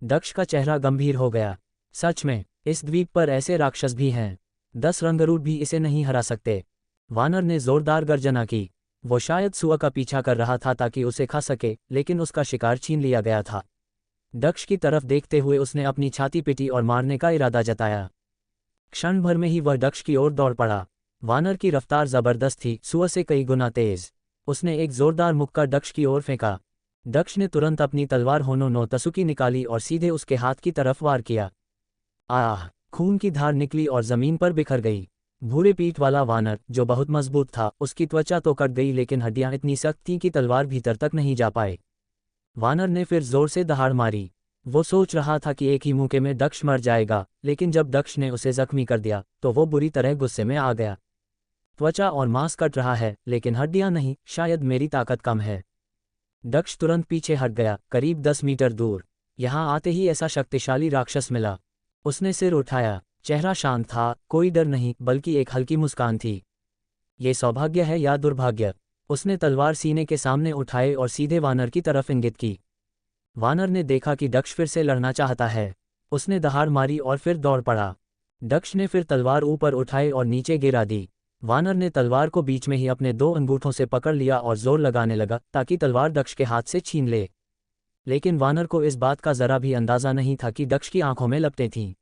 दक्ष का चेहरा गंभीर हो गया। सच में इस द्वीप पर ऐसे राक्षस भी हैं। 10 रंगरूप भी इसे नहीं हरा सकते। वानर ने जोरदार गर्जना की। वो शायद सुअर का पीछा कर रहा था ताकि उसे खा सके, लेकिन उसका शिकार छीन लिया गया था। दक्ष की तरफ देखते हुए उसने अपनी छाती पीटी और मारने का इरादा जताया। क्षण भर में ही वह दक्ष की ओर दौड़ पड़ा। वानर की रफ्तार जबरदस्त थी, सुअर से कई गुना तेज। उसने एक जोरदार मुक्का दक्ष की ओर फेंका। दक्ष ने तुरंत अपनी तलवार होनो नो तसुकी निकाली और सीधे उसके हाथ की तरफ वार किया। आह! खून की धार निकली और जमीन पर बिखर गई। भूरे पीठ वाला वानर, जो बहुत मजबूत था, उसकी त्वचा तो कट गई लेकिन हड्डियां इतनी सख्त थीं कि तलवार भीतर तक नहीं जा पाए। वानर ने फिर जोर से दहाड़ मारी। वो सोच रहा था कि एक ही मुक्के में दक्ष मर जाएगा, लेकिन जब दक्ष ने उसे जख्मी कर दिया तो वो बुरी तरह गुस्से में आ गया। त्वचा और मांस कट रहा है लेकिन हड्डियां नहीं, शायद मेरी ताकत कम है। दक्ष तुरंत पीछे हट गया, करीब 10 मीटर दूर। यहां आते ही ऐसा शक्तिशाली राक्षस मिला। उसने सिर उठाया। चेहरा शांत था, कोई डर नहीं बल्कि एक हल्की मुस्कान थी। ये सौभाग्य है या दुर्भाग्य? उसने तलवार सीने के सामने उठाए और सीधे वानर की तरफ इंगित की। वानर ने देखा कि दक्ष फिर से लड़ना चाहता है। उसने दहाड़ मारी और फिर दौड़ पड़ा। दक्ष ने फिर तलवार ऊपर उठाई और नीचे गिरा दी। वानर ने तलवार को बीच में ही अपने 2 अंगूठों से पकड़ लिया और जोर लगाने लगा ताकि तलवार दक्ष के हाथ से छीन ले। लेकिन वानर को इस बात का जरा भी अंदाजा नहीं था कि दक्ष की आंखों में लपटें थीं।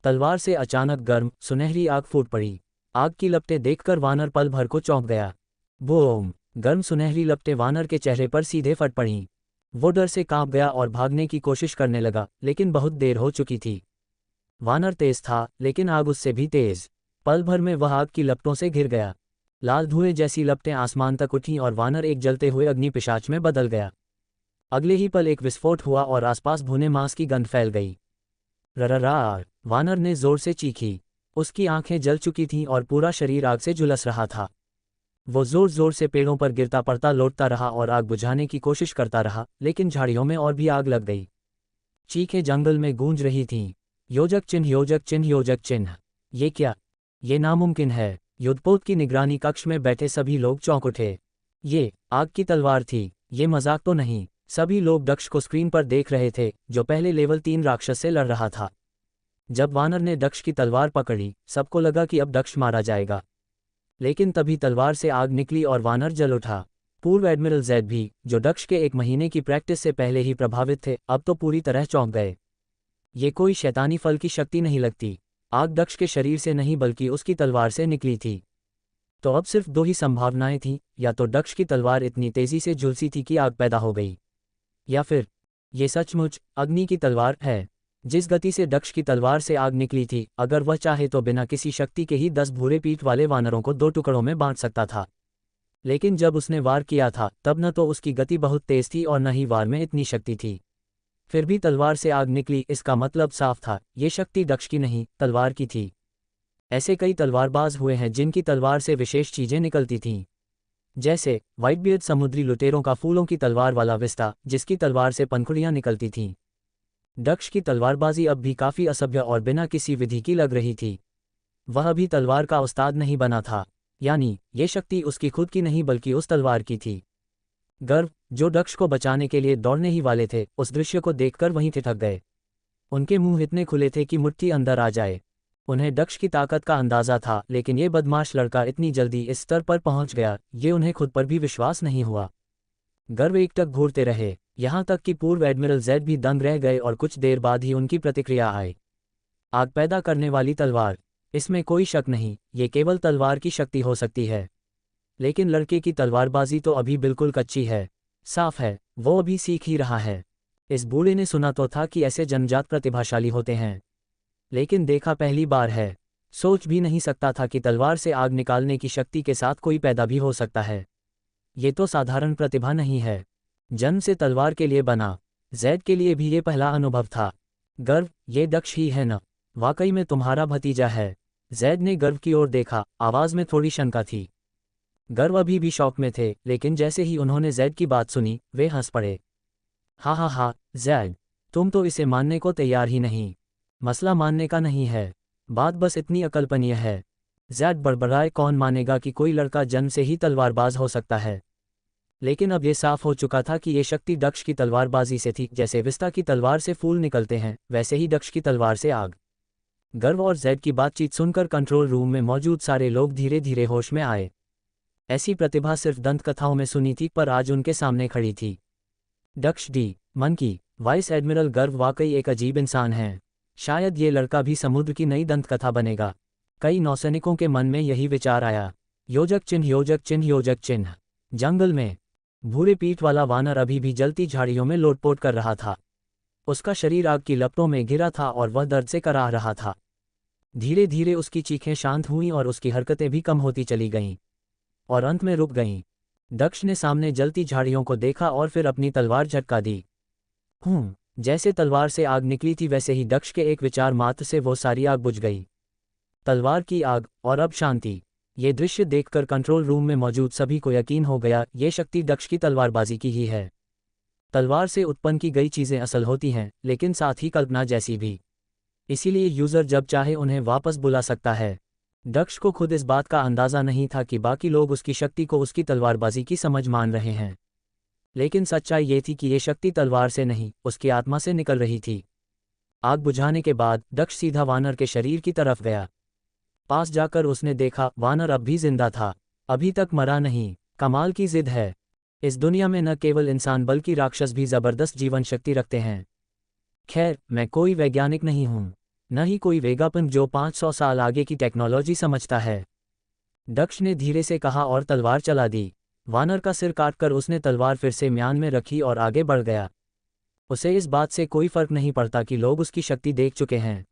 तलवार से अचानक गर्म सुनहरी आग फूट पड़ी। आग की लपटें देखकर वानर पल भर को चौंक गया। बूम! गर्म सुनहरी लपटें वानर के चेहरे पर सीधे फट पड़ीं। वो डर से कांप गया और भागने की कोशिश करने लगा, लेकिन बहुत देर हो चुकी थी। वानर तेज था, लेकिन आग उससे भी तेज। पल भर में वह आग की लपटों से घिर गया। लाल धुएं जैसी लपटें आसमान तक उठीं और वानर एक जलते हुए अग्नि पिशाच में बदल गया। अगले ही पल एक विस्फोट हुआ और आसपास भुने मांस की गंध फैल गई। रररार! वानर ने जोर से चीखी। उसकी आंखें जल चुकी थीं और पूरा शरीर आग से झुलस रहा था। वो जोर जोर से पेड़ों पर गिरता पड़ता लौटता रहा और आग बुझाने की कोशिश करता रहा, लेकिन झाड़ियों में और भी आग लग गई। चीखें जंगल में गूंज रही थीं। योजक चिन्ह, योजक चिन्ह, योजक चिन्ह! ये क्या? ये नामुमकिन है। युद्धपोत की निगरानी कक्ष में बैठे सभी लोग चौंक उठे। ये आग की तलवार थी। ये मजाक तो नहीं। सभी लोग दक्ष को स्क्रीन पर देख रहे थे, जो पहले लेवल 3 राक्षस से लड़ रहा था। जब वानर ने दक्ष की तलवार पकड़ी, सबको लगा कि अब दक्ष मारा जाएगा। लेकिन तभी तलवार से आग निकली और वानर जल उठा। पूर्व एडमिरल जैद भी, जो दक्ष के 1 महीने की प्रैक्टिस से पहले ही प्रभावित थे, अब तो पूरी तरह चौंक गए। ये कोई शैतानी फल की शक्ति नहीं लगती। आग दक्ष के शरीर से नहीं बल्कि उसकी तलवार से निकली थी। तो अब सिर्फ 2 ही संभावनाएं थीं, या तो दक्ष की तलवार इतनी तेजी से झुलसी थी कि आग पैदा हो गई, या फिर ये सचमुच अग्नि की तलवार है। जिस गति से दक्ष की तलवार से आग निकली थी, अगर वह चाहे तो बिना किसी शक्ति के ही 10 भूरे पीठ वाले वानरों को 2 टुकड़ों में बांट सकता था। लेकिन जब उसने वार किया था, तब न तो उसकी गति बहुत तेज थी और न ही वार में इतनी शक्ति थी। फिर भी तलवार से आग निकली, इसका मतलब साफ था, ये शक्ति दक्ष की नहीं, तलवार की थी। ऐसे कई तलवारबाज हुए हैं जिनकी तलवार से विशेष चीजें निकलती थीं, जैसे व्हाइटबियर्ड समुद्री लुटेरों का फूलों की तलवार वाला विस्ता, जिसकी तलवार से पंखुड़ियां निकलती थीं। दक्ष की तलवारबाजी अब भी काफी असभ्य और बिना किसी विधि की लग रही थी। वह अभी तलवार का उस्ताद नहीं बना था, यानी ये शक्ति उसकी खुद की नहीं बल्कि उस तलवार की थी। गर्व, जो दक्ष को बचाने के लिए दौड़ने ही वाले थे, उस दृश्य को देखकर वहीं ठिठक गए। उनके मुंह इतने खुले थे कि मुट्ठी अंदर आ जाए। उन्हें दक्ष की ताकत का अंदाजा था, लेकिन ये बदमाश लड़का इतनी जल्दी इस स्तर पर पहुंच गया, ये उन्हें खुद पर भी विश्वास नहीं हुआ। गर्व एकटक घूरते रहे, यहां तक कि पूर्व एडमिरल जैद भी दंग रह गए और कुछ देर बाद ही उनकी प्रतिक्रिया आई। आग पैदा करने वाली तलवार, इसमें कोई शक नहीं, ये केवल तलवार की शक्ति हो सकती है। लेकिन लड़के की तलवारबाजी तो अभी बिल्कुल कच्ची है। साफ है, वो अभी सीख ही रहा है। इस बूढ़े ने सुना तो था कि ऐसे जन्मजात प्रतिभाशाली होते हैं, लेकिन देखा पहली बार है। सोच भी नहीं सकता था कि तलवार से आग निकालने की शक्ति के साथ कोई पैदा भी हो सकता है। ये तो साधारण प्रतिभा नहीं है, जन्म से तलवार के लिए बना। जैद के लिए भी ये पहला अनुभव था। गर्व, ये दक्ष ही है न? वाकई में तुम्हारा भतीजा है। जैद ने गर्व की ओर देखा, आवाज में थोड़ी शंका थी। गर्व अभी भी शौक में थे, लेकिन जैसे ही उन्होंने जैद की बात सुनी, वे हंस पड़े। हा, जैद, तुम तो इसे मानने को तैयार ही नहीं। मसला मानने का नहीं है, बात बस इतनी अकल्पनीय है। जैद बड़बड़ाए, कौन मानेगा कि कोई लड़का जन्म से ही तलवारबाज हो सकता है। लेकिन अब ये साफ हो चुका था कि ये शक्ति दक्ष की तलवारबाजी से थी। जैसे विस्ता की तलवार से फूल निकलते हैं, वैसे ही दक्ष की तलवार से आग। गर्व और जैद की बातचीत सुनकर कंट्रोल रूम में मौजूद सारे लोग धीरे धीरे होश में आए। ऐसी प्रतिभा सिर्फ दंतकथाओं में सुनी थी, पर आज उनके सामने खड़ी थी। दक्ष डी मन की वाइस एडमिरल गर्व वाकई एक अजीब इंसान है। शायद ये लड़का भी समुद्र की नई दंतकथा बनेगा। कई नौसैनिकों के मन में यही विचार आया। योजक चिन्ह, योजक चिन्ह, योजक चिन्ह। जंगल में भूरे पीठ वाला वानर अभी भी जलती झाड़ियों में लोटपोट कर रहा था। उसका शरीर आग की लपटों में घिरा था और वह दर्द से कराह रहा था। धीरे धीरे उसकी चीखें शांत हुईं और उसकी हरकतें भी कम होती चली गईं, और अंत में रुक गईं। दक्ष ने सामने जलती झाड़ियों को देखा और फिर अपनी तलवार झटका दी। जैसे तलवार से आग निकली थी, वैसे ही दक्ष के एक विचार मात्र से वो सारी आग बुझ गई। तलवार की आग और अब शांति। ये दृश्य देखकर कंट्रोल रूम में मौजूद सभी को यकीन हो गया, ये शक्ति दक्ष की तलवारबाजी की ही है। तलवार से उत्पन्न की गई चीज़ें असल होती हैं, लेकिन साथ ही कल्पना जैसी भी। इसीलिए यूज़र जब चाहे उन्हें वापस बुला सकता है। दक्ष को खुद इस बात का अंदाज़ा नहीं था कि बाकी लोग उसकी शक्ति को उसकी तलवारबाजी की समझ मान रहे हैं। लेकिन सच्चाई ये थी कि ये शक्ति तलवार से नहीं, उसकी आत्मा से निकल रही थी। आग बुझाने के बाद दक्ष सीधा वानर के शरीर की तरफ गया। पास जाकर उसने देखा, वानर अब भी जिंदा था, अभी तक मरा नहीं। कमाल की जिद है। इस दुनिया में न केवल इंसान बल्कि राक्षस भी जबरदस्त जीवन शक्ति रखते हैं। खैर, मैं कोई वैज्ञानिक नहीं हूँ, न ही कोई वेगापन जो 500 साल आगे की टेक्नोलॉजी समझता है। दक्ष ने धीरे से कहा और तलवार चला दी। वानर का सिर काटकर उसने तलवार फिर से म्यान में रखी और आगे बढ़ गया। उसे इस बात से कोई फर्क नहीं पड़ता कि लोग उसकी शक्ति देख चुके हैं।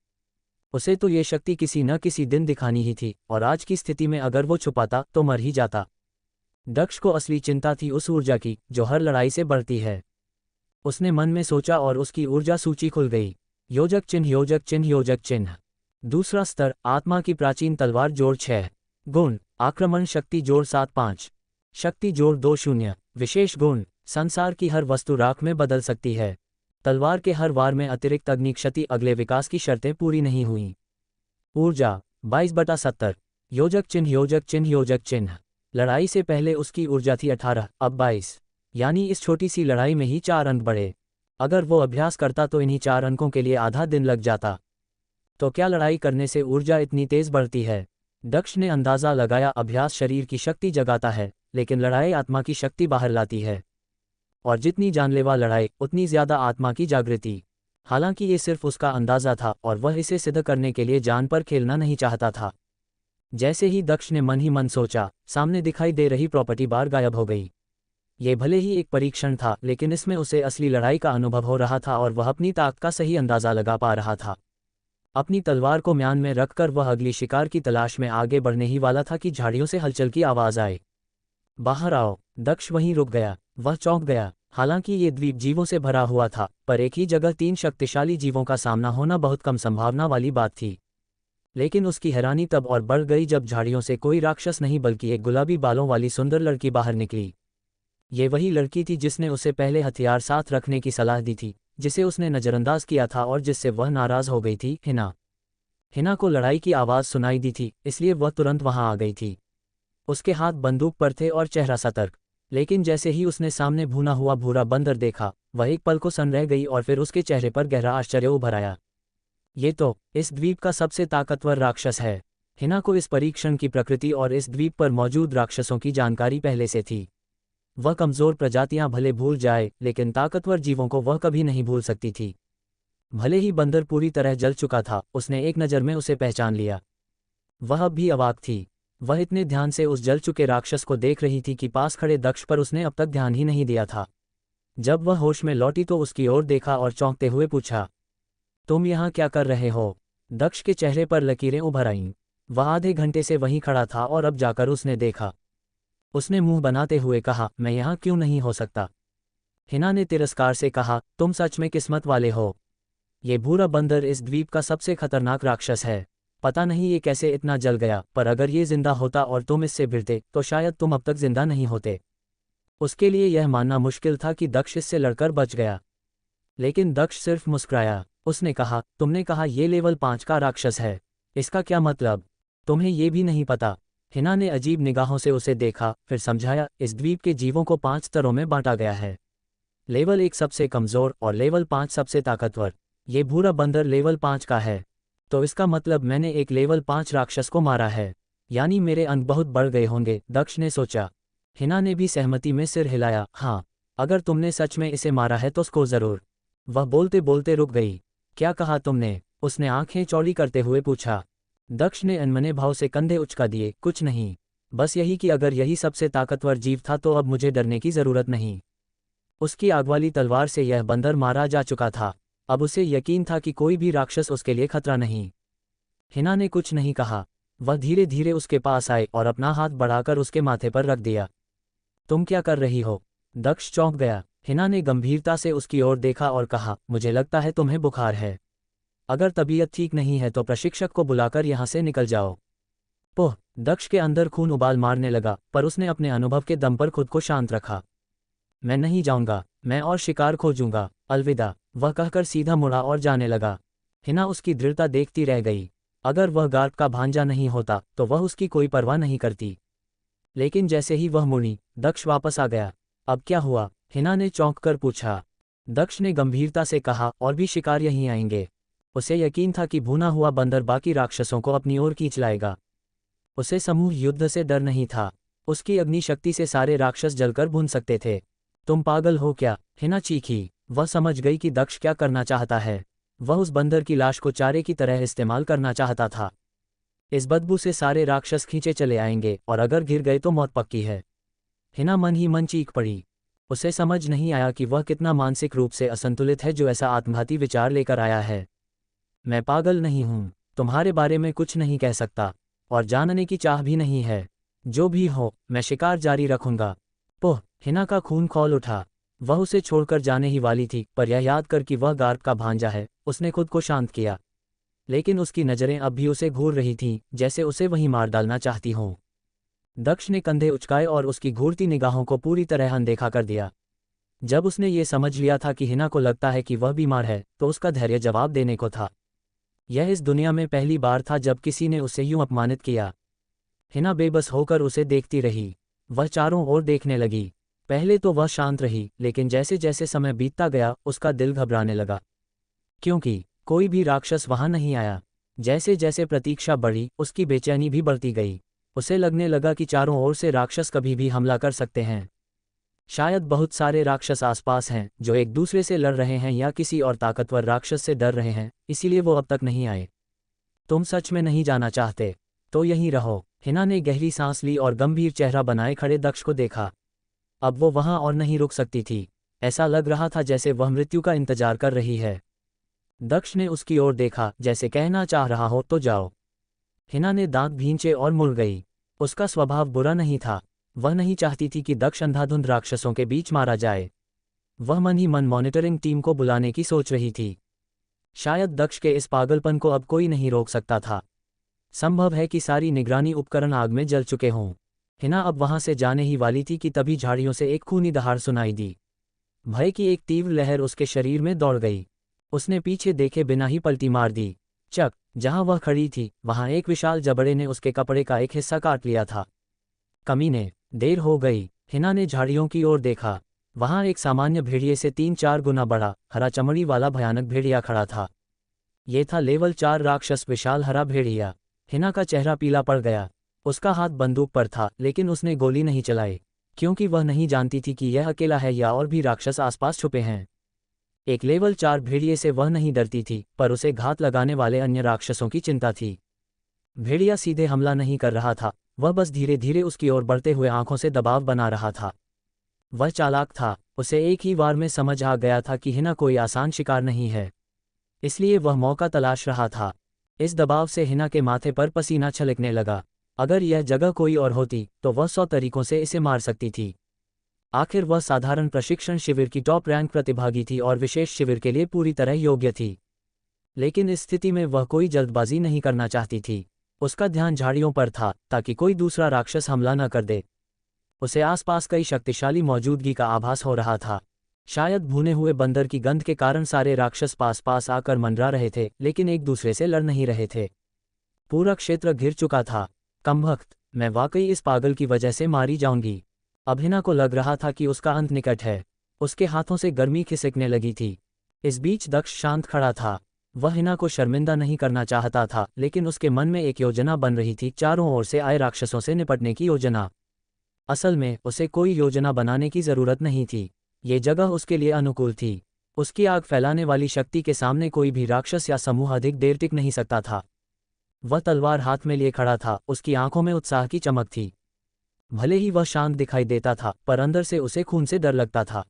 उसे तो ये शक्ति किसी न किसी दिन दिखानी ही थी, और आज की स्थिति में अगर वो छुपाता तो मर ही जाता। दक्ष को असली चिंता थी उस ऊर्जा की जो हर लड़ाई से बढ़ती है। उसने मन में सोचा और उसकी ऊर्जा सूची खुल गई। योजक चिन्ह, योजक चिन्ह, योजक चिन्ह। दूसरा स्तर, आत्मा की प्राचीन तलवार जोड़ 6। गुण, आक्रमण शक्ति जोड़ 7-5। शक्ति जोड़ 2-0। विशेष गुण, संसार की हर वस्तु राख में बदल सकती है। तलवार के हर वार में अतिरिक्त अग्नि क्षति अगले विकास की शर्तें पूरी नहीं हुईं। ऊर्जा 22/70। योजक चिन्ह, योजक चिन्ह, योजक चिन्ह। लड़ाई से पहले उसकी ऊर्जा थी 18, अब 22। यानी इस छोटी सी लड़ाई में ही 4 अंक बढ़े। अगर वो अभ्यास करता तो इन्हीं 4 अंकों के लिए आधा दिन लग जाता। तो क्या लड़ाई करने से ऊर्जा इतनी तेज बढ़ती है? दक्ष ने अंदाज़ा लगाया, अभ्यास शरीर की शक्ति जगाता है, लेकिन लड़ाई आत्मा की शक्ति बाहर लाती है। और जितनी जानलेवा लड़ाई, उतनी ज़्यादा आत्मा की जागृति। हालांकि ये सिर्फ उसका अंदाज़ा था और वह इसे सिद्ध करने के लिए जान पर खेलना नहीं चाहता था। जैसे ही दक्ष ने मन ही मन सोचा, सामने दिखाई दे रही प्रॉपर्टी बार गायब हो गई। ये भले ही एक परीक्षण था, लेकिन इसमें उसे असली लड़ाई का अनुभव हो रहा था और वह अपनी ताकत का सही अंदाज़ा लगा पा रहा था। अपनी तलवार को म्यान में रखकर वह अगली शिकार की तलाश में आगे बढ़ने ही वाला था कि झाड़ियों से हलचल की आवाज़ आए। बाहर आओ। दक्ष वहीं रुक गया। वह चौंक गया। हालांकि ये द्वीप जीवों से भरा हुआ था, पर एक ही जगह 3 शक्तिशाली जीवों का सामना होना बहुत कम संभावना वाली बात थी। लेकिन उसकी हैरानी तब और बढ़ गई जब झाड़ियों से कोई राक्षस नहीं बल्कि एक गुलाबी बालों वाली सुंदर लड़की बाहर निकली। ये वही लड़की थी जिसने उसे पहले हथियार साथ रखने की सलाह दी थी, जिसे उसने नज़रअंदाज किया था और जिससे वह नाराज़ हो गई थी। हिना को लड़ाई की आवाज़ सुनाई दी थी, इसलिए वह तुरंत वहां आ गई थी। उसके हाथ बंदूक पर थे और चेहरा सतर्क। लेकिन जैसे ही उसने सामने भुना हुआ भूरा बंदर देखा, वह एक पल को सन रह गई और फिर उसके चेहरे पर गहरा आश्चर्य उभर आया। ये तो इस द्वीप का सबसे ताकतवर राक्षस है। हिना को इस परीक्षण की प्रकृति और इस द्वीप पर मौजूद राक्षसों की जानकारी पहले से थी। वह कमज़ोर प्रजातियां भले भूल जाए, लेकिन ताकतवर जीवों को वह कभी नहीं भूल सकती थी। भले ही बंदर पूरी तरह जल चुका था, उसने एक नज़र में उसे पहचान लिया। वह अब भी अवाक थी। वह इतने ध्यान से उस जल चुके राक्षस को देख रही थी कि पास खड़े दक्ष पर उसने अब तक ध्यान ही नहीं दिया था। जब वह होश में लौटी तो उसकी ओर देखा और चौंकते हुए पूछा, तुम यहाँ क्या कर रहे हो? दक्ष के चेहरे पर लकीरें उभर आईं। वह आधे घंटे से वहीं खड़ा था और अब जाकर उसने देखा। उसने मुंह बनाते हुए कहा, मैं यहाँ क्यों नहीं हो सकता? हिना ने तिरस्कार से कहा, तुम सच में किस्मत वाले हो। ये भूरा बंदर इस द्वीप का सबसे खतरनाक राक्षस है। पता नहीं ये कैसे इतना जल गया, पर अगर ये जिंदा होता और तुम इससे भिड़ते तो शायद तुम अब तक जिंदा नहीं होते। उसके लिए यह मानना मुश्किल था कि दक्ष इससे लड़कर बच गया। लेकिन दक्ष सिर्फ मुस्कुराया। उसने कहा, तुमने कहा ये लेवल 5 का राक्षस है। इसका क्या मतलब? तुम्हें ये भी नहीं पता? हिना ने अजीब निगाहों से उसे देखा, फिर समझाया, इस द्वीप के जीवों को 5 स्तरों में बांटा गया है। लेवल 1 सबसे कमज़ोर और लेवल 5 सबसे ताकतवर। ये भूरा बंदर लेवल 5 का है। तो इसका मतलब मैंने एक लेवल 5 राक्षस को मारा है, यानी मेरे अंक बहुत बढ़ गए होंगे, दक्ष ने सोचा। हिना ने भी सहमति में सिर हिलाया, हाँ, अगर तुमने सच में इसे मारा है तो उसको ज़रूर। वह बोलते बोलते रुक गई। क्या कहा तुमने? उसने आंखें चौड़ी करते हुए पूछा। दक्ष ने अनमने भाव से कंधे उचका दिए, कुछ नहीं, बस यही कि अगर यही सबसे ताकतवर जीव था तो अब मुझे डरने की ज़रूरत नहीं। उसकी आग वाली तलवार से यह बंदर मारा जा चुका था। अब उसे यकीन था कि कोई भी राक्षस उसके लिए खतरा नहीं। हिना ने कुछ नहीं कहा। वह धीरे धीरे उसके पास आए और अपना हाथ बढ़ाकर उसके माथे पर रख दिया। तुम क्या कर रही हो? दक्ष चौंक गया। हिना ने गंभीरता से उसकी ओर देखा और कहा, मुझे लगता है तुम्हें बुखार है। अगर तबीयत ठीक नहीं है तो प्रशिक्षक को बुलाकर यहाँ से निकल जाओ। पोह! दक्ष के अंदर खून उबाल मारने लगा, पर उसने अपने अनुभव के दम पर खुद को शांत रखा। मैं नहीं जाऊंगा, मैं और शिकार खोजूंगा, अलविदा, वह कहकर सीधा मुड़ा और जाने लगा। हिना उसकी दृढ़ता देखती रह गई। अगर वह गार्प का भांजा नहीं होता तो वह उसकी कोई परवाह नहीं करती। लेकिन जैसे ही वह मुड़ी, दक्ष वापस आ गया। अब क्या हुआ? हिना ने चौंक कर पूछा। दक्ष ने गंभीरता से कहा, और भी शिकार यहीं आएंगे। उसे यकीन था कि भुना हुआ बंदर बाकी राक्षसों को अपनी ओर खींच लाएगा। उसे समूह युद्ध से डर नहीं था। उसकी अग्नि शक्ति से सारे राक्षस जलकर भुन सकते थे। तुम पागल हो क्या? हिना चीखी। वह समझ गई कि दक्ष क्या करना चाहता है। वह उस बंदर की लाश को चारे की तरह इस्तेमाल करना चाहता था। इस बदबू से सारे राक्षस खींचे चले आएंगे और अगर गिर गए तो मौत पक्की है। हिना मन ही मन चीख पड़ी। उसे समझ नहीं आया कि वह कितना मानसिक रूप से असंतुलित है जो ऐसा आत्मघाती विचार लेकर आया है। मैं पागल नहीं हूँ, तुम्हारे बारे में कुछ नहीं कह सकता, और जानने की चाह भी नहीं है। जो भी हो, मैं शिकार जारी रखूंगा। पोह! हिना का खून खौल उठा। वह उसे छोड़कर जाने ही वाली थी, पर यह याद कर कि वह गार्प का भांजा है, उसने खुद को शांत किया। लेकिन उसकी नज़रें अब भी उसे घूर रही थीं, जैसे उसे वहीं मार डालना चाहती हों। दक्ष ने कंधे उचकाए और उसकी घूरती निगाहों को पूरी तरह अनदेखा कर दिया। जब उसने ये समझ लिया था कि हिना को लगता है कि वह बीमार है, तो उसका धैर्य जवाब देने को था। यह इस दुनिया में पहली बार था जब किसी ने उसे यूं अपमानित किया। हिना बेबस होकर उसे देखती रही। वह चारों ओर देखने लगी। पहले तो वह शांत रही, लेकिन जैसे जैसे समय बीतता गया उसका दिल घबराने लगा, क्योंकि कोई भी राक्षस वहां नहीं आया। जैसे जैसे प्रतीक्षा बढ़ी, उसकी बेचैनी भी बढ़ती गई। उसे लगने लगा कि चारों ओर से राक्षस कभी भी हमला कर सकते हैं। शायद बहुत सारे राक्षस आसपास हैं जो एक दूसरे से लड़ रहे हैं या किसी और ताकतवर राक्षस से डर रहे हैं, इसीलिए वो अब तक नहीं आए। तुम सच में नहीं जाना चाहते? तो यहीं रहो। हिना ने गहरी सांस ली और गंभीर चेहरा बनाए खड़े दक्ष को देखा। अब वो वहां और नहीं रुक सकती थी। ऐसा लग रहा था जैसे वह मृत्यु का इंतजार कर रही है। दक्ष ने उसकी ओर देखा, जैसे कहना चाह रहा हो तो जाओ। हिना ने दांत भींचे और मुड़ गई। उसका स्वभाव बुरा नहीं था। वह नहीं चाहती थी कि दक्ष अंधाधुंध राक्षसों के बीच मारा जाए। वह मन ही मन मॉनिटरिंग टीम को बुलाने की सोच रही थी। शायद दक्ष के इस पागलपन को अब कोई नहीं रोक सकता था। संभव है कि सारी निगरानी उपकरण आग में जल चुके हों। हिना अब वहां से जाने ही वाली थी कि तभी झाड़ियों से एक खूनी दहाड़ सुनाई दी। भय की एक तीव्र लहर उसके शरीर में दौड़ गई। उसने पीछे देखे बिना ही पलटी मार दी। चक! जहां वह खड़ी थी वहां एक विशाल जबड़े ने उसके कपड़े का एक हिस्सा काट लिया था। कमीने! देर हो गई। हिना ने झाड़ियों की ओर देखा। वहां एक सामान्य भेड़िए से 3-4 गुना बड़ा, हरा चमड़ी वाला भयानक भेड़िया खड़ा था। ये था लेवल 4 राक्षस विशाल हरा भेड़िया। हिना का चेहरा पीला पड़ गया। उसका हाथ बंदूक पर था, लेकिन उसने गोली नहीं चलाई, क्योंकि वह नहीं जानती थी कि यह अकेला है या और भी राक्षस आसपास छुपे हैं। एक लेवल 4 भेड़िए से वह नहीं डरती थी, पर उसे घात लगाने वाले अन्य राक्षसों की चिंता थी। भेड़िया सीधे हमला नहीं कर रहा था, वह बस धीरे धीरे उसकी ओर बढ़ते हुए आंखों से दबाव बना रहा था। वह चालाक था। उसे एक ही बार में समझ आ गया था कि हिना कोई आसान शिकार नहीं है, इसलिए वह मौका तलाश रहा था। इस दबाव से हिना के माथे पर पसीना छलकने लगा। अगर यह जगह कोई और होती तो वह 100 तरीकों से इसे मार सकती थी। आखिर वह साधारण प्रशिक्षण शिविर की टॉप रैंक प्रतिभागी थी और विशेष शिविर के लिए पूरी तरह योग्य थी। लेकिन इस स्थिति में वह कोई जल्दबाजी नहीं करना चाहती थी। उसका ध्यान झाड़ियों पर था ताकि कोई दूसरा राक्षस हमला न कर दे। उसे आसपास कई शक्तिशाली मौजूदगी का आभास हो रहा था। शायद भुने हुए बंदर की गंध के कारण सारे राक्षस पास पास आकर मंडरा रहे थे, लेकिन एक दूसरे से लड़ नहीं रहे थे। पूरा क्षेत्र घिर चुका था। कमबख्त, मैं वाकई इस पागल की वजह से मारी जाऊंगी। अब हिना को लग रहा था कि उसका अंत निकट है। उसके हाथों से गर्मी खिसकने लगी थी। इस बीच दक्ष शांत खड़ा था। वह हिना को शर्मिंदा नहीं करना चाहता था, लेकिन उसके मन में एक योजना बन रही थी, चारों ओर से आए राक्षसों से निपटने की योजना। असल में उसे कोई योजना बनाने की जरूरत नहीं थी। ये जगह उसके लिए अनुकूल थी। उसकी आग फैलाने वाली शक्ति के सामने कोई भी राक्षस या समूह अधिक देर टिक नहीं सकता था। वह तलवार हाथ में लिए खड़ा था, उसकी आंखों में उत्साह की चमक थी। भले ही वह शांत दिखाई देता था, पर अंदर से उसे खून से डर लगता था।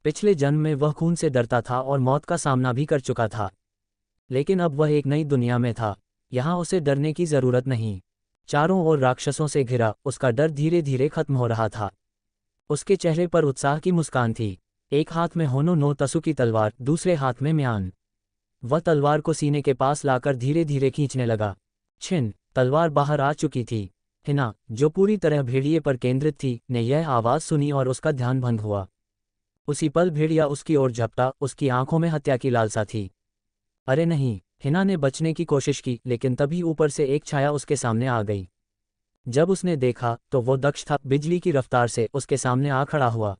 पिछले जन्म में वह खून से डरता था और मौत का सामना भी कर चुका था। लेकिन अब वह एक नई दुनिया में था। यहाँ उसे डरने की जरूरत नहीं। चारों ओर राक्षसों से घिरा उसका डर धीरे धीरे खत्म हो रहा था। उसके चेहरे पर उत्साह की मुस्कान थी। एक हाथ में होनो नो तसु की तलवार, दूसरे हाथ में म्यान। वह तलवार को सीने के पास लाकर धीरे धीरे खींचने लगा। छिन, तलवार बाहर आ चुकी थी। हिना, जो पूरी तरह भेड़िए पर केंद्रित थी, ने यह आवाज़ सुनी और उसका ध्यान भंग हुआ। उसी पल भेड़िया उसकी ओर झपटा। उसकी आंखों में हत्या की लालसा थी। अरे नहीं! हिना ने बचने की कोशिश की, लेकिन तभी ऊपर से एक छाया उसके सामने आ गई। जब उसने देखा तो वो दक्ष था, बिजली की रफ्तार से उसके सामने आ खड़ा हुआ।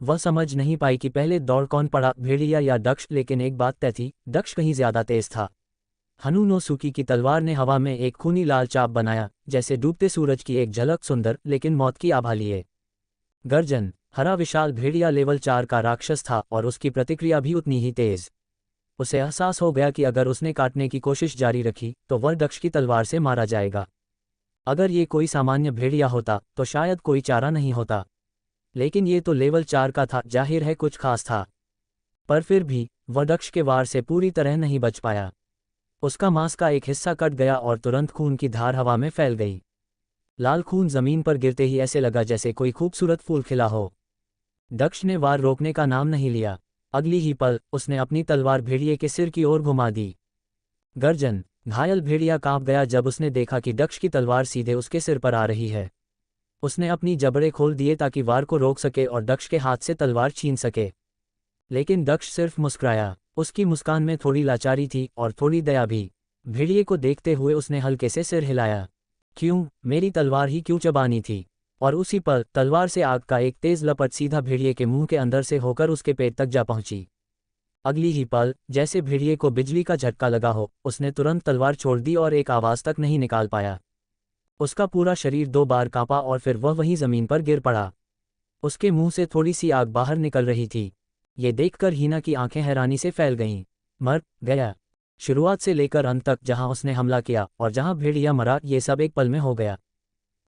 वह समझ नहीं पाई कि पहले दौड़ कौन पड़ा, भेड़िया या दक्ष, लेकिन एक बात तय थी, दक्ष कहीं ज्यादा तेज था। हनु नो सुकी की तलवार ने हवा में एक खूनी लाल चाप बनाया, जैसे डूबते सूरज की एक झलक, सुंदर लेकिन मौत की आभा लिए। गर्जन! हरा विशाल भेड़िया लेवल 4 का राक्षस था और उसकी प्रतिक्रिया भी उतनी ही तेज। उसे एहसास हो गया कि अगर उसने काटने की कोशिश जारी रखी तो वह दक्ष की तलवार से मारा जाएगा। अगर ये कोई सामान्य भेड़िया होता तो शायद कोई चारा नहीं होता, लेकिन ये तो लेवल 4 का था, जाहिर है कुछ खास था। पर फिर भी वह दक्ष के वार से पूरी तरह नहीं बच पाया। उसका मांस का एक हिस्सा कट गया और तुरंत खून की धार हवा में फैल गई। लाल खून जमीन पर गिरते ही ऐसे लगा जैसे कोई खूबसूरत फूल खिला हो। दक्ष ने वार रोकने का नाम नहीं लिया। अगली ही पल उसने अपनी तलवार भेड़िए के सिर की ओर घुमा दी। गर्जन! घायल भेड़िया कांप गया जब उसने देखा कि दक्ष की तलवार सीधे उसके सिर पर आ रही है। उसने अपनी जबड़े खोल दिए ताकि वार को रोक सके और दक्ष के हाथ से तलवार छीन सके। लेकिन दक्ष सिर्फ मुस्कुराया। उसकी मुस्कान में थोड़ी लाचारी थी और थोड़ी दया भी। भेड़िए को देखते हुए उसने हल्के से सिर हिलाया। क्यों? मेरी तलवार ही क्यों चबानी थी? और उसी पल तलवार से आग का एक तेज लपट सीधा भेड़िए के मुंह के अंदर से होकर उसके पेट तक जा पहुंची। अगली ही पल, जैसे भेड़िए को बिजली का झटका लगा हो, उसने तुरंत तलवार छोड़ दी और एक आवाज तक नहीं निकाल पाया। उसका पूरा शरीर 2 बार कांपा और फिर वह वहीं जमीन पर गिर पड़ा। उसके मुंह से थोड़ी सी आग बाहर निकल रही थी। ये देखकर हिना की आंखें हैरानी से फैल गईं। मर गया। शुरुआत से लेकर अंत तक, जहां उसने हमला किया और जहां भेड़िया मरा, ये सब एक पल में हो गया।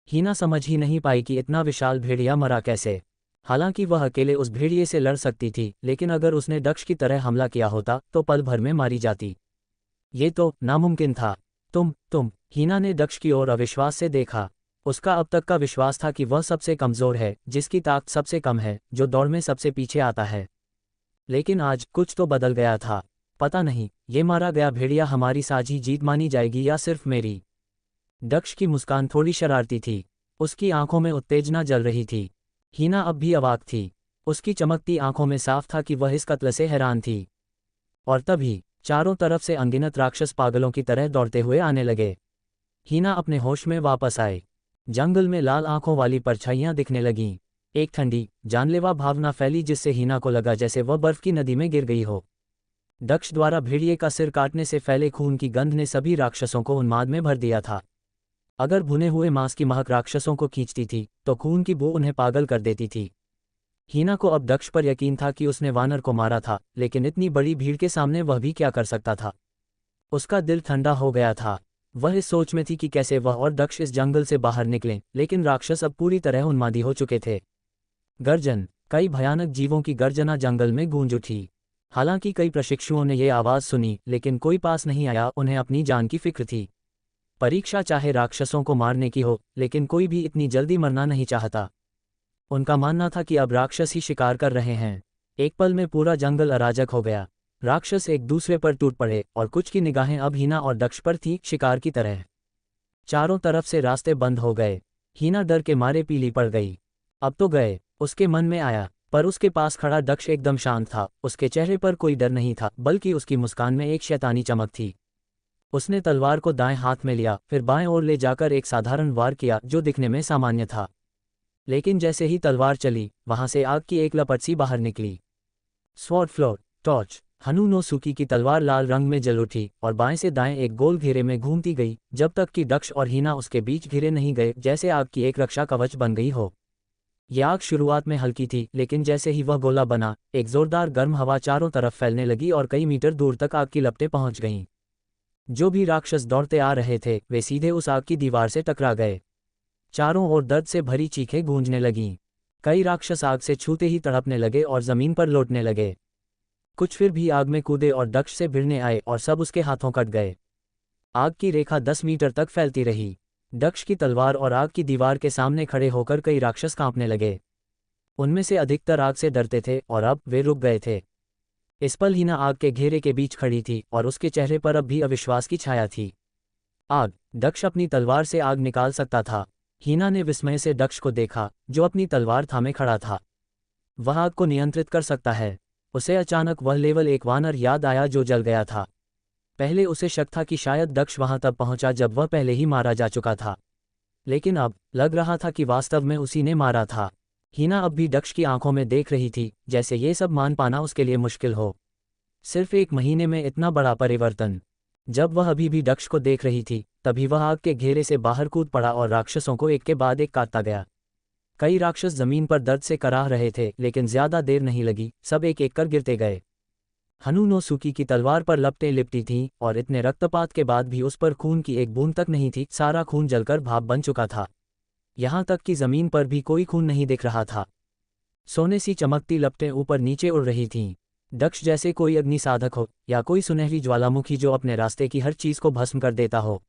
हिना समझ ही नहीं पाई कि इतना विशाल भेड़िया मरा कैसे। हालांकि वह अकेले उस भेड़िए से लड़ सकती थी, लेकिन अगर उसने दक्ष की तरह हमला किया होता तो पल भर में मारी जाती। ये तो नामुमकिन था। तुम। हिना ने दक्ष की ओर अविश्वास से देखा। उसका अब तक का विश्वास था कि वह सबसे कमजोर है, जिसकी ताकत सबसे कम है, जो दौड़ में सबसे पीछे आता है। लेकिन आज कुछ तो बदल गया था। पता नहीं, ये मारा गया भेड़िया हमारी साझी जीत मानी जाएगी या सिर्फ मेरी। दक्ष की मुस्कान थोड़ी शरारती थी। उसकी आंखों में उत्तेजना जल रही थी। हिना अब भी अवाक थी। उसकी चमकती आंखों में साफ था कि वह इस कत्ल से हैरान थी। और तभी चारों तरफ से अनगिनत राक्षस पागलों की तरह दौड़ते हुए आने लगे। हिना अपने होश में वापस आए। जंगल में लाल आंखों वाली परछाइयां दिखने लगीं। एक ठंडी, जानलेवा भावना फैली जिससे हिना को लगा जैसे वह बर्फ की नदी में गिर गई हो। दक्ष द्वारा भेड़िए का सिर काटने से फैले खून की गंध ने सभी राक्षसों को उन्माद में भर दिया था। अगर भुने हुए मांस की महक राक्षसों को खींचती थी तो खून की बू उन्हें पागल कर देती थी। हिना को अब दक्ष पर यकीन था कि उसने वानर को मारा था, लेकिन इतनी बड़ी भीड़ के सामने वह भी क्या कर सकता था। उसका दिल ठंडा हो गया था। वह इस सोच में थी कि कैसे वह और दक्ष इस जंगल से बाहर निकलें, लेकिन राक्षस अब पूरी तरह उन्मादी हो चुके थे। गर्जन! कई भयानक जीवों की गर्जना जंगल में गूंज उठी। हालांकि कई प्रशिक्षुओं ने ये आवाज़ सुनी, लेकिन कोई पास नहीं आया, उन्हें अपनी जान की फिक्र थी। परीक्षा चाहे राक्षसों को मारने की हो, लेकिन कोई भी इतनी जल्दी मरना नहीं चाहता। उनका मानना था कि अब राक्षस ही शिकार कर रहे हैं। एक पल में पूरा जंगल अराजक हो गया। राक्षस एक दूसरे पर टूट पड़े और कुछ की निगाहें अब हीना और दक्ष पर थीं, शिकार की तरह। चारों तरफ से रास्ते बंद हो गए। हीना डर के मारे पीली पड़ गई। अब तो गए, उसके मन में आया, पर उसके पास खड़ा दक्ष एकदम शांत था। उसके चेहरे पर कोई डर नहीं था, बल्कि उसकी मुस्कान में एक शैतानी चमक थी। उसने तलवार को दाएं हाथ में लिया, फिर बाएं ओर ले जाकर एक साधारण वार किया जो दिखने में सामान्य था। लेकिन जैसे ही तलवार चली, वहां से आग की एक लपट सी बाहर निकली। Sword floor torch. हनुनोसुकी की तलवार लाल रंग में जल उठी और बाएं से दाएं एक गोल घेरे में घूमती गई, जब तक कि दक्ष और हीना उसके बीच घिरे नहीं गए, जैसे आग की एक रक्षा कवच बन गई हो। यह आग शुरुआत में हल्की थी, लेकिन जैसे ही वह गोला बना, एक जोरदार गर्म हवा चारों तरफ फैलने लगी और कई मीटर दूर तक आग की लपटें पहुंच गईं। जो भी राक्षस दौड़ते आ रहे थे, वे सीधे उस आग की दीवार से टकरा गए। चारों ओर दर्द से भरी चीखें गूंजने लगीं। कई राक्षस आग से छूते ही तड़पने लगे और जमीन पर लौटने लगे। कुछ फिर भी आग में कूदे और दक्ष से भिड़ने आए और सब उसके हाथों कट गए। आग की रेखा 10 मीटर तक फैलती रही। दक्ष की तलवार और आग की दीवार के सामने खड़े होकर कई राक्षस कांपने लगे। उनमें से अधिकतर आग से डरते थे और अब वे रुक गए थे। इस पल हीना आग के घेरे के बीच खड़ी थी और उसके चेहरे पर अब भी अविश्वास की छाया थी। आग। दक्ष अपनी तलवार से आग निकाल सकता था। हीना ने विस्मय से दक्ष को देखा, जो अपनी तलवार थामे खड़ा था। वह आग को नियंत्रित कर सकता है। उसे अचानक वह लेवल 1 वानर याद आया जो जल गया था। पहले उसे शक था कि शायद दक्ष वहां तब पहुंचा जब वह पहले ही मारा जा चुका था, लेकिन अब लग रहा था कि वास्तव में उसी ने मारा था। हीना अब भी दक्ष की आंखों में देख रही थी, जैसे ये सब मान पाना उसके लिए मुश्किल हो। सिर्फ 1 महीने में इतना बड़ा परिवर्तन। जब वह अभी भी दक्ष को देख रही थी, तभी वह आग के घेरे से बाहर कूद पड़ा और राक्षसों को एक के बाद एक काटता गया। कई राक्षस जमीन पर दर्द से कराह रहे थे, लेकिन ज्यादा देर नहीं लगी, सब एक एक कर गिरते गए। हनुनोसुकी की तलवार पर लपटें लिपटी थीं और इतने रक्तपात के बाद भी उस पर खून की एक बूंद तक नहीं थी। सारा खून जलकर भाप बन चुका था। यहां तक कि जमीन पर भी कोई खून नहीं दिख रहा था। सोने सी चमकती लपटें ऊपर नीचे उड़ रही थीं। दक्ष जैसे कोई अग्नि साधक हो या कोई सुनहरी ज्वालामुखी जो अपने रास्ते की हर चीज को भस्म कर देता हो।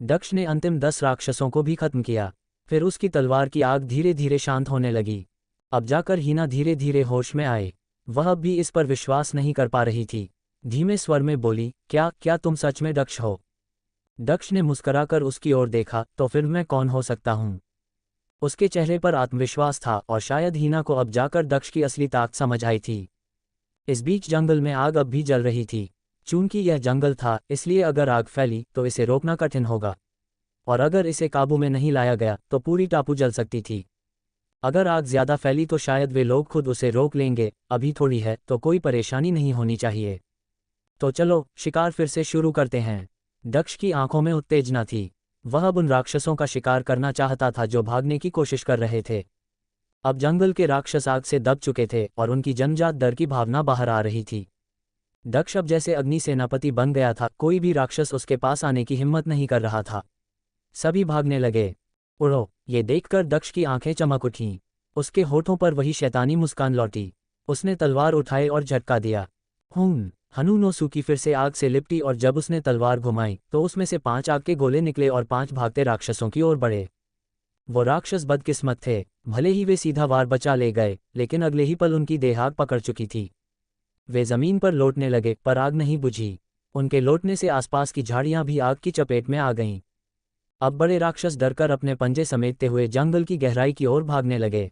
दक्ष ने अंतिम 10 राक्षसों को भी खत्म किया। फिर उसकी तलवार की आग धीरे धीरे शांत होने लगी। अब जाकर हीना धीरे धीरे होश में आए। वह अब भी इस पर विश्वास नहीं कर पा रही थी। धीमे स्वर में बोली, क्या तुम सच में दक्ष हो? दक्ष ने मुस्कुराकर उसकी ओर देखा, तो फिर मैं कौन हो सकता हूँ? उसके चेहरे पर आत्मविश्वास था और शायद हीना को अब जाकर दक्ष की असली ताकत समझ आई थी। इस बीच जंगल में आग अब भी जल रही थी। चूंकि यह जंगल था, इसलिए अगर आग फैली तो इसे रोकना कठिन होगा, और अगर इसे काबू में नहीं लाया गया तो पूरी टापू जल सकती थी। अगर आग ज्यादा फैली तो शायद वे लोग खुद उसे रोक लेंगे। अभी थोड़ी है तो कोई परेशानी नहीं होनी चाहिए। तो चलो शिकार फिर से शुरू करते हैं। दक्ष की आंखों में उत्तेजना थी। वह अब उन राक्षसों का शिकार करना चाहता था जो भागने की कोशिश कर रहे थे। अब जंगल के राक्षस आग से दब चुके थे और उनकी जन्मजात डर की भावना बाहर आ रही थी। दक्ष अब जैसे अग्नि सेनापति बन गया था। कोई भी राक्षस उसके पास आने की हिम्मत नहीं कर रहा था। सभी भागने लगे। उड़ो! ये देखकर दक्ष की आंखें चमक उठीं। उसके होठों पर वही शैतानी मुस्कान लौटी। उसने तलवार उठाई और झटका दिया। हनुनोसुकी फिर से आग से लिपटी और जब उसने तलवार घुमाई तो उसमें से 5 आग के गोले निकले और 5 भागते राक्षसों की ओर बढ़े। वो राक्षस बदकिस्मत थे। भले ही वे सीधा वार बचा ले गए, लेकिन अगले ही पल उनकी देह आग पकड़ चुकी थी। वे जमीन पर लौटने लगे, पर आग नहीं बुझी। उनके लौटने से आसपास की झाड़ियां भी आग की चपेट में आ गईं। अब बड़े राक्षस डरकर अपने पंजे समेटते हुए जंगल की गहराई की ओर भागने लगे।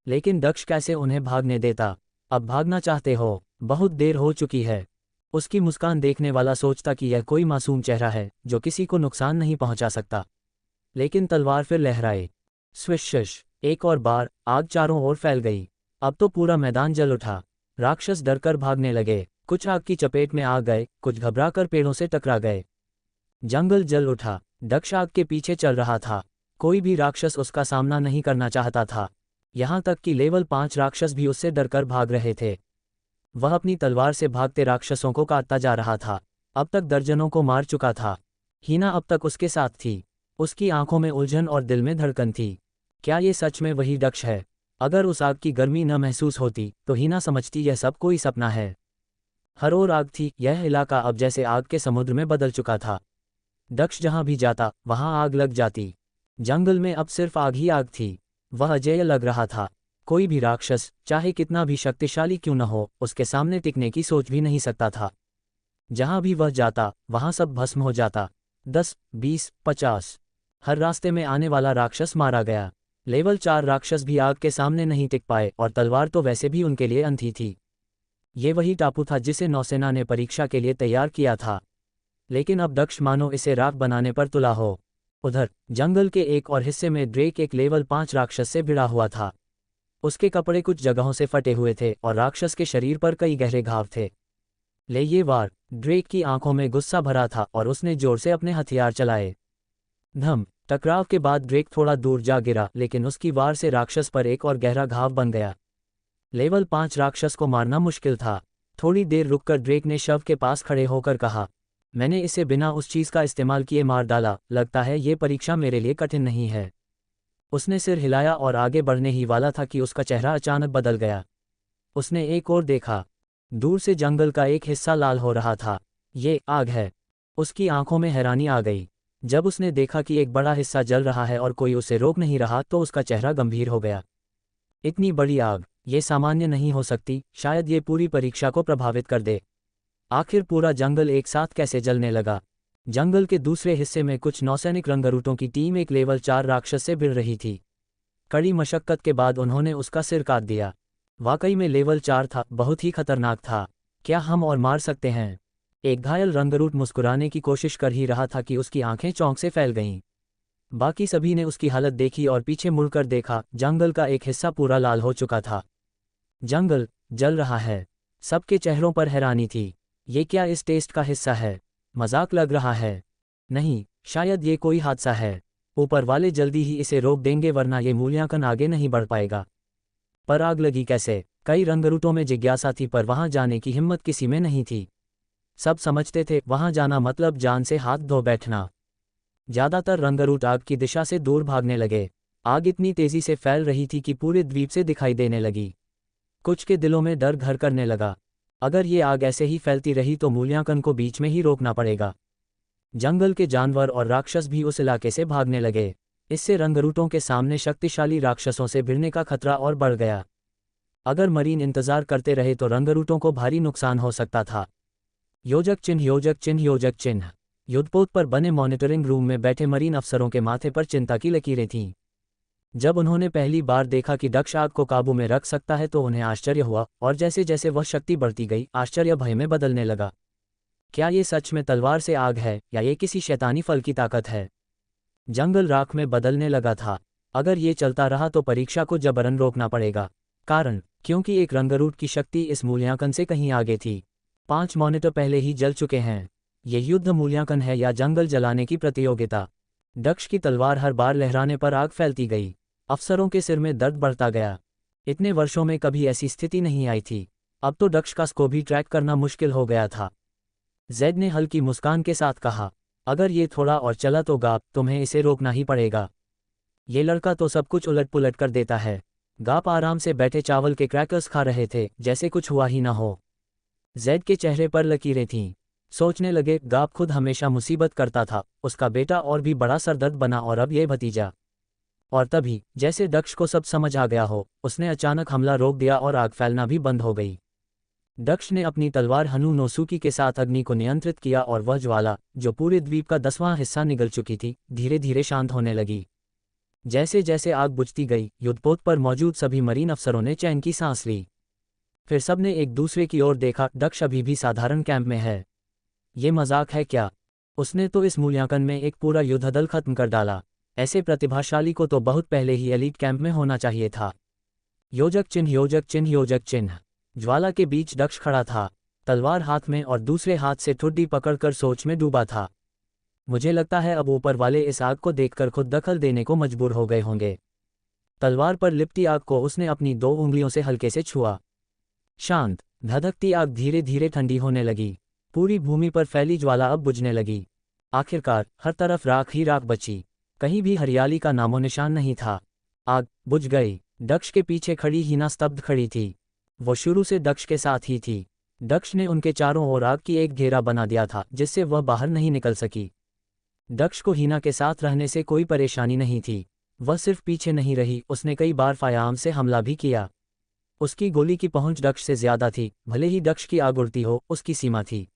लेकिन दक्ष कैसे उन्हें भागने देता? अब भागना चाहते हो? बहुत देर हो चुकी है। उसकी मुस्कान देखने वाला सोचता कि यह कोई मासूम चेहरा है जो किसी को नुकसान नहीं पहुंचा सकता। लेकिन तलवार फिर लहराए। स्विश! एक और बार आग चारों ओर फैल गई। अब तो पूरा मैदान जल उठा। राक्षस डरकर भागने लगे। कुछ आग की चपेट में आ गए, कुछ घबराकर पेड़ों से टकरा गए। जंगल जल उठा। दक्ष आग के पीछे चल रहा था। कोई भी राक्षस उसका सामना नहीं करना चाहता था। यहां तक कि लेवल 5 राक्षस भी उससे डरकर भाग रहे थे। वह अपनी तलवार से भागते राक्षसों को काटता जा रहा था। अब तक दर्जनों को मार चुका था। हीना अब तक उसके साथ थी। उसकी आंखों में उलझन और दिल में धड़कन थी। क्या ये सच में वही दक्ष है? अगर उस आग की गर्मी न महसूस होती तो हिना समझती यह सब कोई सपना है। हर ओर आग थी, यह इलाका अब जैसे आग के समुद्र में बदल चुका था। दक्ष जहां भी जाता वहां आग लग जाती। जंगल में अब सिर्फ आग ही आग थी। वह अजेय लग रहा था। कोई भी राक्षस, चाहे कितना भी शक्तिशाली क्यों न हो, उसके सामने टिकने की सोच भी नहीं सकता था। जहां भी वह जाता वहां सब भस्म हो जाता। 10, 20, 50 हर रास्ते में आने वाला राक्षस मारा गया। लेवल 4 राक्षस भी आग के सामने नहीं टिक पाए और तलवार तो वैसे भी उनके लिए अंधी थी। ये वही टापू था जिसे नौसेना ने परीक्षा के लिए तैयार किया था, लेकिन अब दक्ष मानो इसे राख बनाने पर तुला हो। उधर जंगल के एक और हिस्से में ड्रेक एक लेवल 5 राक्षस से भिड़ा हुआ था। उसके कपड़े कुछ जगहों से फटे हुए थे और राक्षस के शरीर पर कई गहरे घाव थे। ले ये वार! ड्रेक की आंखों में गुस्सा भरा था और उसने जोर से अपने हथियार चलाए। धम! टकराव के बाद ड्रेक थोड़ा दूर जा गिरा, लेकिन उसकी वार से राक्षस पर एक और गहरा घाव बन गया। लेवल 5 राक्षस को मारना मुश्किल था। थोड़ी देर रुककर ड्रेक ने शव के पास खड़े होकर कहा, मैंने इसे बिना उस चीज का इस्तेमाल किए मार डाला। लगता है ये परीक्षा मेरे लिए कठिन नहीं है। उसने सिर हिलाया और आगे बढ़ने ही वाला था कि उसका चेहरा अचानक बदल गया। उसने एक और देखा। दूर से जंगल का एक हिस्सा लाल हो रहा था। ये आग है। उसकी आंखों में हैरानी आ गई। जब उसने देखा कि एक बड़ा हिस्सा जल रहा है और कोई उसे रोक नहीं रहा तो उसका चेहरा गंभीर हो गया। इतनी बड़ी आग, ये सामान्य नहीं हो सकती। शायद ये पूरी परीक्षा को प्रभावित कर दे। आखिर पूरा जंगल एक साथ कैसे जलने लगा? जंगल के दूसरे हिस्से में कुछ नौसैनिक रंगरूटों की टीम एक लेवल 4 राक्षस से भिड़ रही थी। कड़ी मशक्कत के बाद उन्होंने उसका सिर काट दिया। वाकई में लेवल 4 था, बहुत ही खतरनाक था। क्या हम और मार सकते हैं? एक घायल रंगरूट मुस्कुराने की कोशिश कर ही रहा था कि उसकी आंखें चौंक से फैल गईं। बाकी सभी ने उसकी हालत देखी और पीछे मुड़कर देखा। जंगल का एक हिस्सा पूरा लाल हो चुका था। जंगल जल रहा है। सबके चेहरों पर हैरानी थी। ये क्या इस टेस्ट का हिस्सा है? मजाक लग रहा है। नहीं, शायद ये कोई हादसा है। ऊपर वाले जल्दी ही इसे रोक देंगे वरना ये मूल्यांकन आगे नहीं बढ़ पाएगा। पर आग लगी कैसे? कई रंगरूटों में जिज्ञासा थी पर वहां जाने की हिम्मत किसी में नहीं थी। सब समझते थे वहां जाना मतलब जान से हाथ धो बैठना। ज्यादातर रंगरूट आग की दिशा से दूर भागने लगे। आग इतनी तेजी से फैल रही थी कि पूरे द्वीप से दिखाई देने लगी। कुछ के दिलों में डर घर करने लगा। अगर ये आग ऐसे ही फैलती रही तो मूल्यांकन को बीच में ही रोकना पड़ेगा। जंगल के जानवर और राक्षस भी उस इलाके से भागने लगे। इससे रंगरूटों के सामने शक्तिशाली राक्षसों से भिड़ने का खतरा और बढ़ गया। अगर मरीन इंतजार करते रहे तो रंगरूटों को भारी नुकसान हो सकता था। योजक चिन्ह, योजक चिन्ह, योजक चिन्ह। युद्धपोत पर बने मॉनिटरिंग रूम में बैठे मरीन अफसरों के माथे पर चिंता की लकीरें थीं। जब उन्होंने पहली बार देखा कि दक्ष आग को काबू में रख सकता है तो उन्हें आश्चर्य हुआ, और जैसे जैसे वह शक्ति बढ़ती गई आश्चर्य भय में बदलने लगा। क्या ये सच में तलवार से आग है या ये किसी शैतानी फल की ताकत है? जंगल राख में बदलने लगा था। अगर ये चलता रहा तो परीक्षा को जबरन रोकना पड़ेगा। कारण, क्योंकि एक रंगरूट की शक्ति इस मूल्यांकन से कहीं आगे थी। 5 मॉनिटर पहले ही जल चुके हैं। ये युद्ध मूल्यांकन है या जंगल जलाने की प्रतियोगिता? दक्ष की तलवार हर बार लहराने पर आग फैलती गई। अफसरों के सिर में दर्द बढ़ता गया। इतने वर्षों में कभी ऐसी स्थिति नहीं आई थी। अब तो दक्ष का स्कोप भी ट्रैक करना मुश्किल हो गया था। जेड ने हल्की मुस्कान के साथ कहा, अगर ये थोड़ा और चला तो गाप, तुम्हें इसे रोकना ही पड़ेगा। ये लड़का तो सब कुछ उलट पुलट कर देता है। गाप आराम से बैठे चावल के क्रैकर्स खा रहे थे, जैसे कुछ हुआ ही ना हो। जेड के चेहरे पर लकीरें थीं। सोचने लगे, गाप खुद हमेशा मुसीबत करता था, उसका बेटा और भी बड़ा सरदर्द बना और अब ये भतीजा। और तभी, जैसे दक्ष को सब समझ आ गया हो, उसने अचानक हमला रोक दिया और आग फैलना भी बंद हो गई। दक्ष ने अपनी तलवार हनु नोसुकी के साथ अग्नि को नियंत्रित किया और वह ज्वाला, जो पूरे द्वीप का 10वां हिस्सा निगल चुकी थी, धीरे धीरे शांत होने लगी। जैसे जैसे आग बुझती गई, युद्धपोत पर मौजूद सभी मरीन अफसरों ने चैन की सांस ली। फिर सबने एक दूसरे की ओर देखा। दक्ष अभी भी साधारण कैंप में है। ये मजाक है क्या? उसने तो इस मूल्यांकन में एक पूरा युद्धदल खत्म कर डाला। ऐसे प्रतिभाशाली को तो बहुत पहले ही एलीट कैंप में होना चाहिए था। योजक चिन्ह, योजक चिन्ह, योजक चिन्ह। ज्वाला के बीच दक्ष खड़ा था, तलवार हाथ में और दूसरे हाथ से ठुड्डी पकड़कर सोच में डूबा था। मुझे लगता है अब ऊपर वाले इस आग को देखकर खुद दखल देने को मजबूर हो गए होंगे। तलवार पर लिपटी आग को उसने अपनी 2 उंगलियों से हल्के से छुआ। शांत, धधकती आग धीरे धीरे ठंडी होने लगी। पूरी भूमि पर फैली ज्वाला अब बुझने लगी। आखिरकार हर तरफ राख ही राख बची। कहीं भी हरियाली का नामो निशान नहीं था। आग बुझ गई। दक्ष के पीछे खड़ी हीना स्तब्ध खड़ी थी। वो शुरू से दक्ष के साथ ही थी। दक्ष ने उनके चारों ओर आग की एक घेरा बना दिया था जिससे वह बाहर नहीं निकल सकी। दक्ष को हीना के साथ रहने से कोई परेशानी नहीं थी। वह सिर्फ पीछे नहीं रही, उसने कई बार फायरआर्म से हमला भी किया। उसकी गोली की पहुंच दक्ष से ज्यादा थी, भले ही दक्ष की आग उड़ती हो, उसकी सीमा थी।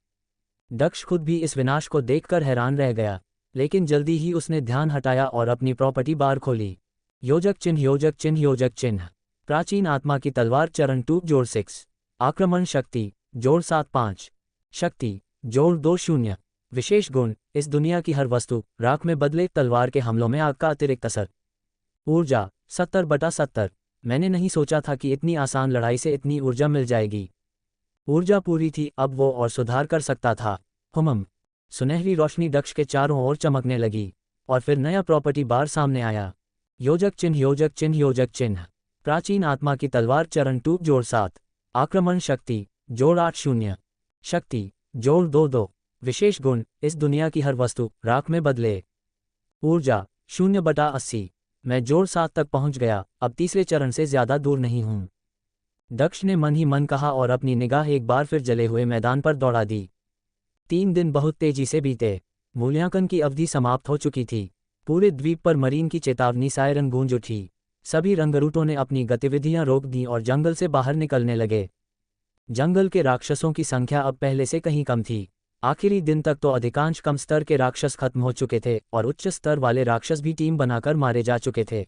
दक्ष खुद भी इस विनाश को देखकर हैरान रह गया, लेकिन जल्दी ही उसने ध्यान हटाया और अपनी प्रॉपर्टी बार खोली। योजक चिन्ह योजक चिन्ह योजक चिन्ह। प्राचीन आत्मा की तलवार चरण 2 जोड़ 6। आक्रमण शक्ति जोड़ 7-5। शक्ति जोड़ 2-0। विशेष गुण, इस दुनिया की हर वस्तु राख में बदले तलवार के हमलों में आग का अतिरिक्त असर। ऊर्जा 70/70। मैंने नहीं सोचा था कि इतनी आसान लड़ाई से इतनी ऊर्जा मिल जाएगी। ऊर्जा पूरी थी, अब वो और सुधार कर सकता था। सुनहरी रोशनी दक्ष के चारों ओर चमकने लगी और फिर नया प्रॉपर्टी बार सामने आया। योजक चिन्ह योजक चिन्ह योजक चिन्ह। प्राचीन आत्मा की तलवार चरण 2 जोड़ 7। आक्रमण शक्ति जोड़ 8-0। शक्ति जोड़ 2-2। विशेष गुण, इस दुनिया की हर वस्तु राख में बदले। ऊर्जा 0/80। मैं जोड़ 7 तक पहुंच गया, अब तीसरे चरण से ज्यादा दूर नहीं हूं। दक्ष ने मन ही मन कहा और अपनी निगाह एक बार फिर जले हुए मैदान पर दौड़ा दी। 3 दिन बहुत तेजी से बीते। मूल्यांकन की अवधि समाप्त हो चुकी थी। पूरे द्वीप पर मरीन की चेतावनी सायरन गूंज उठी। सभी रंगरूटों ने अपनी गतिविधियां रोक दी और जंगल से बाहर निकलने लगे। जंगल के राक्षसों की संख्या अब पहले से कहीं कम थी। आखिरी दिन तक तो अधिकांश कम स्तर के राक्षस खत्म हो चुके थे और उच्च स्तर वाले राक्षस भी टीम बनाकर मारे जा चुके थे।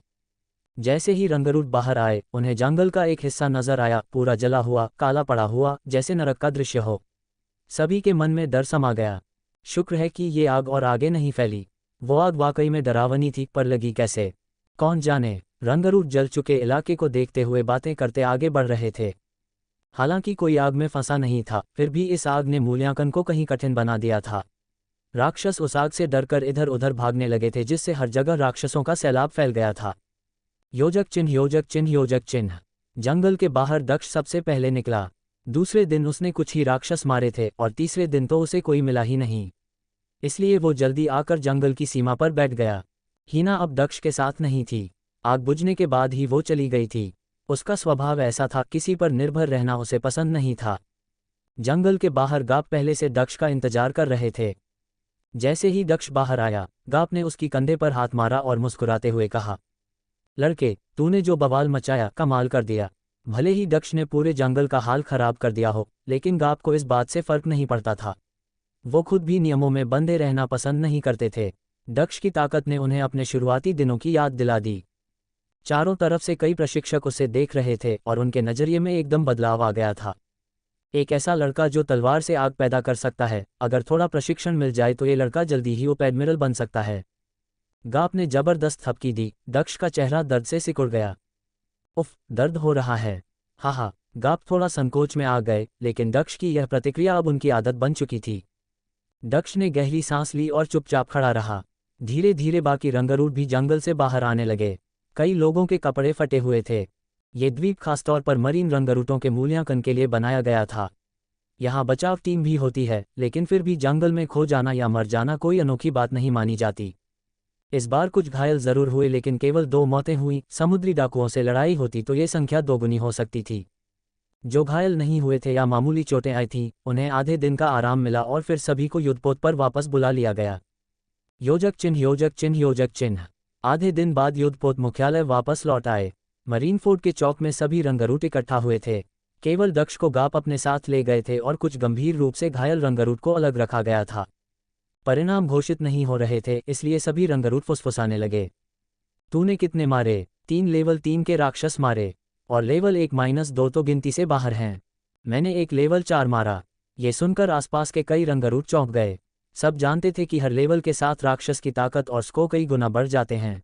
जैसे ही रंगरूट बाहर आए, उन्हें जंगल का एक हिस्सा नजर आया, पूरा जला हुआ, काला पड़ा हुआ, जैसे नरक का दृश्य हो। सभी के मन में डर समा गया। शुक्र है कि ये आग और आगे नहीं फैली। वो आग वाकई में डरावनी थी, पर लगी कैसे, कौन जाने। रंगरूट जल चुके इलाके को देखते हुए बातें करते आगे बढ़ रहे थे। हालांकि कोई आग में फंसा नहीं था, फिर भी इस आग ने मूल्यांकन को कहीं कठिन बना दिया था। राक्षस उस आग से डरकर इधर उधर भागने लगे थे, जिससे हर जगह राक्षसों का सैलाब फैल गया था। योजक चिन्ह योजक चिन्ह योजक चिन्ह। जंगल के बाहर दक्ष सबसे पहले निकला। दूसरे दिन उसने कुछ ही राक्षस मारे थे और तीसरे दिन तो उसे कोई मिला ही नहीं, इसलिए वो जल्दी आकर जंगल की सीमा पर बैठ गया। हीना अब दक्ष के साथ नहीं थी। आग बुझने के बाद ही वो चली गई थी। उसका स्वभाव ऐसा था, किसी पर निर्भर रहना उसे पसंद नहीं था। जंगल के बाहर गाप पहले से दक्ष का इंतजार कर रहे थे। जैसे ही दक्ष बाहर आया, गाप ने उसकी कंधे पर हाथ मारा और मुस्कुराते हुए कहा, लड़के, तूने जो बवाल मचाया, कमाल कर दिया। भले ही दक्ष ने पूरे जंगल का हाल खराब कर दिया हो, लेकिन गाप को इस बात से फर्क नहीं पड़ता था। वो खुद भी नियमों में बंधे रहना पसंद नहीं करते थे। दक्ष की ताकत ने उन्हें अपने शुरुआती दिनों की याद दिला दी। चारों तरफ से कई प्रशिक्षक उसे देख रहे थे और उनके नजरिए में एकदम बदलाव आ गया था। एक ऐसा लड़का जो तलवार से आग पैदा कर सकता है, अगर थोड़ा प्रशिक्षण मिल जाए तो ये लड़का जल्दी ही उप एडमिरल बन सकता है। गाप ने जबरदस्त थपकी दी। दक्ष का चेहरा दर्द से सिकुड़ गया। उफ, दर्द हो रहा है। हा। गाप थोड़ा संकोच में आ गए, लेकिन दक्ष की यह प्रतिक्रिया अब उनकी आदत बन चुकी थी। दक्ष ने गहरी सांस ली और चुपचाप खड़ा रहा। धीरे धीरे बाकी रंगरूट भी जंगल से बाहर आने लगे। कई लोगों के कपड़े फटे हुए थे। ये द्वीप खासतौर पर मरीन रंगरूटों के मूल्यांकन के लिए बनाया गया था। यहाँ बचाव टीम भी होती है, लेकिन फिर भी जंगल में खो जाना या मर जाना कोई अनोखी बात नहीं मानी जाती। इस बार कुछ घायल जरूर हुए, लेकिन केवल 2 मौतें हुई। समुद्री डाकुओं से लड़ाई होती तो ये संख्या दोगुनी हो सकती थी। जो घायल नहीं हुए थे या मामूली चोटें आई थीं, उन्हें आधे दिन का आराम मिला और फिर सभी को युद्धपोत पर वापस बुला लिया गया। योजक चिन्ह योजक चिन्ह योजक चिन्ह। आधे दिन बाद युद्धपोत मुख्यालय वापस लौट आए। मरीन फोर्ट के चौक में सभी रंगरूट इकट्ठा हुए थे। केवल दक्ष को गाप अपने साथ ले गए थे और कुछ गंभीर रूप से घायल रंगरूट को अलग रखा गया था। परिणाम घोषित नहीं हो रहे थे, इसलिए सभी रंगरूट फुसफुसाने लगे। तूने कितने मारे? 3 लेवल 3 के राक्षस मारे और लेवल 1-2 तो गिनती से बाहर हैं। मैंने एक लेवल 4 मारा। ये सुनकर आसपास के कई रंगरूट चौंक गए। सब जानते थे कि हर लेवल के साथ राक्षस की ताकत और स्को कई गुना बढ़ जाते हैं।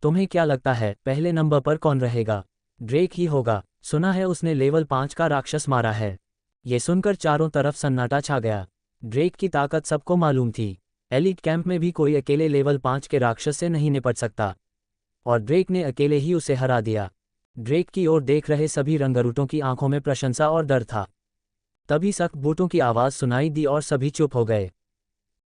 तुम्हें क्या लगता है पहले नंबर पर कौन रहेगा? ड्रेक ही होगा। सुना है उसने लेवल 5 का राक्षस मारा है। ये सुनकर चारों तरफ सन्नाटा छा गया। ड्रेक की ताकत सबको मालूम थी। एलिट कैंप में भी कोई अकेले लेवल 5 के राक्षस से नहीं निपट सकता, और ड्रेक ने अकेले ही उसे हरा दिया। ड्रेक की ओर देख रहे सभी रंगरूटों की आंखों में प्रशंसा और डर था। तभी सख्त बूटों की आवाज़ सुनाई दी और सभी चुप हो गए।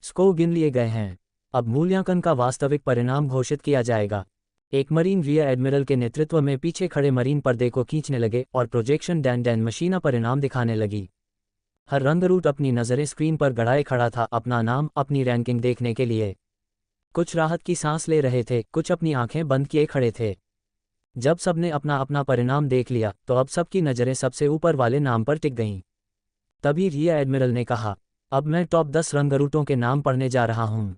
स्को गिन लिए गए हैं। अब मूल्यांकन का वास्तविक परिणाम घोषित किया जाएगा। एक मरीन रियर एडमिरल के नेतृत्व में पीछे खड़े मरीन पर्दे को खींचने लगे और प्रोजेक्शन डैन मशीना परिणाम दिखाने लगी। हर रंगरूट अपनी नज़रें स्क्रीन पर गड़ाए खड़ा था, अपना नाम, अपनी रैंकिंग देखने के लिए। कुछ राहत की सांस ले रहे थे, कुछ अपनी आंखें बंद किए खड़े थे। जब सबने अपना अपना परिणाम देख लिया तो अब सबकी नज़रें सबसे ऊपर वाले नाम पर टिक गईं। तभी रियर एडमिरल ने कहा, अब मैं टॉप 10 रंगरूटों के नाम पढ़ने जा रहा हूं।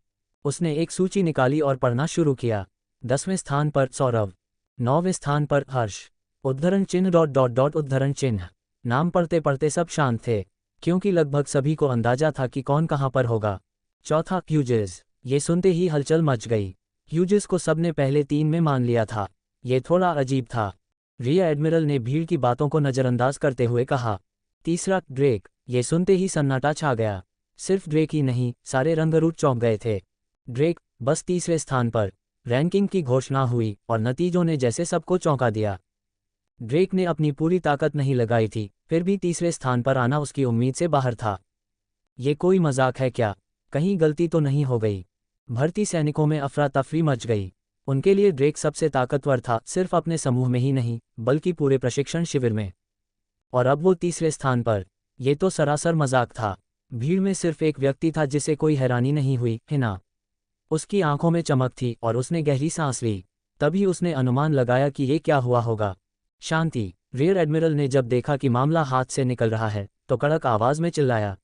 उसने एक सूची निकाली और पढ़ना शुरू किया। 10वें स्थान पर सौरव, 9वें स्थान पर हर्ष, उद्धरण चिन्ह ... उद्धरण चिन्ह। नाम पढ़ते पढ़ते सब शांत थे, क्योंकि लगभग सभी को अंदाजा था कि कौन कहां पर होगा। चौथा ह्यूजेस। ये सुनते ही हलचल मच गई। ह्यूजेस को सबने पहले 3 में मान लिया था। ये थोड़ा अजीब था। रियर एडमिरल ने भीड़ की बातों को नज़रअंदाज करते हुए कहा। तीसरा ड्रेक। ये सुनते ही सन्नाटा छा गया। सिर्फ ड्रेक ही नहीं, सारे रंगरूट चौंक गए थे। ड्रेक बस तीसरे स्थान पर। रैंकिंग की घोषणा हुई और नतीजों ने जैसे सबको चौंका दिया। ड्रेक ने अपनी पूरी ताकत नहीं लगाई थी, फिर भी तीसरे स्थान पर आना उसकी उम्मीद से बाहर था। ये कोई मजाक है क्या? कहीं गलती तो नहीं हो गई? भर्ती सैनिकों में अफरा तफरी मच गई। उनके लिए ड्रेक सबसे ताकतवर था, सिर्फ अपने समूह में ही नहीं बल्कि पूरे प्रशिक्षण शिविर में। और अब वो तीसरे स्थान पर। ये तो सरासर मजाक था। भीड़ में सिर्फ एक व्यक्ति था जिसे कोई हैरानी नहीं हुई, हिना। उसकी आंखों में चमक थी और उसने गहरी सांस ली। तभी उसने अनुमान लगाया कि ये क्या हुआ होगा। शांति। रियर एडमिरल ने जब देखा कि मामला हाथ से निकल रहा है तो कड़क आवाज में चिल्लाया।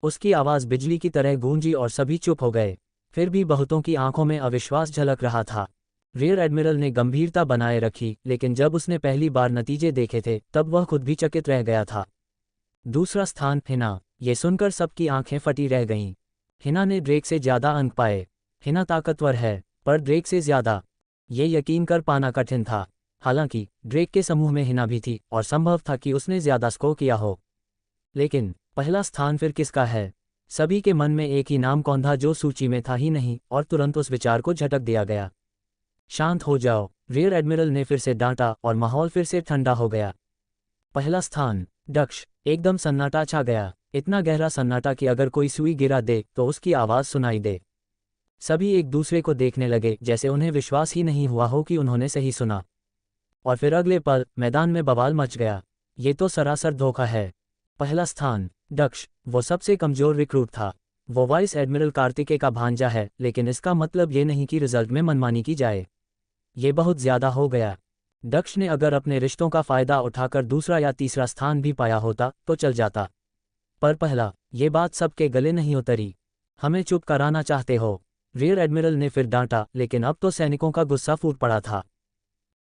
उसकी आवाज बिजली की तरह गूंजी और सभी चुप हो गए। फिर भी बहुतों की आंखों में अविश्वास झलक रहा था। रियर एडमिरल ने गंभीरता बनाए रखी, लेकिन जब उसने पहली बार नतीजे देखे थे तब वह खुद भी चकित रह गया था। दूसरा स्थान हिना। ये सुनकर सबकी आंखें फटी रह गईं। हिना ने ड्रेक से ज्यादा अंक पाए। हिना ताकतवर है, पर ड्रेक से ज्यादा। ये यकीन कर पाना कठिन था। हालांकि ड्रेक के समूह में हिना भी थी और संभव था कि उसने ज्यादा स्कोर किया हो। लेकिन पहला स्थान फिर किसका है? सभी के मन में एक ही नाम कौंधा जो सूची में था ही नहीं, और तुरंत उस विचार को झटक दिया गया। शांत हो जाओ, रियर एडमिरल ने फिर से डांटा और माहौल फिर से ठंडा हो गया। पहला स्थान दक्ष। एकदम सन्नाटा छा गया। इतना गहरा सन्नाटा कि अगर कोई सुई गिरा दे तो उसकी आवाज सुनाई दे। सभी एक दूसरे को देखने लगे, जैसे उन्हें विश्वास ही नहीं हुआ हो कि उन्होंने सही सुना। और फिर अगले पल मैदान में बवाल मच गया। ये तो सरासर धोखा है। पहला स्थान दक्ष। वो सबसे कमजोर रिक्रूट था। वो वाइस एडमिरल कार्तिकेय का भांजा है, लेकिन इसका मतलब ये नहीं कि रिजल्ट में मनमानी की जाए। ये बहुत ज्यादा हो गया। दक्ष ने अगर अपने रिश्तों का फायदा उठाकर दूसरा या तीसरा स्थान भी पाया होता तो चल जाता, पर पहला। ये बात सबके गले नहीं उतरी। हमें चुप कराना चाहते हो? रियर एडमिरल ने फिर डांटा, लेकिन अब तो सैनिकों का गुस्सा फूट पड़ा था।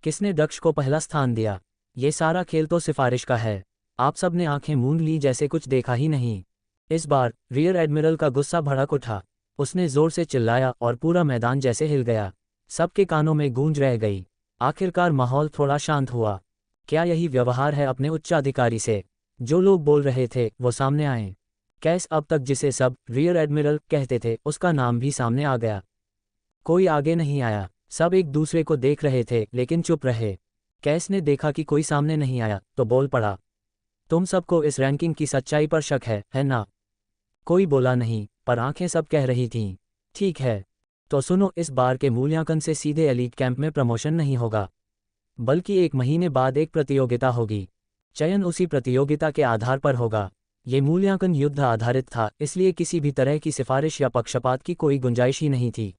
किसने दक्ष को पहला स्थान दिया? ये सारा खेल तो सिफारिश का है। आप सब ने आंखें मूंद ली, जैसे कुछ देखा ही नहीं। इस बार रियर एडमिरल का गुस्सा भड़क उठा। उसने जोर से चिल्लाया और पूरा मैदान जैसे हिल गया। सबके कानों में गूंज रह गई। आखिरकार माहौल थोड़ा शांत हुआ। क्या यही व्यवहार है अपने उच्चाधिकारी से? जो लोग बोल रहे थे वो सामने आए। कैस, अब तक जिसे सब रियर एडमिरल कहते थे, उसका नाम भी सामने आ गया। कोई आगे नहीं आया। सब एक दूसरे को देख रहे थे लेकिन चुप रहे। कैस ने देखा कि कोई सामने नहीं आया तो बोल पड़ा, तुम सबको इस रैंकिंग की सच्चाई पर शक है ना? कोई बोला नहीं, पर आंखें सब कह रही थीं, ठीक है। तो सुनो, इस बार के मूल्यांकन से सीधे एलीट कैंप में प्रमोशन नहीं होगा, बल्कि 1 महीने बाद एक प्रतियोगिता होगी। चयन उसी प्रतियोगिता के आधार पर होगा। ये मूल्यांकन युद्ध आधारित था, इसलिए किसी भी तरह की सिफारिश या पक्षपात की कोई गुंजाइश ही नहीं थी।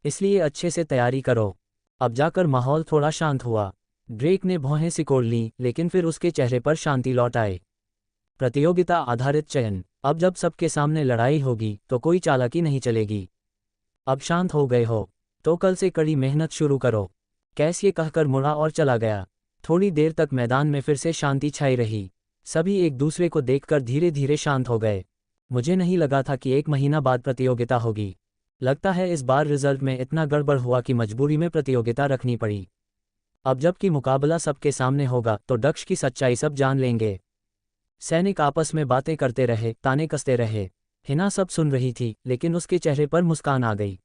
इसलिए अच्छे से तैयारी करो। अब जाकर माहौल थोड़ा शांत हुआ। ड्रेक ने भौहें सिकोड़ लीं, लेकिन फिर उसके चेहरे पर शांति लौट आई। प्रतियोगिता आधारित चयन। अब जब सबके सामने लड़ाई होगी तो कोई चालाकी नहीं चलेगी। अब शांत हो गए हो तो कल से कड़ी मेहनत शुरू करो। कैस ये कहकर मुड़ा और चला गया। थोड़ी देर तक मैदान में फिर से शांति छाई रही। सभी एक दूसरे को देखकर धीरे धीरे शांत हो गए। मुझे नहीं लगा था कि 1 महीना बाद प्रतियोगिता होगी। लगता है इस बार रिजल्ट में इतना गड़बड़ हुआ कि मजबूरी में प्रतियोगिता रखनी पड़ी। अब जबकि मुकाबला सबके सामने होगा तो दक्ष की सच्चाई सब जान लेंगे। सैनिक आपस में बातें करते रहे, ताने कसते रहे। हिना सब सुन रही थी, लेकिन उसके चेहरे पर मुस्कान आ गई।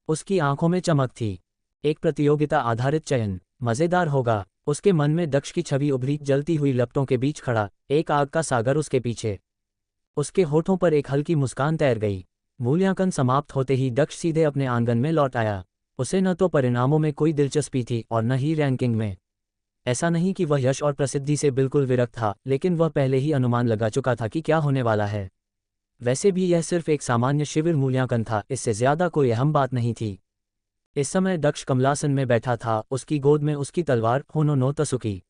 उसकी आंखों में चमक थी। एक प्रतियोगिता आधारित चयन मजेदार होगा। उसके मन में दक्ष की छवि उभरी, जलती हुई लपटों के बीच खड़ा, एक आग का सागर उसके पीछे। उसके होठों पर एक हल्की मुस्कान तैर गई। मूल्यांकन समाप्त होते ही दक्ष सीधे अपने आंगन में लौट आया। उसे न तो परिणामों में कोई दिलचस्पी थी और न ही रैंकिंग में। ऐसा नहीं कि वह यश और प्रसिद्धि से बिल्कुल विरक्त था, लेकिन वह पहले ही अनुमान लगा चुका था कि क्या होने वाला है। वैसे भी यह सिर्फ एक सामान्य शिविर मूल्यांकन था, इससे ज्यादा कोई अहम बात नहीं थी। इस समय दक्ष कमलासन में बैठा था, उसकी गोद में उसकी तलवार होनो नो तसुकी।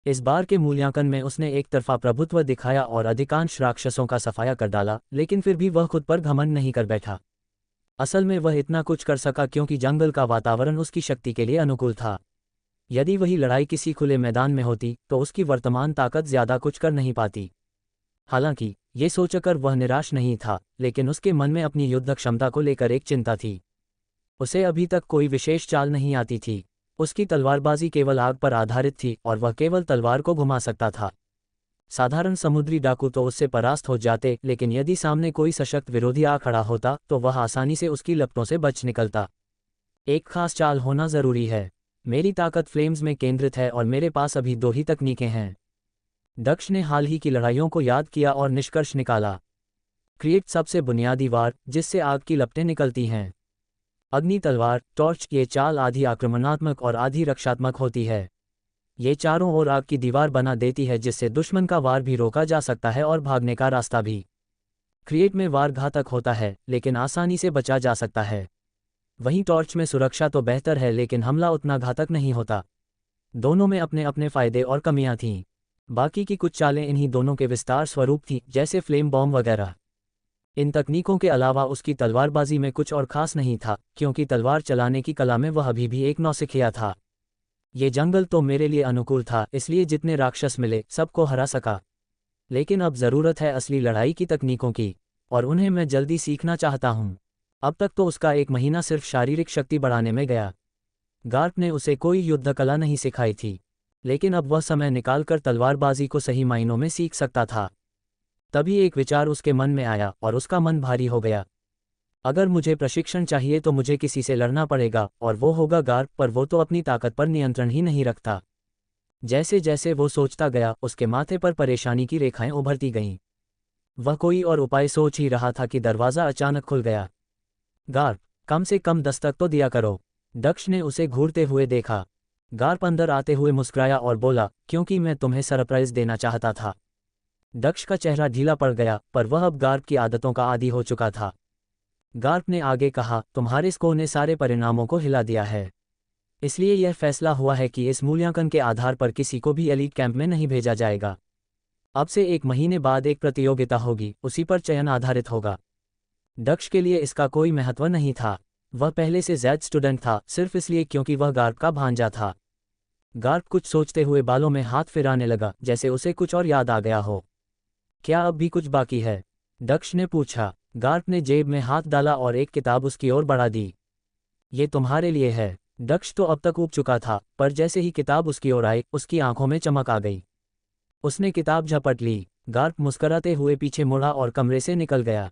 इस बार के मूल्यांकन में उसने एक तरफा प्रभुत्व दिखाया और अधिकांश राक्षसों का सफाया कर डाला, लेकिन फिर भी वह खुद पर घमंड नहीं कर बैठा। असल में वह इतना कुछ कर सका क्योंकि जंगल का वातावरण उसकी शक्ति के लिए अनुकूल था। यदि वही लड़ाई किसी खुले मैदान में होती तो उसकी वर्तमान ताकत ज्यादा कुछ कर नहीं पाती। हालांकि ये सोचकर वह निराश नहीं था, लेकिन उसके मन में अपनी युद्ध क्षमता को लेकर एक चिंता थी। उसे अभी तक कोई विशेष चाल नहीं आती थी। उसकी तलवारबाजी केवल आग पर आधारित थी और वह केवल तलवार को घुमा सकता था। साधारण समुद्री डाकू तो उससे परास्त हो जाते, लेकिन यदि सामने कोई सशक्त विरोधी आ खड़ा होता तो वह आसानी से उसकी लपटों से बच निकलता। एक खास चाल होना जरूरी है। मेरी ताकत फ्लेम्स में केंद्रित है और मेरे पास अभी 2 ही तकनीकें हैं। दक्ष ने हाल ही की लड़ाइयों को याद किया और निष्कर्ष निकाला। क्रिएट सबसे बुनियादी वार, जिससे आग की लपटें निकलती हैं। अग्नि तलवार, टॉर्च, ये चाल आधी आक्रमणात्मक और आधी रक्षात्मक होती है। ये चारों ओर आग की दीवार बना देती है, जिससे दुश्मन का वार भी रोका जा सकता है और भागने का रास्ता भी। क्रिएट में वार घातक होता है, लेकिन आसानी से बचा जा सकता है। वहीं टॉर्च में सुरक्षा तो बेहतर है, लेकिन हमला उतना घातक नहीं होता। दोनों में अपने अपने फायदे और कमियां थीं। बाकी की कुछ चालें इन्हीं दोनों के विस्तार स्वरूप थीं, जैसे फ्लेम बॉम्ब वगैरह। इन तकनीकों के अलावा उसकी तलवारबाजी में कुछ और खास नहीं था, क्योंकि तलवार चलाने की कला में वह अभी भी एक नौसिखिया था। ये जंगल तो मेरे लिए अनुकूल था, इसलिए जितने राक्षस मिले सबको हरा सका। लेकिन अब जरूरत है असली लड़ाई की तकनीकों की, और उन्हें मैं जल्दी सीखना चाहता हूँ। अब तक तो उसका 1 महीना सिर्फ शारीरिक शक्ति बढ़ाने में गया। गार्प ने उसे कोई युद्ध कला नहीं सिखाई थी, लेकिन अब वह समय निकालकर तलवारबाजी को सही मायनों में सीख सकता था। तभी एक विचार उसके मन में आया और उसका मन भारी हो गया। अगर मुझे प्रशिक्षण चाहिए तो मुझे किसी से लड़ना पड़ेगा, और वो होगा गार्प, पर वो तो अपनी ताकत पर नियंत्रण ही नहीं रखता। जैसे जैसे वो सोचता गया, उसके माथे पर परेशानी की रेखाएं उभरती गईं। वह कोई और उपाय सोच ही रहा था कि दरवाज़ा अचानक खुल गया। गार्प, कम से कम दस्तक तो दिया करो। दक्ष ने उसे घूरते हुए देखा। गार्प अंदर आते हुए मुस्कुराया और बोला, क्योंकि मैं तुम्हें सरप्राइज देना चाहता था। दक्ष का चेहरा ढीला पड़ गया, पर वह अब गार्प की आदतों का आदी हो चुका था। गार्प ने आगे कहा, तुम्हारे स्कोर ने सारे परिणामों को हिला दिया है। इसलिए यह फैसला हुआ है कि इस मूल्यांकन के आधार पर किसी को भी एलीट कैंप में नहीं भेजा जाएगा। अब से 1 महीने बाद एक प्रतियोगिता होगी, उसी पर चयन आधारित होगा। दक्ष के लिए इसका कोई महत्व नहीं था। वह पहले से ज़ैड स्टूडेंट था, सिर्फ इसलिए क्योंकि वह गार्प का भांजा था। गार्प कुछ सोचते हुए बालों में हाथ फिराने लगा, जैसे उसे कुछ और याद आ गया हो। क्या अब भी कुछ बाकी है? दक्ष ने पूछा। गार्प ने जेब में हाथ डाला और एक किताब उसकी ओर बढ़ा दी। ये तुम्हारे लिए है। दक्ष तो अब तक ऊब चुका था, पर जैसे ही किताब उसकी ओर आई, उसकी आंखों में चमक आ गई। उसने किताब झपट ली। गार्प मुस्कुराते हुए पीछे मुड़ा और कमरे से निकल गया।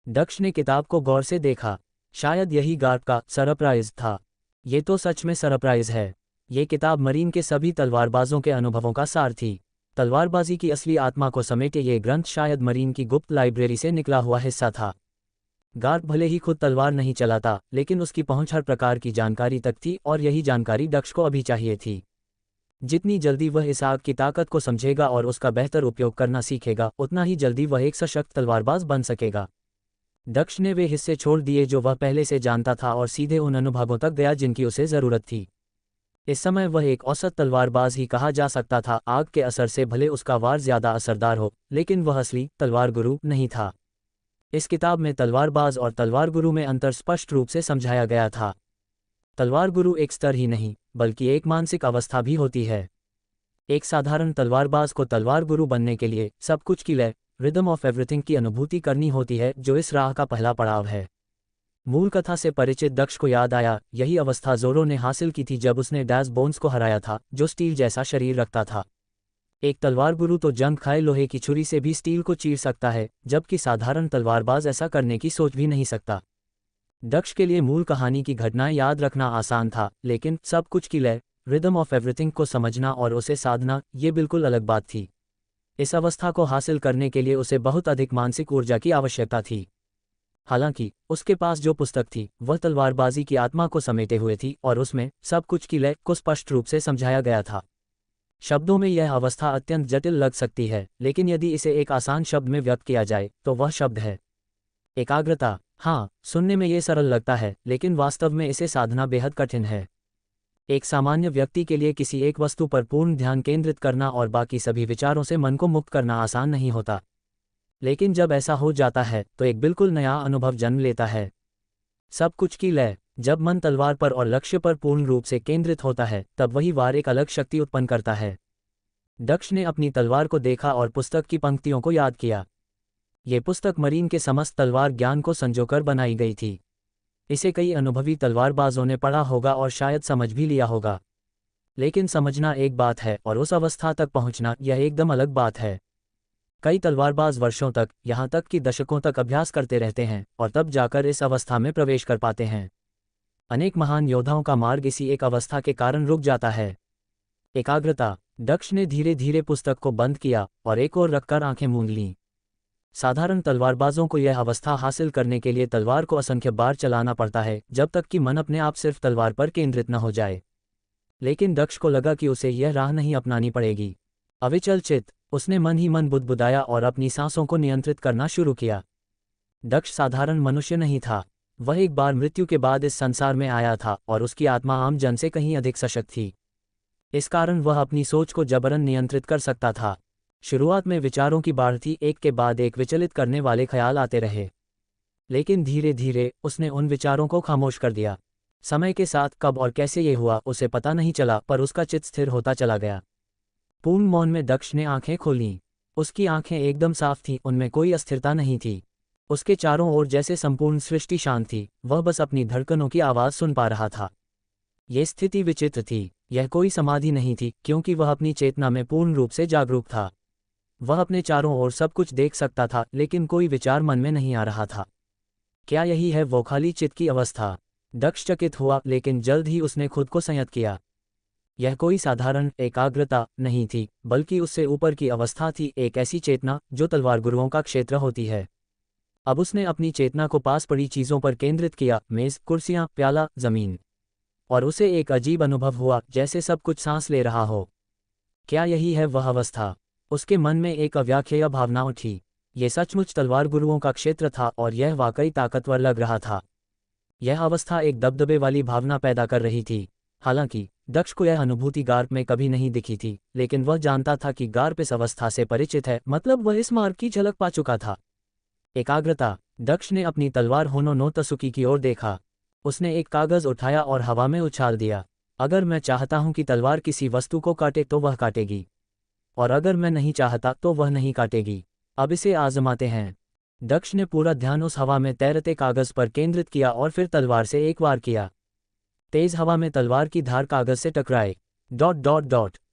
दक्ष ने किताब को गौर से देखा। शायद यही गार्प का सरप्राइज था। ये तो सच में सरप्राइज है। ये किताब मरीन के सभी तलवारबाजों के अनुभवों का सार थी। तलवारबाजी की असली आत्मा को समेटे ये ग्रंथ शायद मरीन की गुप्त लाइब्रेरी से निकला हुआ हिस्सा था। गार्प भले ही खुद तलवार नहीं चलाता, लेकिन उसकी पहुंच हर प्रकार की जानकारी तक थी, और यही जानकारी दक्ष को अभी चाहिए थी। जितनी जल्दी वह इस आग की ताकत को समझेगा और उसका बेहतर उपयोग करना सीखेगा, उतना ही जल्दी वह एक सशक्त तलवारबाज बन सकेगा। दक्ष ने वे हिस्से छोड़ दिए जो वह पहले से जानता था और सीधे उन अनुभवों तक गया जिनकी उसे जरूरत थी। इस समय वह एक औसत तलवारबाज ही कहा जा सकता था। आग के असर से भले उसका वार ज्यादा असरदार हो, लेकिन वह असली तलवार गुरु नहीं था। इस किताब में तलवारबाज और तलवार गुरु में अंतर स्पष्ट रूप से समझाया गया था। तलवार गुरु एक स्तर ही नहीं, बल्कि एक मानसिक अवस्था भी होती है। एक साधारण तलवारबाज को तलवार गुरु बनने के लिए सब कुछ की लय, रिदम ऑफ एवरीथिंग की अनुभूति करनी होती है, जो इस राह का पहला पड़ाव है। मूल कथा से परिचित दक्ष को याद आया, यही अवस्था जोरो ने हासिल की थी जब उसने डैज बोन्स को हराया था, जो स्टील जैसा शरीर रखता था। एक तलवार गुरु तो जंग खाए लोहे की छुरी से भी स्टील को चीर सकता है, जबकि साधारण तलवारबाज ऐसा करने की सोच भी नहीं सकता। दक्ष के लिए मूल कहानी की घटनाएं याद रखना आसान था, लेकिन सब कुछ की लय, रिदम ऑफ एवरीथिंग को समझना और उसे साधना, ये बिल्कुल अलग बात थी। इस अवस्था को हासिल करने के लिए उसे बहुत अधिक मानसिक ऊर्जा की आवश्यकता थी। हालांकि उसके पास जो पुस्तक थी वह तलवारबाजी की आत्मा को समेटे हुए थी और उसमें सब कुछ की लय को स्पष्ट रूप से समझाया गया था। शब्दों में यह अवस्था अत्यंत जटिल लग सकती है, लेकिन यदि इसे एक आसान शब्द में व्यक्त किया जाए तो वह शब्द है एकाग्रता। हाँ, सुनने में ये सरल लगता है, लेकिन वास्तव में इसे साधना बेहद कठिन है। एक सामान्य व्यक्ति के लिए किसी एक वस्तु पर पूर्ण ध्यान केंद्रित करना और बाकी सभी विचारों से मन को मुक्त करना आसान नहीं होता, लेकिन जब ऐसा हो जाता है तो एक बिल्कुल नया अनुभव जन्म लेता है। सब कुछ की लय। जब मन तलवार पर और लक्ष्य पर पूर्ण रूप से केंद्रित होता है तब वही वार एक अलग शक्ति उत्पन्न करता है। दक्ष ने अपनी तलवार को देखा और पुस्तक की पंक्तियों को याद किया। ये पुस्तक मरीन के समस्त तलवार ज्ञान को संजोकर बनाई गई थी। इसे कई अनुभवी तलवारबाजों ने पढ़ा होगा और शायद समझ भी लिया होगा, लेकिन समझना एक बात है और उस अवस्था तक पहुंचना यह एकदम अलग बात है। कई तलवारबाज वर्षों तक, यहाँ तक कि दशकों तक अभ्यास करते रहते हैं और तब जाकर इस अवस्था में प्रवेश कर पाते हैं। अनेक महान योद्धाओं का मार्ग इसी एक अवस्था के कारण रुक जाता है। एकाग्रता। दक्ष ने धीरे धीरे पुस्तक को बंद किया और एक ओर रखकर आंखें मूंद लीं। साधारण तलवारबाजों को यह अवस्था हासिल करने के लिए तलवार को असंख्य बार चलाना पड़ता है जब तक कि मन अपने आप सिर्फ तलवार पर केंद्रित न हो जाए, लेकिन दक्ष को लगा कि उसे यह राह नहीं अपनानी पड़ेगी। अविचल चित्त। उसने मन ही मन बुदबुदाया और अपनी सांसों को नियंत्रित करना शुरू किया। दक्ष साधारण मनुष्य नहीं था, वह एक बार मृत्यु के बाद इस संसार में आया था और उसकी आत्मा आम जन से कहीं अधिक सशक्त थी। इस कारण वह अपनी सोच को जबरन नियंत्रित कर सकता था। शुरुआत में विचारों की बाढ़ थी, एक के बाद एक विचलित करने वाले ख्याल आते रहे, लेकिन धीरे धीरे उसने उन विचारों को खामोश कर दिया। समय के साथ कब और कैसे ये हुआ उसे पता नहीं चला, पर उसका चित्त स्थिर होता चला गया। पूर्ण मौन में दक्ष ने आंखें खोलीं। उसकी आंखें एकदम साफ थीं, उनमें कोई अस्थिरता नहीं थी। उसके चारों ओर जैसे संपूर्ण सृष्टि शांत थी, वह बस अपनी धड़कनों की आवाज़ सुन पा रहा था। ये स्थिति विचित्र थी। यह कोई समाधि नहीं थी, क्योंकि वह अपनी चेतना में पूर्ण रूप से जागरूक था। वह अपने चारों ओर सब कुछ देख सकता था, लेकिन कोई विचार मन में नहीं आ रहा था। क्या यही है वो खाली चित्त की अवस्था? दक्ष चकित हुआ, लेकिन जल्द ही उसने खुद को संयत किया। यह कोई साधारण एकाग्रता नहीं थी, बल्कि उससे ऊपर की अवस्था थी, एक ऐसी चेतना जो तलवार गुरुओं का क्षेत्र होती है। अब उसने अपनी चेतना को पास पड़ी चीज़ों पर केंद्रित किया, मेज, कुर्सियां, प्याला, जमीन, और उसे एक अजीब अनुभव हुआ, जैसे सब कुछ सांस ले रहा हो। क्या यही है वह अवस्था? उसके मन में एक अव्याख्येय भावना उठी। ये सचमुच तलवार गुरुओं का क्षेत्र था और यह वाकई ताकतवर लग रहा था। यह अवस्था एक दबदबे वाली भावना पैदा कर रही थी। हालांकि दक्ष को यह अनुभूति गार्प में कभी नहीं दिखी थी, लेकिन वह जानता था कि गार्प इस अवस्था से परिचित है, मतलब वह इस मार्ग की झलक पा चुका था। एकाग्रता। दक्ष ने अपनी तलवार होनो नो तसुकी की ओर देखा। उसने एक कागज उठाया और हवा में उछाल दिया। अगर मैं चाहता हूं कि तलवार किसी वस्तु को काटे तो वह काटेगी, और अगर मैं नहीं चाहता तो वह नहीं काटेगी। अब इसे आजमाते हैं। दक्ष ने पूरा ध्यान उस हवा में तैरते कागज पर केंद्रित किया और फिर तलवार से एक वार किया। तेज हवा में तलवार की धार कागज से टकराए। ...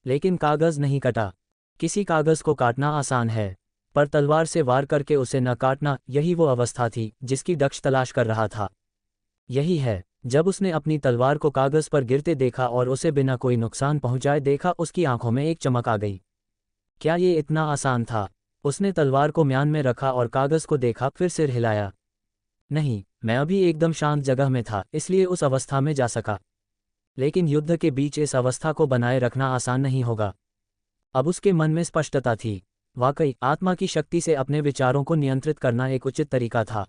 लेकिन कागज नहीं कटा। किसी कागज को काटना आसान है, पर तलवार से वार करके उसे न काटना, यही वो अवस्था थी जिसकी दक्ष तलाश कर रहा था। यही है। जब उसने अपनी तलवार को कागज पर गिरते देखा और उसे बिना कोई नुकसान पहुंचाए देखा, उसकी आंखों में एक चमक आ गई। क्या ये इतना आसान था? उसने तलवार को म्यान में रखा और कागज को देखा, फिर सिर हिलाया। नहीं, मैं अभी एकदम शांत जगह में था, इसलिए उस अवस्था में जा सका। लेकिन युद्ध के बीच इस अवस्था को बनाए रखना आसान नहीं होगा। अब उसके मन में स्पष्टता थी। वाकई आत्मा की शक्ति से अपने विचारों को नियंत्रित करना एक उचित तरीका था।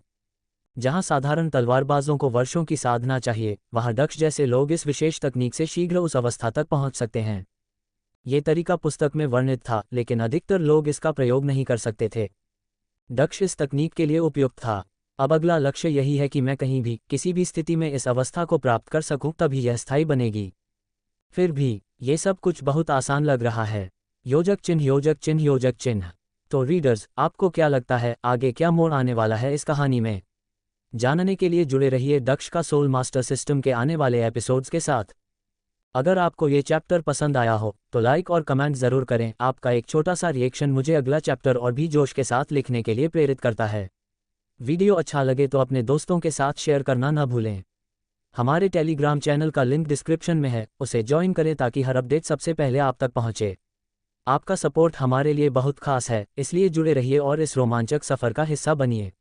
जहां साधारण तलवारबाजों को वर्षों की साधना चाहिए, वहां दक्ष जैसे लोग इस विशेष तकनीक से शीघ्र उस अवस्था तक पहुंच सकते हैं। ये तरीका पुस्तक में वर्णित था, लेकिन अधिकतर लोग इसका प्रयोग नहीं कर सकते थे। दक्ष इस तकनीक के लिए उपयुक्त था। अब अगला लक्ष्य यही है कि मैं कहीं भी, किसी भी स्थिति में इस अवस्था को प्राप्त कर सकूं, तभी यह स्थायी बनेगी। फिर भी ये सब कुछ बहुत आसान लग रहा है। योजक चिन्ह, योजक चिन्ह, योजक चिन्ह। तो रीडर्स, आपको क्या लगता है आगे क्या मोड़ आने वाला है इस कहानी में? जानने के लिए जुड़े रहिए दक्ष का सोल मास्टर सिस्टम के आने वाले एपिसोड्स के साथ। अगर आपको ये चैप्टर पसंद आया हो तो लाइक और कमेंट ज़रूर करें। आपका एक छोटा सा रिएक्शन मुझे अगला चैप्टर और भी जोश के साथ लिखने के लिए प्रेरित करता है। वीडियो अच्छा लगे तो अपने दोस्तों के साथ शेयर करना न भूलें। हमारे टेलीग्राम चैनल का लिंक डिस्क्रिप्शन में है, उसे ज्वाइन करें ताकि हर अपडेट सबसे पहले आप तक पहुंचे। आपका सपोर्ट हमारे लिए बहुत खास है, इसलिए जुड़े रहिए और इस रोमांचक सफ़र का हिस्सा बनिए।